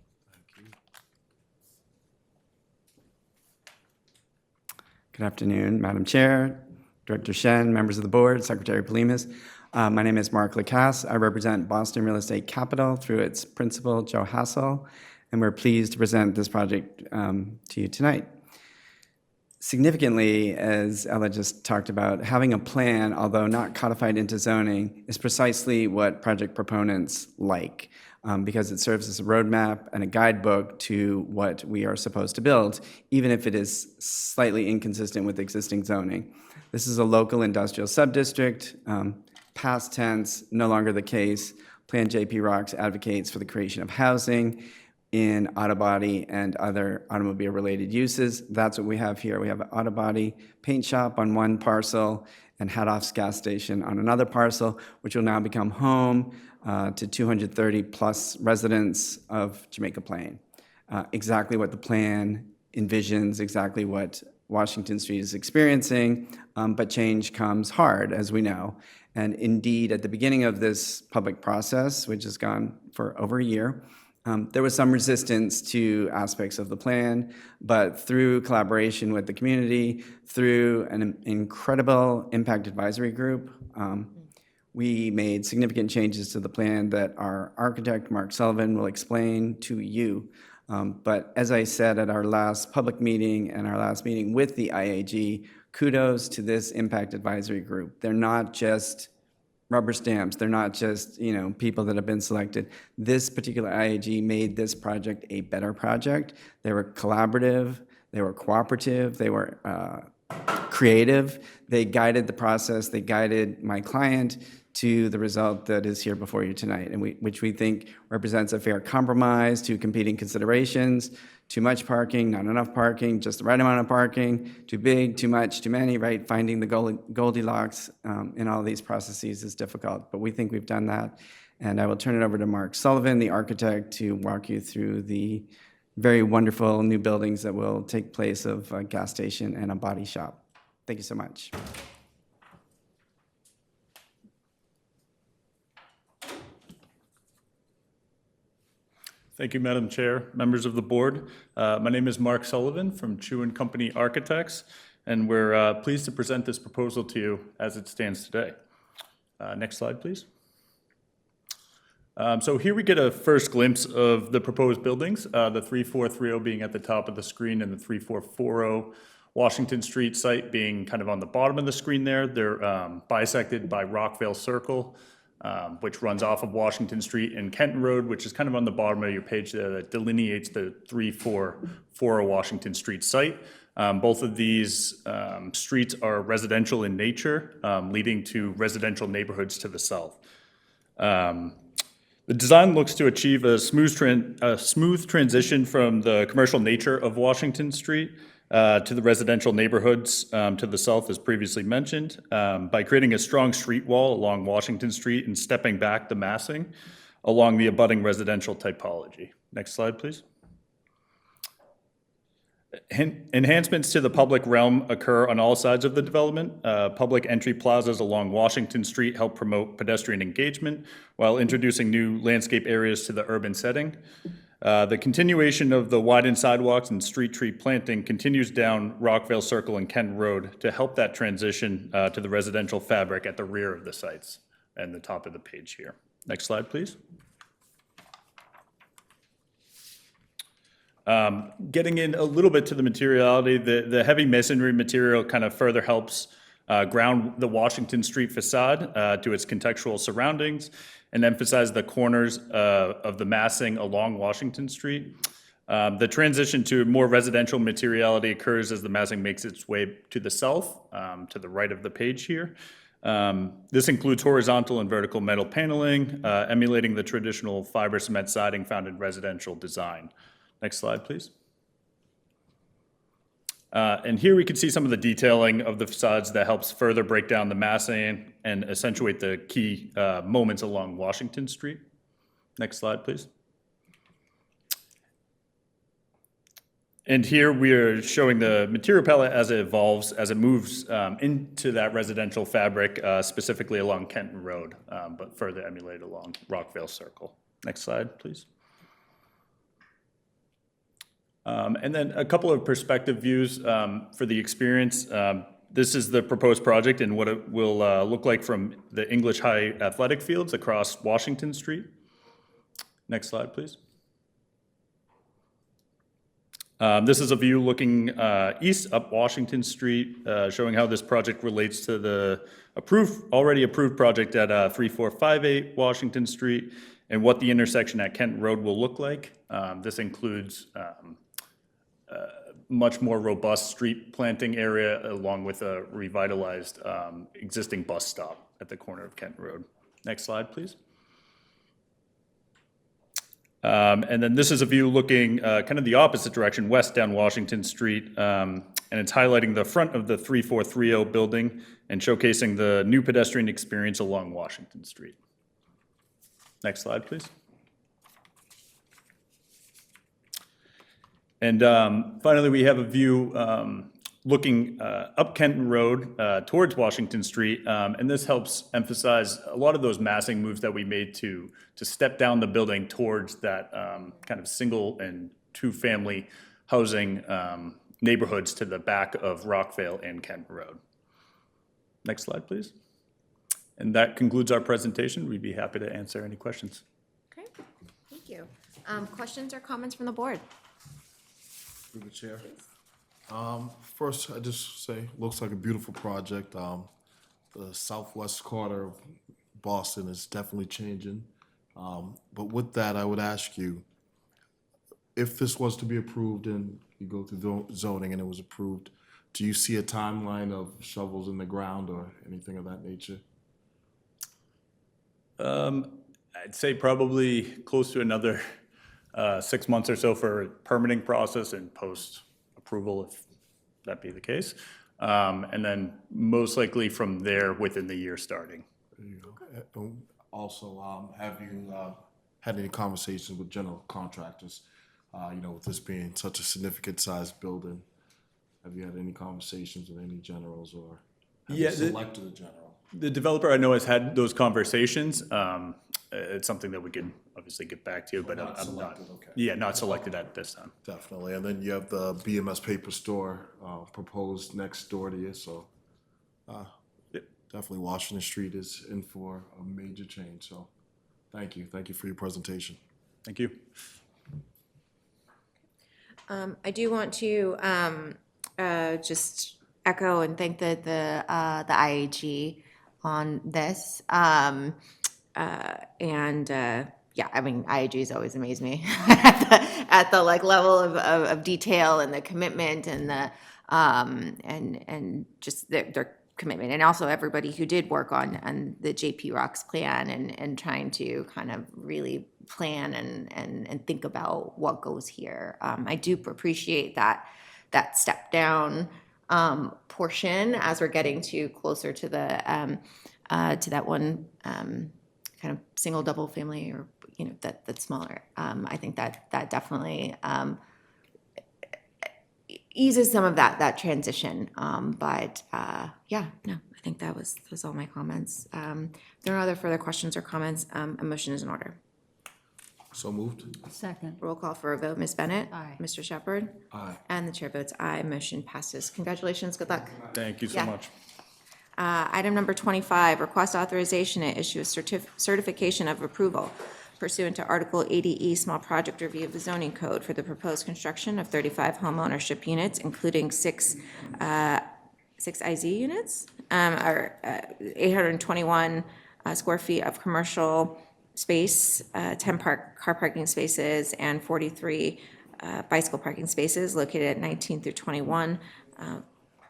Good afternoon, Madam Chair, Director Shen, members of the board, Secretary Polimas. My name is Mark Lacasse. I represent Boston Real Estate Capital through its principal, Joe Hassel, and we're pleased to present this project to you tonight. Significantly, as Ella just talked about, having a plan, although not codified into zoning, is precisely what project proponents like, because it serves as a roadmap and a guidebook to what we are supposed to build, even if it is slightly inconsistent with existing zoning. This is a local industrial subdistrict, past tense, no longer the case. Plan JP Rocks advocates for the creation of housing in auto body and other automobile-related uses. That's what we have here. We have an auto body paint shop on one parcel and Hadoff's gas station on another parcel, which will now become home to 230-plus residents of Jamaica Plain. Exactly what the plan envisions, exactly what Washington Street is experiencing, but change comes hard, as we know. And indeed, at the beginning of this public process, which has gone for over a year, there was some resistance to aspects of the plan, but through collaboration with the community, through an incredible impact advisory group, we made significant changes to the plan that our architect, Mark Sullivan, will explain to you. But as I said at our last public meeting and our last meeting with the IAG, kudos to this impact advisory group. They're not just rubber stamps. They're not just, people that have been selected. This particular IAG made this project a better project. They were collaborative. They were cooperative. They were creative. They guided the process. They guided my client to the result that is here before you tonight, and which we think represents a fair compromise to competing considerations, too much parking, not enough parking, just the right amount of parking, too big, too much, too many, right? Finding the Goldilocks in all these processes is difficult, but we think we've done that. And I will turn it over to Mark Sullivan, the architect, to walk you through the very wonderful new buildings that will take place of a gas station and a body shop. Thank you so much. Thank you, Madam Chair, members of the board. My name is Mark Sullivan from Chu & Company Architects, and we're pleased to present this proposal to you as it stands today. Next slide, please. So here we get a first glimpse of the proposed buildings, the 3430 being at the top of the screen and the 3440 Washington Street site being kind of on the bottom of the screen there. They're bisected by Rockville Circle, which runs off of Washington Street, and Kenton Road, which is kind of on the bottom of your page there, that delineates the 3440 Washington Street site. Both of these streets are residential in nature, leading to residential neighborhoods to the south. The design looks to achieve a smooth transition from the commercial nature of Washington Street to the residential neighborhoods to the south, as previously mentioned, by creating a strong street wall along Washington Street and stepping back the massing along the abutting residential typology. Next slide, please. Enhancements to the public realm occur on all sides of the development. Public entry plazas along Washington Street help promote pedestrian engagement while introducing new landscape areas to the urban setting. The continuation of the widened sidewalks and street tree planting continues down Rockville Circle and Kent Road to help that transition to the residential fabric at the rear of the sites and the top of the page here. Next slide, please. Getting in a little bit to the materiality, the heavy masonry material kind of further helps ground the Washington Street facade to its contextual surroundings and emphasize the corners of the massing along Washington Street. The transition to more residential materiality occurs as the massing makes its way to the south, to the right of the page here. This includes horizontal and vertical metal paneling, emulating the traditional fiber cement siding found in residential design. Next slide, please. And here we can see some of the detailing of the facades that helps further break down the massing and accentuate the key moments along Washington Street. Next slide, please. And here we are showing the material palette as it evolves, as it moves into that residential fabric, specifically along Kenton Road, but further emulated along Rockville Circle. Next slide, please. And then a couple of perspective views for the experience. This is the proposed project and what it will look like from the English High athletic fields across Washington Street. Next slide, please. This is a view looking east up Washington Street, showing how this project relates to the already approved project at 3458 Washington Street and what the intersection at Kenton Road will look like. This includes much more robust street planting area along with a revitalized existing bus stop at the corner of Kenton Road. Next slide, please. And then this is a view looking kind of the opposite direction, west down Washington Street, and it's highlighting the front of the 3430 building and showcasing the new pedestrian experience along Washington Street. Next slide, please. And finally, we have a view looking up Kenton Road towards Washington Street, and this helps emphasize a lot of those massing moves that we made to step down the building towards that kind of single and two-family housing neighborhoods to the back of Rockville and Kenton Road. Next slide, please. And that concludes our presentation. We'd be happy to answer any questions. Great, thank you. Questions or comments from the board? Through the chair. First, I just say, looks like a beautiful project. The southwest corner of Boston is definitely changing. But with that, I would ask you, if this was to be approved and you go through zoning and it was approved, do you see a timeline of shovels in the ground or anything of that nature? I'd say probably close to another 6 months or so for permitting process and post-approval, if that be the case. And then most likely from there, within the year starting. Also, have you had any conversations with general contractors? With this being such a significant sized building, have you had any conversations with any generals, or have you selected a general? The developer I know has had those conversations. It's something that we can obviously get back to you, but I'm not. Okay. Yeah, not selected at this time. Definitely. And then you have the BMS paper store proposed next door to you. So definitely Washington Street is in for a major change. So thank you. Thank you for your presentation. Thank you. I do want to just echo and thank the IAG on this. Yeah, I mean, IAG's always amazed me at the like level of detail and the commitment and the and just their commitment, and also everybody who did work on the JP Rocks plan and trying to kind of really plan and think about what goes here. I do appreciate that step down portion as we're getting to closer to the to that one kind of single double family, or that's smaller. I think that definitely eases some of that transition. Yeah, no, I think that was all my comments. There are other further questions or comments. A motion is in order. So moved. Second. Roll call for a vote. Ms. Bennett? Aye. Mr. Shepherd? Aye. And the chair votes aye. Motion passes. Congratulations. Good luck. Thank you so Yeah. much. Item number 25, request authorization to issue a certification of approval pursuant to Article 80E Small Project Review of the Zoning Code for the proposed construction of 35 homeownership units, including six IZ units, or 821 square feet of commercial space, 10 car parking spaces, and 43 bicycle parking spaces located at 19 through 21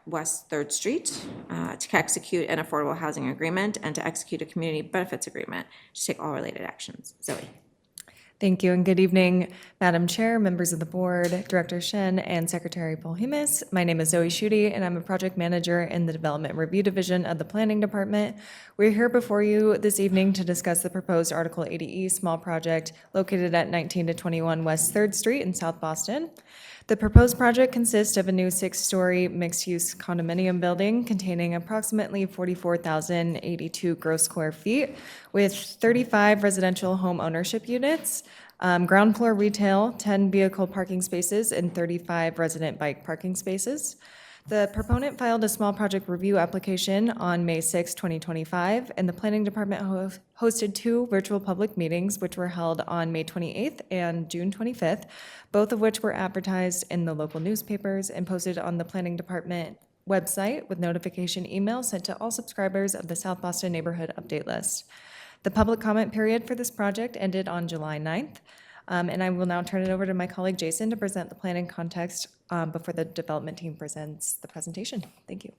West 3rd Street, to execute an affordable housing agreement and to execute a community benefits agreement to take all related actions. Zoe. Thank you, and good evening, Madam Chair, members of the board, Director Shen, and Secretary Polhemus. My name is Zoe Schutte, and I'm a project manager in the Development Review Division of the Planning Department. We're here before you this evening to discuss the proposed Article 80E small project located at 19 to 21 West 3rd Street in South Boston. The proposed project consists of a new 6-story mixed-use condominium building containing approximately 44,082 gross square feet with 35 residential home ownership units, ground floor retail, 10 vehicle parking spaces, and 35 resident bike parking spaces. The proponent filed a small project review application on May 6, 2025, and the Planning Department hosted 2 virtual public meetings, which were held on May 28th and June 25th, both of which were advertised in the local newspapers and posted on the Planning Department website with notification email sent to all subscribers of the South Boston Neighborhood Update List. The public comment period for this project ended on July 9th. And I will now turn it over to my colleague Jason to present the planning context before the development team presents the presentation. Thank you.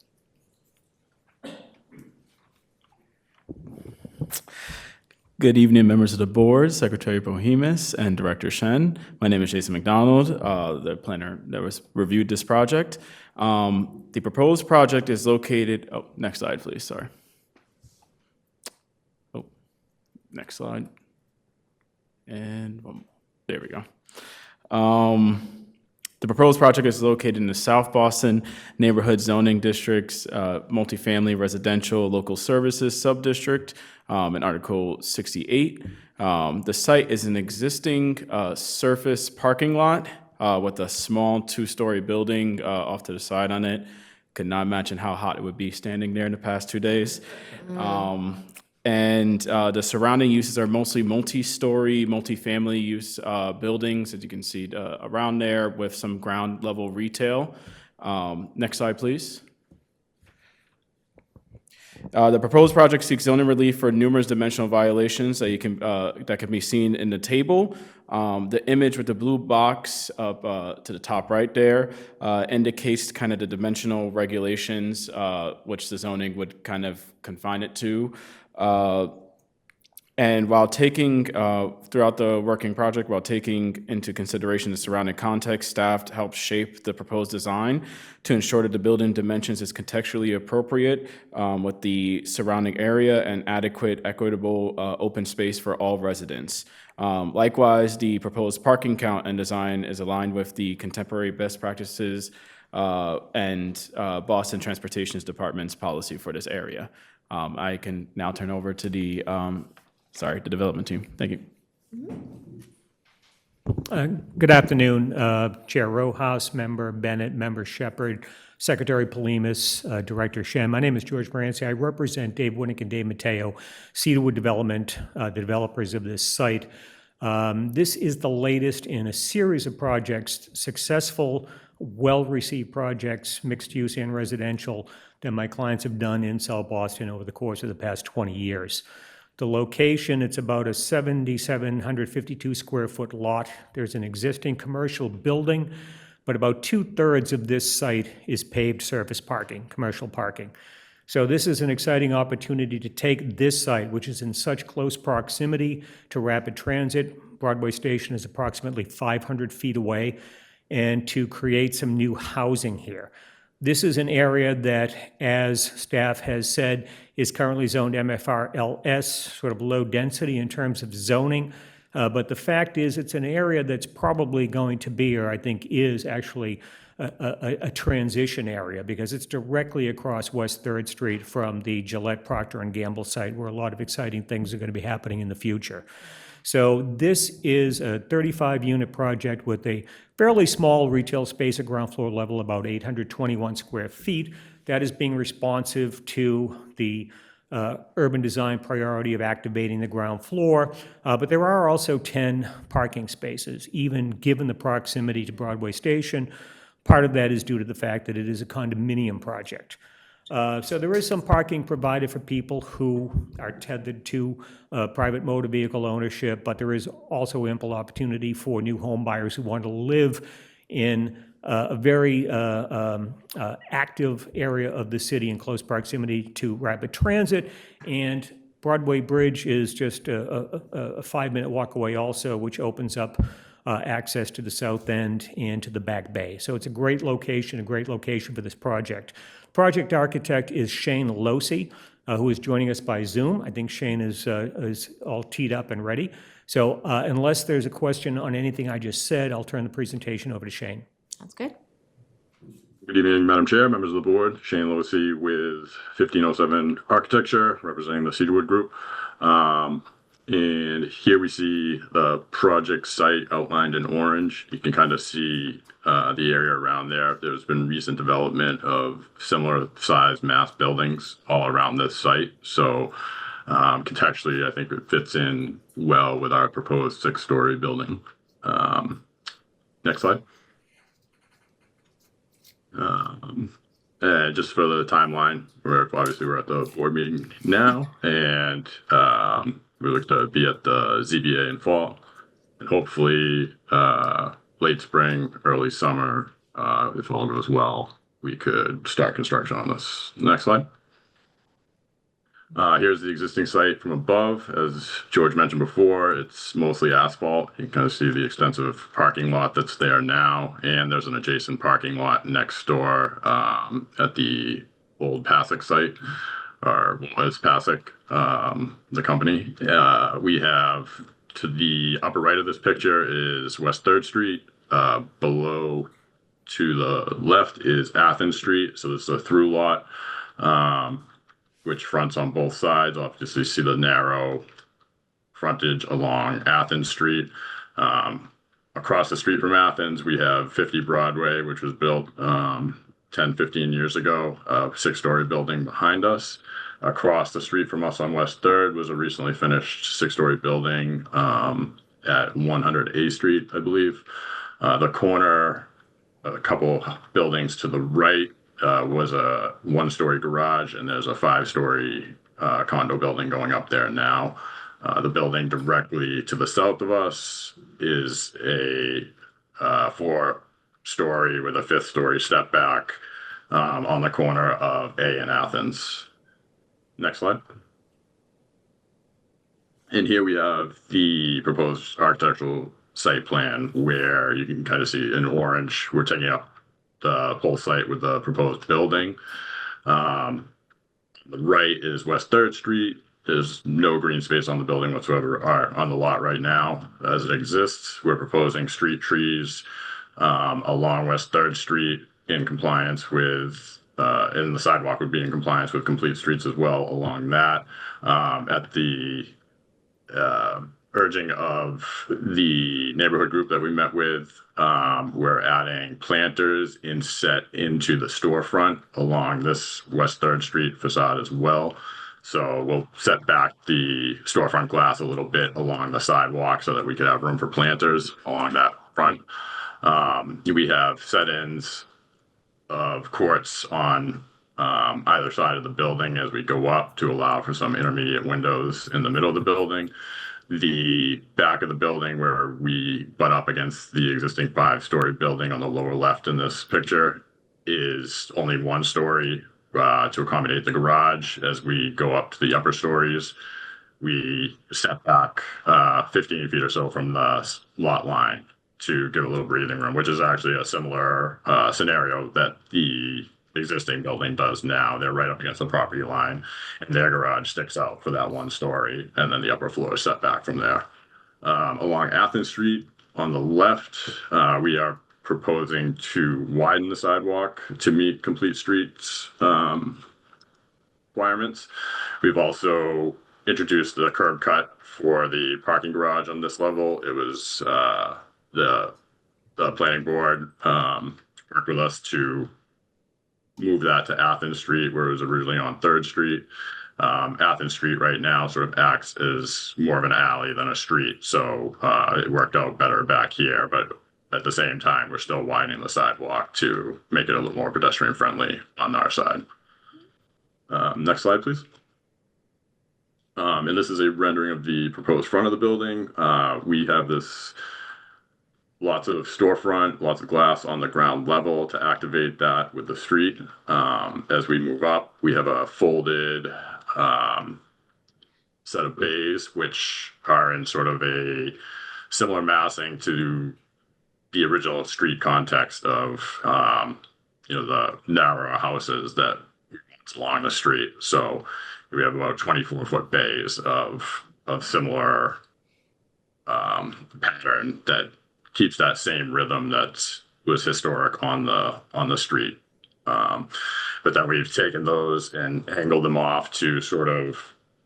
Good evening, members of the board, Secretary Polhemus, and Director Shen. My name is Jason McDonald, the planner that was reviewed this project. The proposed project is located, next slide, please, sorry. Next slide. And there we go. The proposed project is located in the South Boston Neighborhood Zoning District's multifamily residential local services subdistrict in Article 68. The site is an existing surface parking lot with a small 2-story building off to the side on it. Could not imagine how hot it would be standing there in the past 2 days. And the surrounding uses are mostly multi-story, multifamily use buildings, as you can see around there, with some ground level retail. Next slide, please. The proposed project seeks zoning relief for numerous dimensional violations that that can be seen in the table. The image with the blue box up to the top right there indicates kind of the dimensional regulations which the zoning would kind of confine it to. And while taking, throughout the working project, while taking into consideration the surrounding context, staff helped shape the proposed design to ensure that the building dimensions is contextually appropriate with the surrounding area and adequate, equitable open space for all residents. Likewise, the proposed parking count and design is aligned with the contemporary best practices and Boston Transportation Department's policy for this area. I can now turn over to the development team. Thank you. Good afternoon, Chair Rojas, Member Bennett, Member Shepherd, Secretary Polimas, Director Shen. My name is George Moranci. I represent Dave Winnick and Dave Mateo, Cedarwood Development, the developers of this site. This is the latest in a series of projects, successful, well-received projects, mixed use and residential, that my clients have done in South Boston over the course of the past 20 years. The location, it's about a 7,752 square foot lot. There's an existing commercial building, but about 2/3 of this site is paved surface parking, commercial parking. So this is an exciting opportunity to take this site, which is in such close proximity to rapid transit. Broadway Station is approximately 500 feet away, and to create some new housing here. This is an area that, as staff has said, is currently zoned MFR LS, sort of low density in terms of zoning. But the fact is, it's an area that's probably going to be, or I think is actually, a transition area, because it's directly across West 3rd Street from the Gillette Procter & Gamble site, where a lot of exciting things are going to be happening in the future. So this is a 35-unit project with a fairly small retail space at ground floor level, about 821 square feet. That is being responsive to the urban design priority of activating the ground floor. But there are also 10 parking spaces, even given the proximity to Broadway Station. Part of that is due to the fact that it is a condominium project. So there is some parking provided for people who are tethered to private motor vehicle ownership, but there is also ample opportunity for new home buyers who want to live in a very active area of the city in close proximity to rapid transit. And Broadway Bridge is just a 5-minute walk away also, which opens up access to the south end and to the Back Bay. So it's a great location for this project. Project architect is Shane Losey, who is joining us by Zoom. I think Shane is all teed up and ready. So unless there's a question on anything I just said, I'll turn the presentation over to Shane. Sounds good. Good evening, Madam Chair, members of the board. Shane Losey with 1507 Architecture, representing the Cedarwood Group. And here we see the project site outlined in orange. You can kind of see the area around there. There's been recent development of similar size mass buildings all around this site. So contextually, I think it fits in well with our proposed 6-story building. Next slide. Just for the timeline, we're at the board meeting now, and we look to be at the ZBA in fall, and hopefully late spring, early summer, if all goes well, we could start construction on this. Next slide. Here's the existing site from above. As George mentioned before, it's mostly asphalt. You can kind of see the extensive parking lot that's there now, and there's an adjacent parking lot next door at the old Pasek site, or was Pasek, the company. We have, to the upper right of this picture is West 3rd Street. Below to the left is Athens Street, so this is a through lot, which fronts on both sides. Obviously, you see the narrow frontage along Athens Street. Across the street from Athens, we have 50 Broadway, which was built 10, 15 years ago, a 6-story building behind us. Across the street from us on West 3rd was a recently finished 6-story building at 100 A Street, I believe. The corner, a couple buildings to the right, was a 1-story garage, and there's a 5-story condo building going up there now. The building directly to the south of us is a 4-story with a 5th-story step back on the corner of A and Athens. Next slide. And here we have the proposed architectural site plan where you can kind of see in orange, we're taking up the whole site with the proposed building. The right is West 3rd Street. There's no green space on the building whatsoever, or on the lot right now as it exists. We're proposing street trees along West 3rd Street in compliance with, and the sidewalk would be in compliance with complete streets as well along that. At the urging of the neighborhood group that we met with, we're adding planters inset into the storefront along this West 3rd Street facade as well. So we'll set back the storefront glass a little bit along the sidewalk so that we could have room for planters along that front. We have set-ins of courts on either side of the building as we go up to allow for some intermediate windows in the middle of the building. The back of the building where we butt up against the existing 5-story building on the lower left in this picture is only 1 story to accommodate the garage. As we go up to the upper stories, we set back 15 feet or so from the lot line to give a little breathing room, which is actually a similar scenario that the existing building does now. They're right up against the property line, and their garage sticks out for that 1 story, and then the upper floor is set back from there. Along Athens Street on the left, we are proposing to widen the sidewalk to meet complete streets requirements. We've also introduced the curb cut for the parking garage on this level. It was the planning board worked with us to move that to Athens Street, where it was originally on 3rd Street. Athens Street right now sort of acts as more of an alley than a street, so it worked out better back here, but at the same time, we're still widening the sidewalk to make it a little more pedestrian friendly on our side. Next slide, please. And this is a rendering of the proposed front of the building. We have this lots of storefront, lots of glass on the ground level to activate that with the street. As we move up, we have a folded set of bays, which are in sort of a similar massing to the original street context of, the narrower houses that along the street. So we have about 24-foot bays of similar pattern that keeps that same rhythm that was historic on the street. But then we've taken those and angled them off to sort of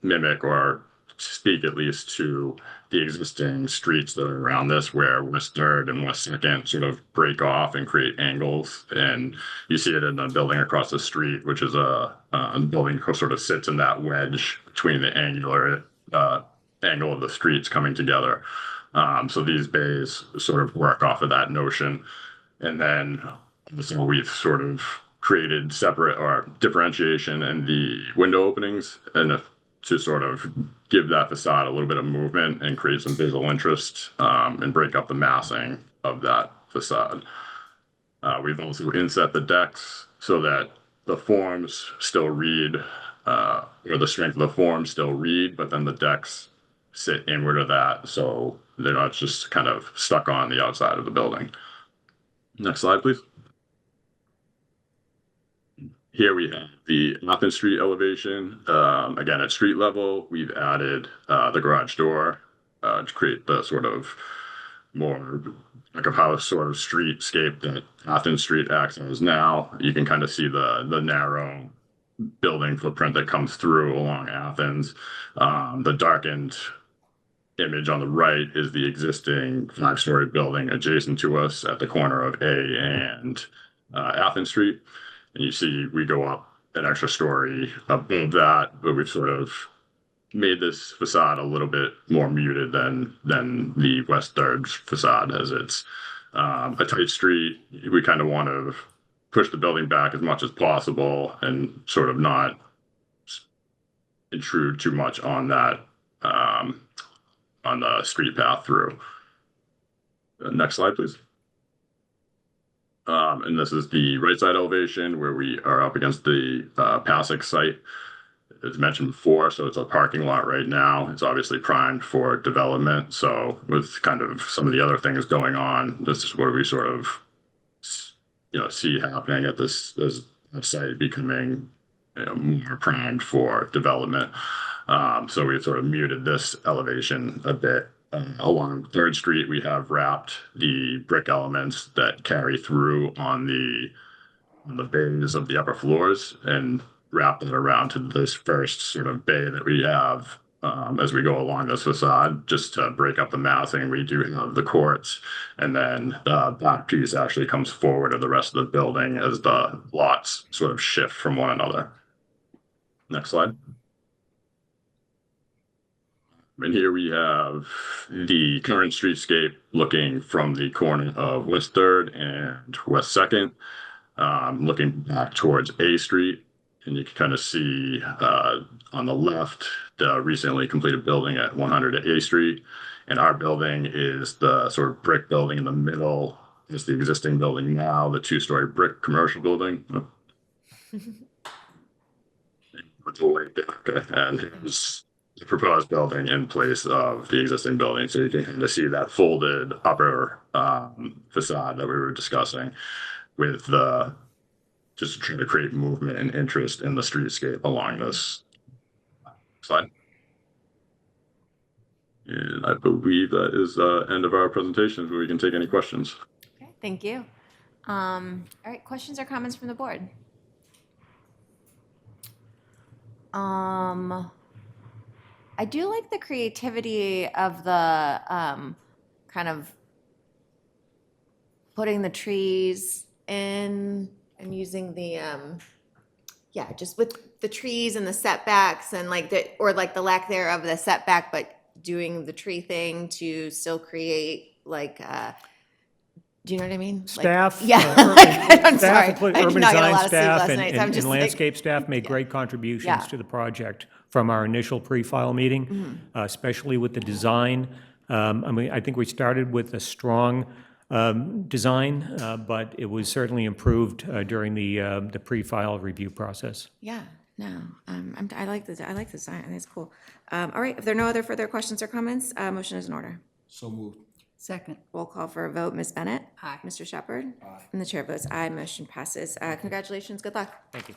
mimic or speak at least to the existing streets that are around this, where West 3rd and West 2nd sort of break off and create angles. And you see it in the building across the street, which is a building that sort of sits in that wedge between the angular angle of the streets coming together. So these bays sort of work off of that notion. And then so we've sort of created separate or differentiation in the window openings and to sort of give that facade a little bit of movement and create some visual interest and break up the massing of that facade. We've also inset the decks so that the forms still read, or the strength of the forms still read, but then the decks sit inward of that, so they're not just kind of stuck on the outside of the building. Next slide, please. Here we have the Athens Street elevation. Again, at street level, we've added the garage door to create the sort of more like a house sort of streetscape that Athens Street acts as now. You can kind of see the narrow building footprint that comes through along Athens. The darkened image on the right is the existing 5-story building adjacent to us at the corner of A and Athens Street. And you see we go up an extra story above that, but we've sort of made this facade a little bit more muted than the West 3rd facade, as it's a tight street. We kind of want to push the building back as much as possible and sort of not intrude too much on that on the street path through. Next slide, please. And this is the right side elevation where we are up against the Pasek site. as mentioned before, so it's a parking lot right now. It's obviously primed for development. So with kind of some of the other things going on, this is where we sort of, see happening at this site becoming, more primed for development. So we sort of muted this elevation a bit. Along 3rd Street, we have wrapped the brick elements that carry through on the bays of the upper floors and wrap that around to this first sort of bay that we have as we go along this facade, just to break up the massing. We do have the courts, and then that piece actually comes forward of the rest of the building as the lots sort of shift from one another. Next slide. And here we have the current streetscape looking from the corner of West 3rd and West 2nd. Looking back towards A Street, and you can kind of see on the left the recently completed building at 100 at A Street, and our building is the sort of brick building in the middle. Is the existing building now, the 2-story brick commercial building. It's a way back, and here's the proposed building in place of the existing building, so you can kind of see that folded upper facade that we were discussing, with just trying to create movement and interest in the streetscape along this slide. And I believe that is the end of our presentations, where we can take any questions. Okay, thank you. All right, questions or comments from the board? I do like the creativity of the kind of putting the trees in and using the just with the trees and the setbacks and like the lack thereof the setback, but doing the tree thing to still create like do you know what I mean? Staff, I'm sorry. Staff, I did urban not get a design lot of sleep staff, last night, so I'm and just like- landscape staff made great contributions to the project from our initial pre-file meeting, especially with the design. I think we started with a strong design, but it was certainly improved during the pre-file review process. Yeah, no, I like the design. I think it's cool. All right, if there are no other further questions or comments, motion is in order. So moved. Second. Roll call for a vote. Ms. Bennett? Aye. Mr. Shepherd? Aye. And the chair votes aye. Motion passes. Congratulations. Good luck. Thank you.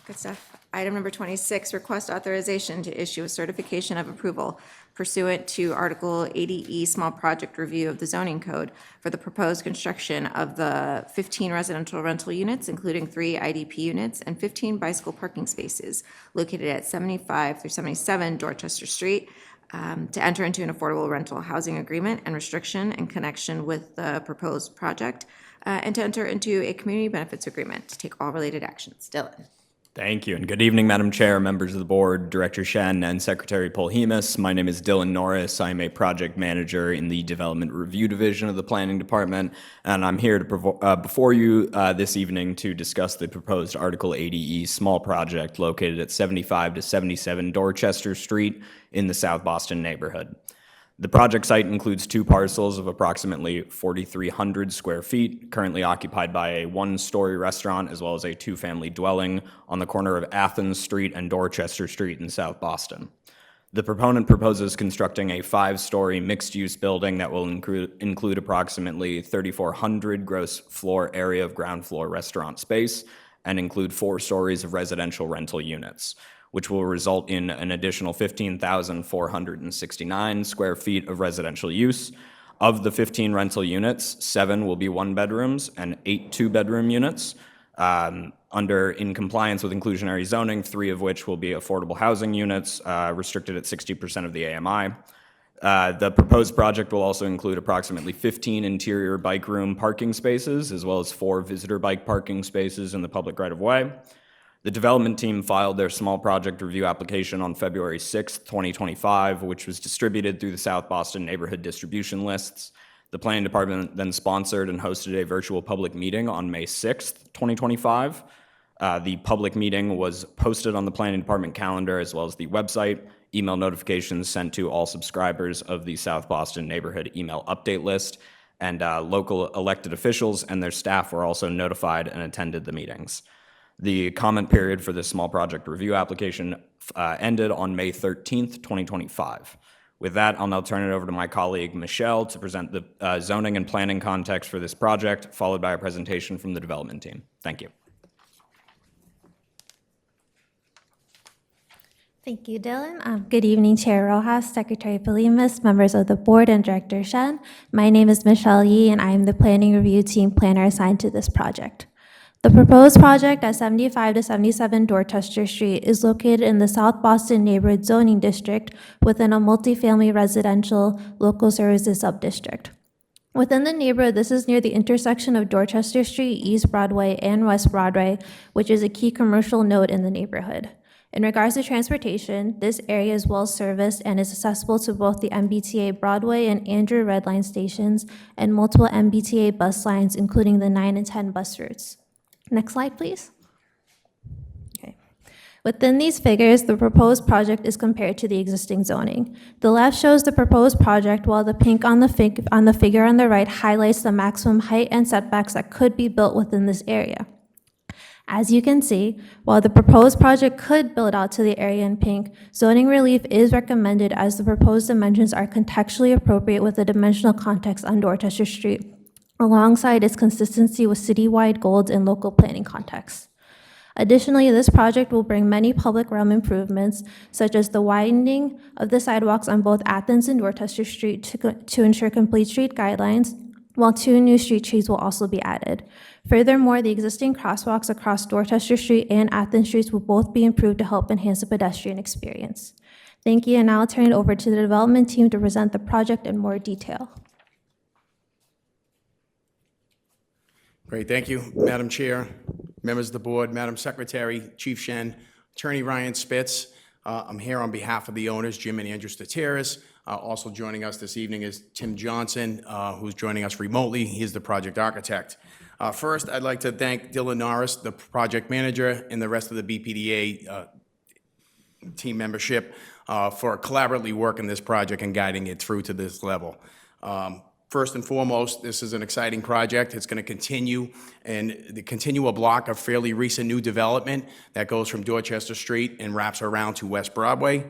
Good stuff. Item number 26, request authorization to issue a certification of approval pursuant to Article 80E Small Project Review of the Zoning Code for the proposed construction of the 15 residential rental units, including 3 IDP units and 15 bicycle parking spaces located at 75 through 77 Dorchester Street, to enter into an affordable rental housing agreement and restriction in connection with the proposed project, and to enter into a community benefits agreement to take all related actions. Dylan. Thank you, and good evening, Madam Chair, members of the board, Director Shen, and Secretary Polhemus. My name is Dylan Norris. I'm a project manager in the Development Review Division of the Planning Department, and I'm here to before you this evening to discuss the proposed Article 80E small project located at 75 to 77 Dorchester Street in the South Boston neighborhood. The project site includes 2 parcels of approximately 4,300 square feet, currently occupied by a 1-story restaurant as well as a 2-family dwelling on the corner of Athens Street and Dorchester Street in South Boston. The proponent proposes constructing a 5-story mixed-use building that will include approximately 3,400 gross floor area of ground floor restaurant space and include 4 stories of residential rental units, which will result in an additional 15,469 square feet of residential use. Of the 15 rental units, 7 will be 1-bedrooms and 8 2-bedroom units. In compliance with inclusionary zoning, 3 of which will be affordable housing units, restricted at 60% of the AMI. The proposed project will also include approximately 15 interior bike room parking spaces, as well as 4 visitor bike parking spaces in the public right-of-way. The development team filed their small project review application on February 6, 2025, which was distributed through the South Boston neighborhood distribution lists. The planning department then sponsored and hosted a virtual public meeting on May 6, 2025. The public meeting was posted on the planning department calendar as well as the website. Email notifications sent to all subscribers of the South Boston neighborhood email update list, and local elected officials and their staff were also notified and attended the meetings. The comment period for this small project review application ended on May 13th, 2025. With that, I'll now turn it over to my colleague, Michelle, to present the zoning and planning context for this project, followed by a presentation from the development team. Thank you. Thank you, Dylan. Good evening, Chair Rojas, Secretary Palimas, members of the board, and Director Shen. My name is Michelle Yee, and I am the Planning Review Team Planner assigned to this project. The proposed project at 75 to 77 Dorchester Street is located in the South Boston Neighborhood Zoning District within a multifamily residential local services subdistrict. Within the neighborhood, this is near the intersection of Dorchester Street, East Broadway, and West Broadway, which is a key commercial node in the neighborhood. In regards to transportation, this area is well serviced and is accessible to both the MBTA Broadway and Andrew Red Line stations and multiple MBTA bus lines, including the 9 and 10 bus routes. Next slide, please. Okay. Within these figures, the proposed project is compared to the existing zoning. The left shows the proposed project, while the pink on the figure on the right highlights the maximum height and setbacks that could be built within this area. As you can see, while the proposed project could build out to the area in pink, zoning relief is recommended as the proposed dimensions are contextually appropriate with the dimensional context on Dorchester Street, alongside its consistency with citywide goals and local planning contexts. Additionally, this project will bring many public realm improvements, such as the widening of the sidewalks on both Athens and Dorchester Street to ensure complete street guidelines, while 2 new street trees will also be added. Furthermore, the existing crosswalks across Dorchester Street and Athens Streets will both be improved to help enhance the pedestrian experience. Thank you, and now I'll turn it over to the development team to present the project in more detail. Great, thank you, Madam Chair, members of the board, Madam Secretary, Chief Shen, Attorney Ryan Spitz. I'm here on behalf of the owners, Jim and Andrew Stateras. Also joining us this evening is Tim Johnson, who's joining us remotely. He's the project architect. First, I'd like to thank Dylan Norris, the project manager, and the rest of the BPDA team membership for collaboratively working this project and guiding it through to this level. First and foremost, this is an exciting project. It's going to continue a block of fairly recent new development that goes from Dorchester Street and wraps around to West Broadway.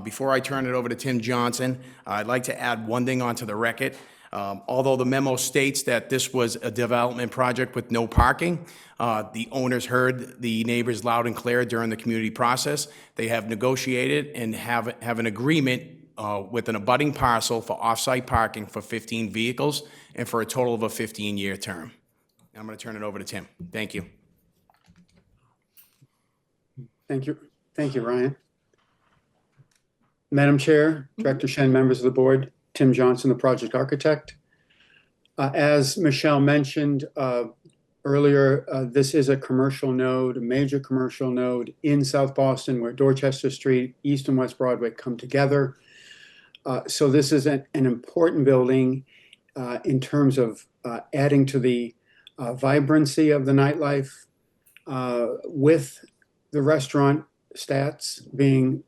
Before I turn it over to Tim Johnson, I'd like to add one thing onto the record. Although the memo states that this was a development project with no parking, the owners heard the neighbors loud and clear during the community process. They have negotiated and have an agreement with an abutting parcel for off-site parking for 15 vehicles and for a total of a 15-year term. Now I'm going to turn it over to Tim. Thank you. Thank you. Thank you, Ryan. Madam Chair, Director Shen, members of the board, Tim Johnson, the project architect. As Michelle mentioned earlier, this is a commercial node, a major commercial node in South Boston where Dorchester Street, East and West Broadway come together. So this is an important building in terms of adding to the vibrancy of the nightlife, with the restaurant stats being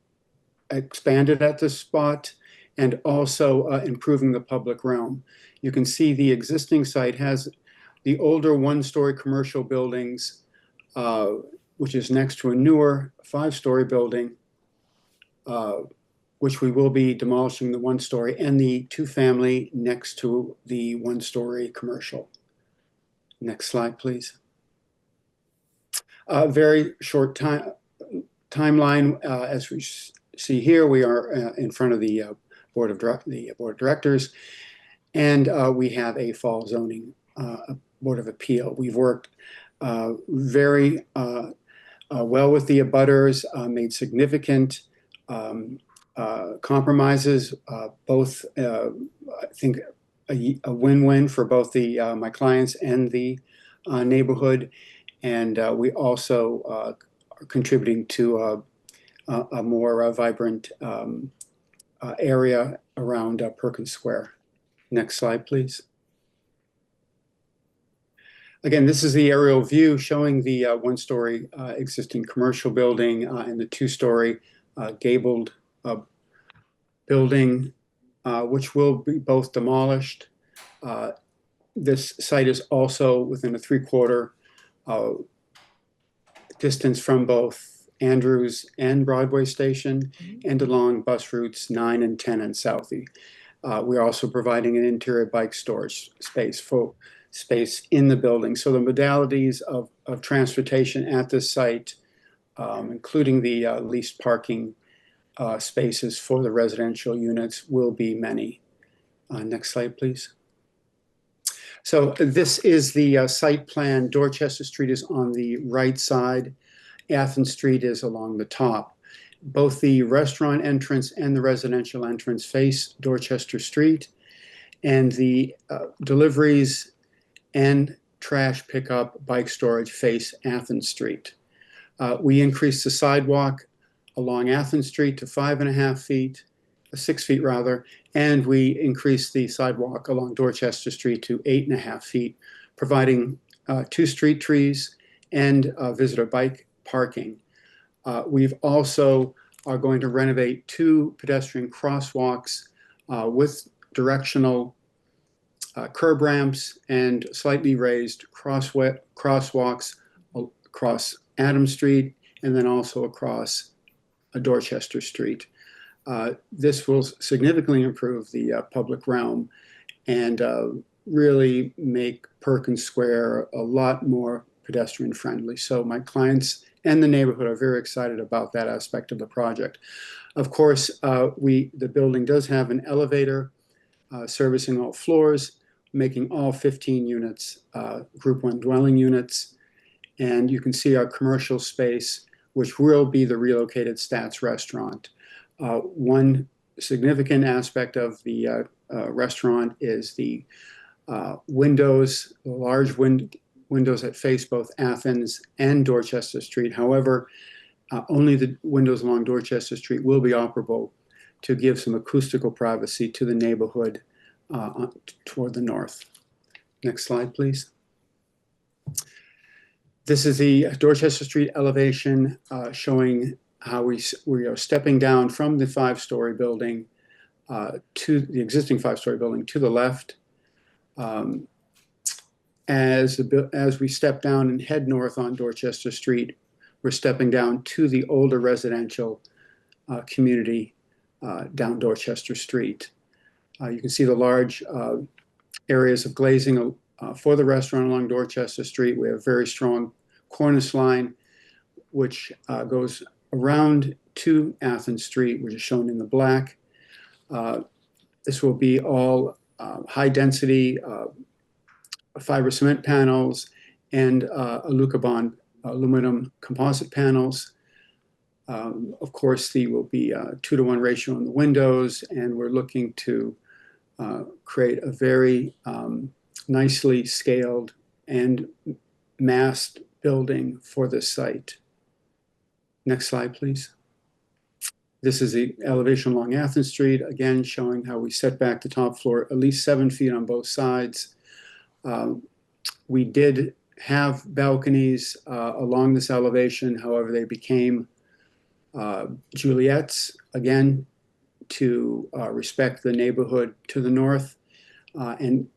expanded at this spot, and also improving the public realm. You can see the existing site has the older one-story commercial buildings, which is next to a newer 5-story building, which we will be demolishing the 1-story, and the 2-family next to the 1-story commercial. Next slide, please. Very short timeline. As we see here, we are in front of the board of directors, and we have a fall zoning board of appeal. We've worked very well with the abutters, made significant compromises, both I think a win-win for both the my clients and the neighborhood, and we also are contributing to a more vibrant area around Perkins Square. Next slide, please. Again, this is the aerial view showing the 1-story existing commercial building and the 2-story gabled building, which will be both demolished. This site is also within a 3/4 distance from both Andrews and Broadway Station, and along bus routes 9 and 10 and Southie. We're also providing an interior bike storage space in the building. So the modalities of transportation at this site, including the leased parking spaces for the residential units, will be many. Next slide, please. So this is the site plan. Dorchester Street is on the right side. Athens Street is along the top. Both the restaurant entrance and the residential entrance face Dorchester Street, and the deliveries and trash pickup, bike storage face Athens Street. We increased the sidewalk along Athens Street to 5.5 feet, 6 feet rather, and we increased the sidewalk along Dorchester Street to 8.5 feet, providing 2 street trees and visitor bike parking. We've also are going to renovate 2 pedestrian crosswalks with directional curb ramps and slightly raised crosswalks across Adams Street and then also across Dorchester Street. This will significantly improve the public realm and really make Perkins Square a lot more pedestrian friendly. So my clients and the neighborhood are very excited about that aspect of the project. Of course, the building does have an elevator servicing all floors, making all 15 units Group 1 dwelling units. And you can see our commercial space, which will be the relocated Stats restaurant. One significant aspect of the restaurant is the windows, the large windows that face both Athens and Dorchester Street. However, only the windows along Dorchester Street will be operable to give some acoustical privacy to the neighborhood toward the north. Next slide, please. This is the Dorchester Street elevation showing how we are stepping down from the 5-story building to the existing 5-story building to the left. As we step down and head north on Dorchester Street, we're stepping down to the older residential community down Dorchester Street. You can see the large areas of glazing for the restaurant along Dorchester Street. We have a very strong cornice line, which goes around to Athens Street, which is shown in the black. This will be all high-density fiber cement panels and Alucobond aluminum composite panels. Of course, there will be a 2-to-1 ratio in the windows, and we're looking to create a very nicely scaled and massed building for this site. Next slide, please. This is the elevation along Athens Street, again showing how we set back the top floor at least 7 feet on both sides. We did have balconies along this elevation, however, they became Juliet's, again, to respect the neighborhood to the north, and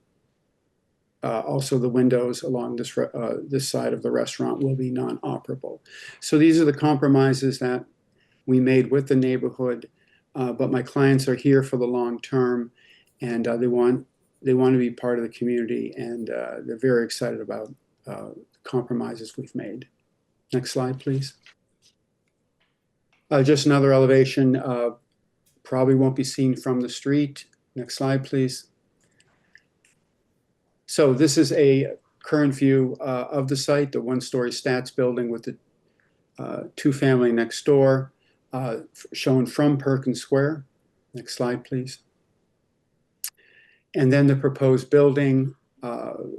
also the windows along this side of the restaurant will be non-operable. So these are the compromises that we made with the neighborhood, but my clients are here for the long term, and they want to be part of the community, and they're very excited about compromises we've made. Next slide, please. Just another elevation, probably won't be seen from the street. Next slide, please. So this is a current view of the site, the 1-story Stats building with the 2-family next door, shown from Perkins Square. Next slide, please. And then the proposed building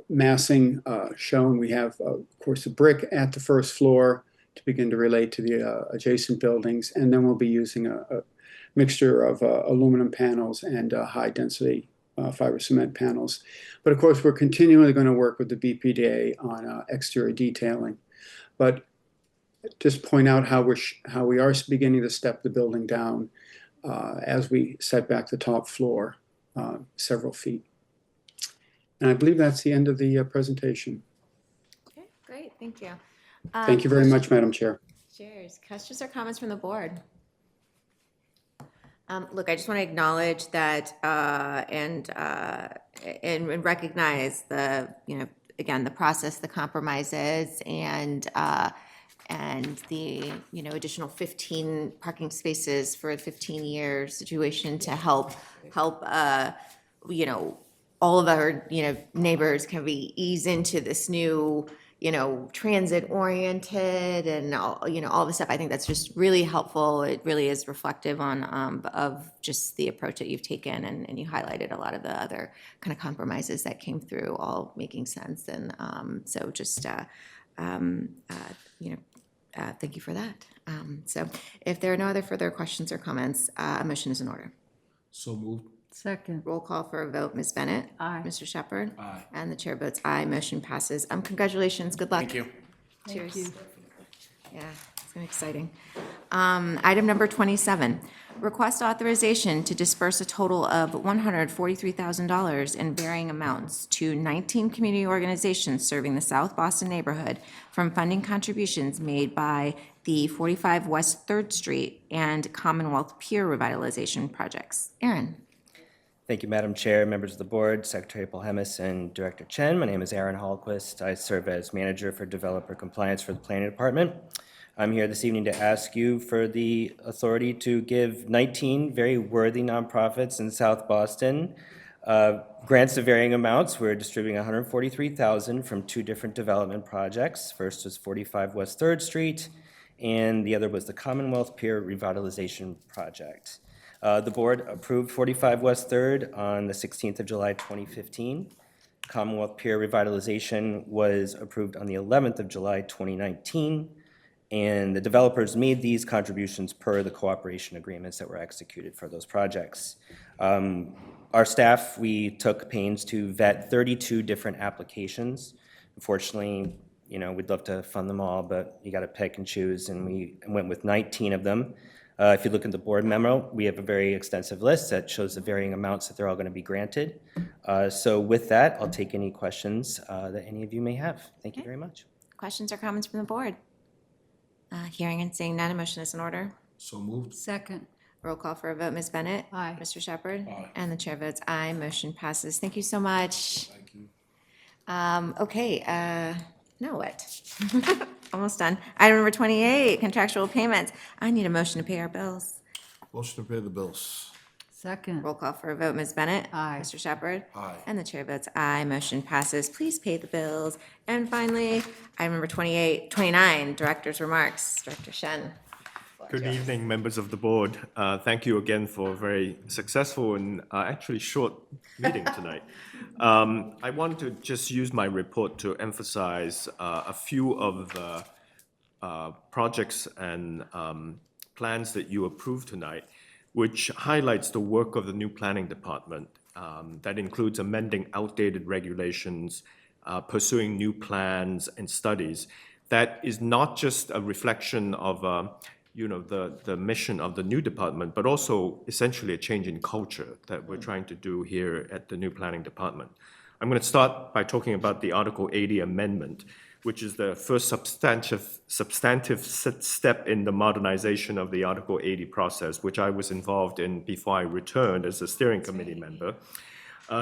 massing shown. We have, of course, a brick at the first floor to begin to relate to the adjacent buildings, and then we'll be using a mixture of aluminum panels and high-density fiber cement panels. But of course, we're continually going to work with the BPDA on exterior detailing. But just point out how we are beginning to step the building down as we set back the top floor several feet. And I believe that's the end of the presentation. Okay, great, thank you. Thank you very much, Madam Chair. Cheers. Questions or comments from the board? Look, I just want to acknowledge that and recognize the, again, the process, the compromises, and the, additional 15 parking spaces for a 15-year situation to help, all of our, neighbors can be ease into this new, transit-oriented and all the stuff. I think that's just really helpful. It really is reflective on, of just the approach that you've taken, and you highlighted a lot of the other kind of compromises that came through, all making sense. And so just, thank you for that. So if there are no other further questions or comments, a motion is in order. So moved. Second. Roll call for a vote. Ms. Bennett? Aye. Mr. Shepherd? Aye. And the chair votes aye. Motion passes. Congratulations. Good luck. Thank you. Cheers. Thank you. Yeah, it's been exciting. Item number 27, request authorization to disperse a total of $143,000 in varying amounts to 19 community organizations serving the South Boston neighborhood from funding contributions made by the 45 West 3rd Street and Commonwealth Pier Revitalization Projects. Aaron. Thank you, Madam Chair, members of the board, Secretary Polhemus, and Director Chen. My name is Aaron Hallquist. I serve as Manager for Developer Compliance for the Planning Department. I'm here this evening to ask you for the authority to give 19 very worthy nonprofits in South Boston grants of varying amounts. We're distributing $143,000 from two different development projects. First was 45 West 3rd Street, and the other was the Commonwealth Pier Revitalization Project. The board approved 45 West 3rd on the 16th of July, 2015. Commonwealth Pier Revitalization was approved on the 11th of July, 2019. And the developers made these contributions per the cooperation agreements that were executed for those projects. Our staff, we took pains to vet 32 different applications. Unfortunately, we'd love to fund them all, but you got to pick and choose, and we went with 19 of them. If you look at the board memo, we have a very extensive list that shows the varying amounts that they're all going to be granted. So with that, I'll take any questions that any of you may have. Thank you very much. Questions or comments from the board? Hearing and seeing none, a motion is in order. So moved. Second. Roll call for a vote. Ms. Bennett? Aye. Mr. Shepherd? Aye. And the chair votes aye. Motion passes. Thank you so much. Thank you. Okay, now what? Almost done. Item number 28, contractual payments. I need a motion to pay our bills. Motion to pay the bills. Second. Roll call for a vote. Ms. Bennett? Aye. Mr. Shepherd? Aye. And the chair votes aye. Motion passes. Please pay the bills. And finally, item number 29, director's remarks. Director Shen. Good evening, members of the board. Thank you again for a very successful and actually short meeting tonight. I want to just use my report to emphasize a few of the projects and plans that you approved tonight, which highlights the work of the new planning department. That includes amending outdated regulations, pursuing new plans and studies. That is not just a reflection of the mission of the new department, but also essentially a change in culture that we're trying to do here at the new planning department. I'm going to start by talking about the Article 80 amendment, which is the first substantive step in the modernization of the Article 80 process, which I was involved in before I returned as a steering committee member.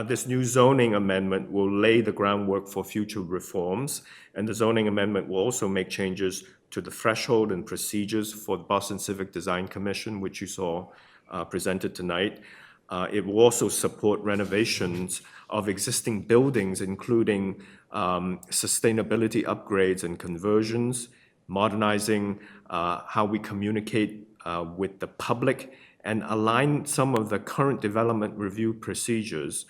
This new zoning amendment will lay the groundwork for future reforms, and the zoning amendment will also make changes to the threshold and procedures for the Boston Civic Design Commission, which you saw presented tonight. It will also support renovations of existing buildings, including sustainability upgrades and conversions, modernizing how we communicate with the public, and align some of the current development review procedures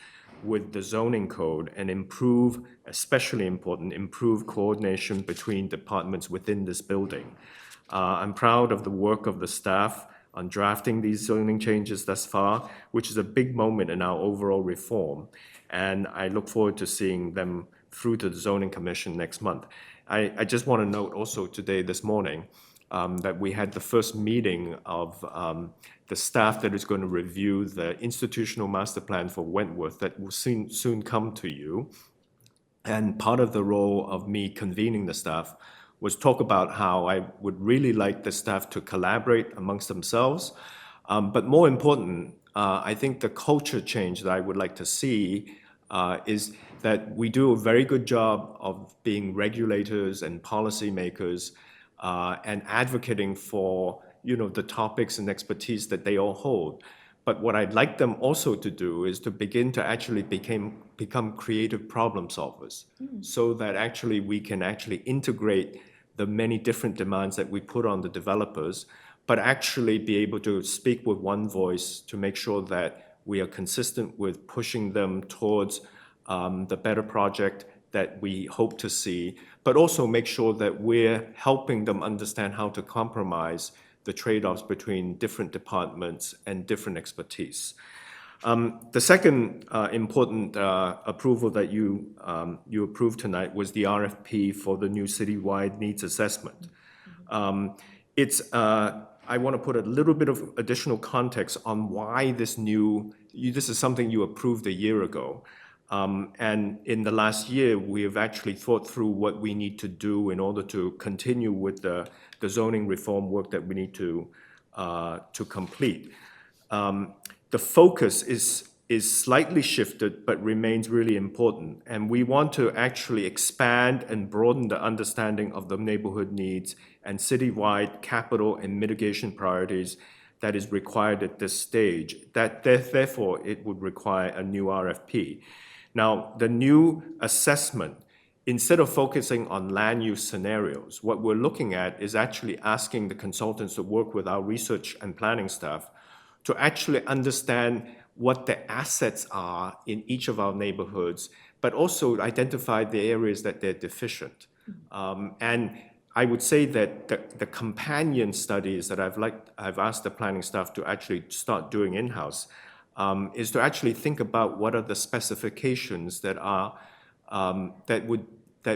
with the zoning code and improve, especially important, improve coordination between departments within this building. I'm proud of the work of the staff on drafting these zoning changes thus far, which is a big moment in our overall reform. And I look forward to seeing them through to the Zoning Commission next month. I just want to note also today, this morning, that we had the first meeting of the staff that is going to review the institutional master plan for Wentworth that will soon come to you. And part of the role of me convening the staff was talk about how I would really like the staff to collaborate amongst themselves. But more important, I think the culture change that I would like to see is that we do a very good job of being regulators and policymakers and advocating for the topics and expertise that they all hold. But what I'd like them also to do is to begin to actually become creative problem solvers, so that actually we can actually integrate the many different demands that we put on the developers, but actually be able to speak with one voice to make sure that we are consistent with pushing them towards the better project that we hope to see, but also make sure that we're helping them understand how to compromise the trade-offs between different departments and different expertise. The second important approval that you approved tonight was the RFP for the new citywide needs assessment. I want to put a little bit of additional context on why this is something you approved a year ago. And in the last year, we have actually thought through what we need to do in order to continue with the zoning reform work that we need to complete. The focus is slightly shifted, but remains really important. And we want to actually expand and broaden the understanding of the neighborhood needs and citywide capital and mitigation priorities that is required at this stage. Therefore, it would require a new RFP. Now, the new assessment, instead of focusing on land use scenarios, what we're looking at is actually asking the consultants to work with our research and planning staff to actually understand what the assets are in each of our neighborhoods, but also identify the areas that they're deficient. And I would say that the companion studies that I've asked the planning staff to actually start doing in-house is to actually think about what are the specifications that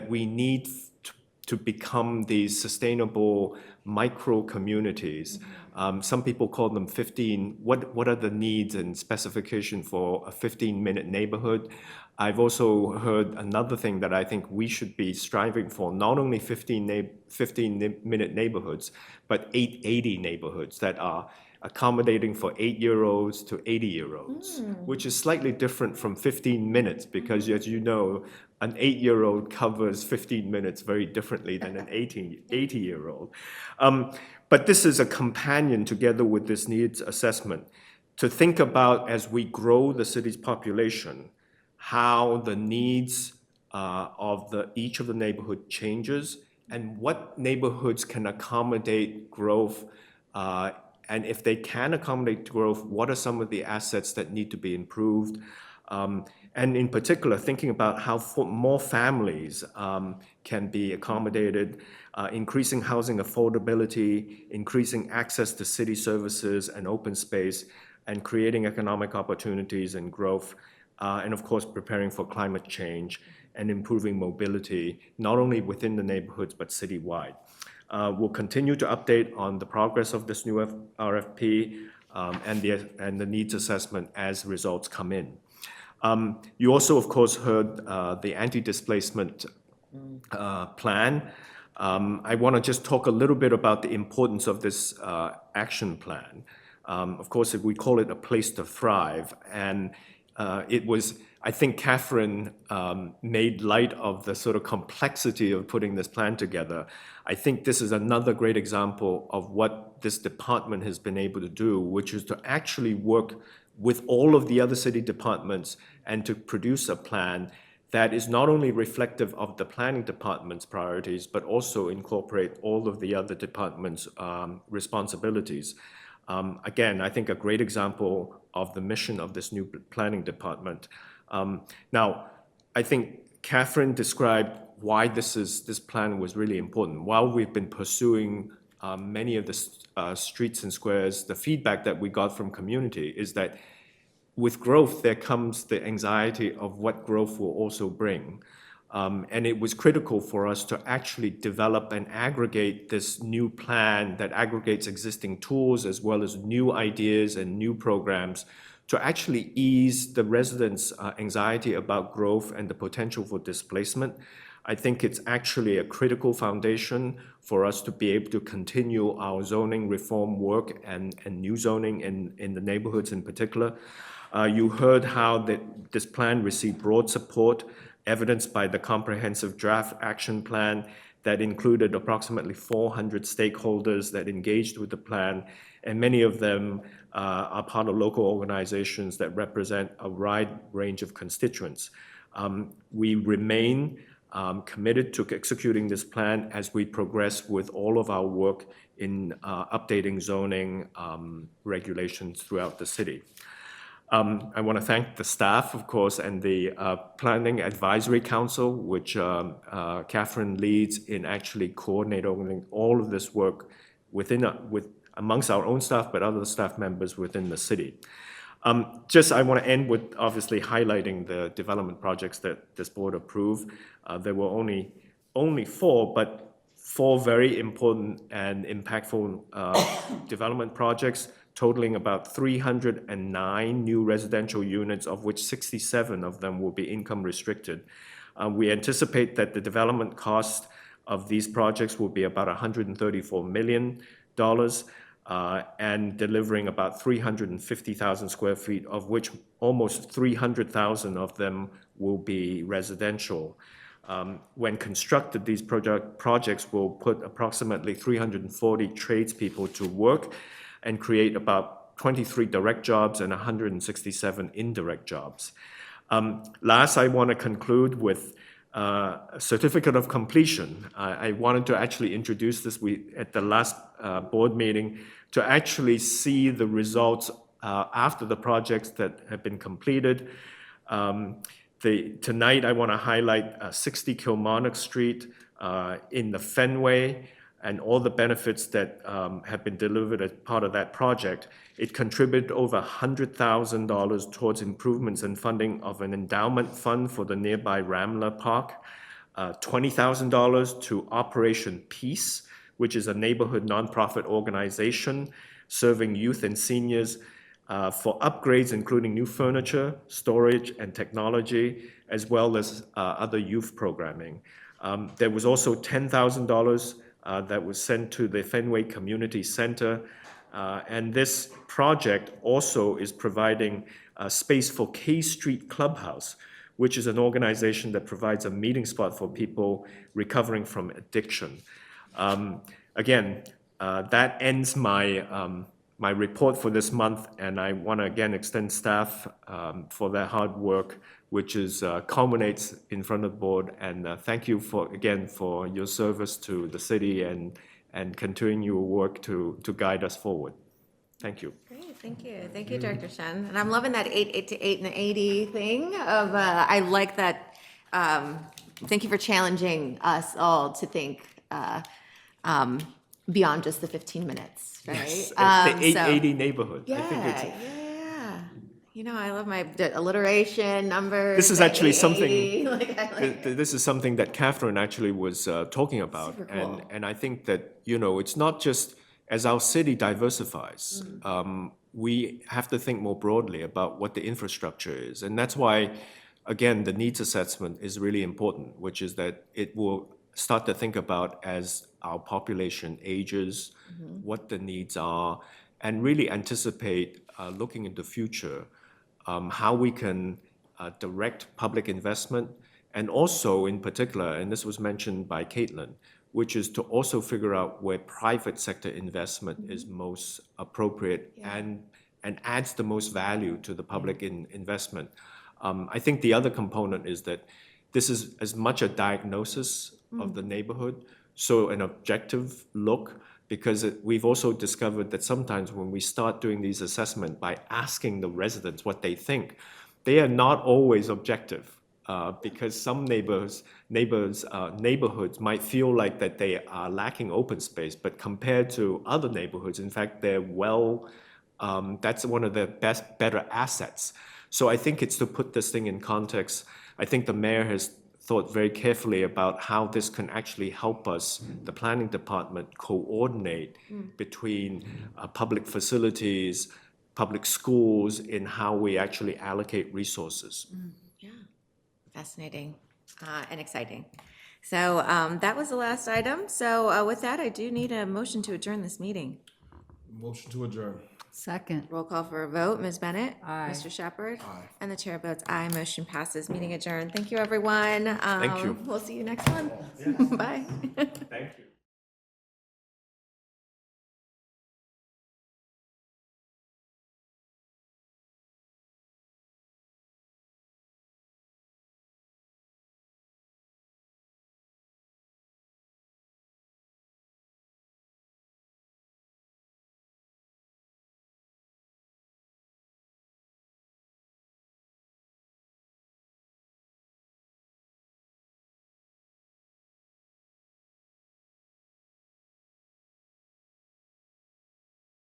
we need to become these sustainable micro communities. Some people call them 15. What are the needs and specification for a 15-minute neighborhood? I've also heard another thing that I think we should be striving for, not only 15-minute neighborhoods, but 880 neighborhoods that are accommodating for 8-year-olds to 80-year-olds, which is slightly different from 15 minutes because, as you know, an 8-year-old covers 15 minutes very differently than an 80-year-old. But this is a companion together with this needs assessment to think about, as we grow the city's population, how the needs of each of the neighborhood changes and what neighborhoods can accommodate growth. And if they can accommodate growth, what are some of the assets that need to be improved? And in particular, thinking about how more families can be accommodated, increasing housing affordability, increasing access to city services and open space, and creating economic opportunities and growth, and of course, preparing for climate change and improving mobility, not only within the neighborhoods, but citywide. We'll continue to update on the progress of this new RFP and the needs assessment as results come in. You also, of course, heard the anti-displacement plan. I want to just talk a little bit about the importance of this action plan. Of course, we call it a place to thrive, and it was, I think Catherine made light of the sort of complexity of putting this plan together. I think this is another great example of what this department has been able to do, which is to actually work with all of the other city departments and to produce a plan that is not only reflective of the planning department's priorities, but also incorporate all of the other departments' responsibilities. Again, I think a great example of the mission of this new planning department. Now, I think Catherine described why this plan was really important. While we've been pursuing many of the streets and squares, the feedback that we got from community is that with growth, there comes the anxiety of what growth will also bring. And it was critical for us to actually develop and aggregate this new plan that aggregates existing tools as well as new ideas and new programs to actually ease the residents' anxiety about growth and the potential for displacement. I think it's actually a critical foundation for us to be able to continue our zoning reform work and new zoning in the neighborhoods in particular. You heard how this plan received broad support, evidenced by the comprehensive draft action plan that included approximately 400 stakeholders that engaged with the plan, and many of them are part of local organizations that represent a wide range of constituents. We remain committed to executing this plan as we progress with all of our work in updating zoning regulations throughout the city. I want to thank the staff, of course, and the Planning Advisory Council, which Catherine leads in actually coordinating all of this work amongst our own staff, but other staff members within the city. I want to end with obviously highlighting the development projects that this board approved. There were only four, but four very important and impactful development projects, totaling about 309 new residential units, of which 67 of them will be income restricted. We anticipate that the development cost of these projects will be about $134 million, and delivering about 350,000 square feet, of which almost 300,000 of them will be residential. When constructed, these projects will put approximately 340 tradespeople to work and create about 23 direct jobs and 167 indirect jobs. Last, I want to conclude with a certificate of completion. I wanted to actually introduce this at the last board meeting to actually see the results after the projects that have been completed. Tonight, I want to highlight 60 Kilmarnock Street in the Fenway and all the benefits that have been delivered as part of that project. It contributed over $100,000 towards improvements and funding of an endowment fund for the nearby Ramler Park, $20,000 to Operation Peace, which is a neighborhood nonprofit organization serving youth and seniors for upgrades, including new furniture, storage, and technology, as well as other youth programming. There was also $10,000 that was sent to the Fenway Community Center. And this project also is providing space for K Street Clubhouse, which is an organization that provides a meeting spot for people recovering from addiction. Again, that ends my report for this month, and I want to again extend staff for their hard work, which culminates in front of the board. And thank you again for your service to the city and continuing your work to guide us forward. Thank you. Great, thank you. Thank you, Director Shen. And I'm loving that 8 to 8 and 80 thing of, I like that. Thank you for challenging us all to think beyond just the 15 minutes, right? Yes, the 880 neighborhood. Yeah, I think it's, yeah. You know, I love my alliteration, numbers. This is actually something. 880, like, This is something that Catherine actually was talking about, Super cool. and I think that it's not just as our city diversifies. We have to think more broadly about what the infrastructure is, and that's why, again, the needs assessment is really important, which is that it will start to think about as our population ages, what the needs are, and really anticipate looking into the future, how we can direct public investment, and also in particular, and this was mentioned by Caitlin, which is to also figure out where private sector investment is most appropriate and adds the most value to the public investment. I think the other component is that this is as much a diagnosis of the neighborhood, so an objective look, because we've also discovered that sometimes when we start doing these assessments by asking the residents what they think, they are not always objective, because some neighborhoods might feel like that they are lacking open space, but compared to other neighborhoods, in fact, that's one of the better assets. So I think it's to put this thing in context. I think the mayor has thought very carefully about how this can actually help us, the planning department, coordinate between public facilities, public schools, in how we actually allocate resources. Yeah, fascinating and exciting. So that was the last item. So with that, I do need a motion to adjourn this meeting. Motion to adjourn. Second. Roll call for a vote. Ms. Bennett? Aye. Mr. Shepherd? Aye. And the chair votes aye. Motion passes. Meeting adjourned. Thank you, everyone. Thank you. We'll see you next month. Bye. Thank you.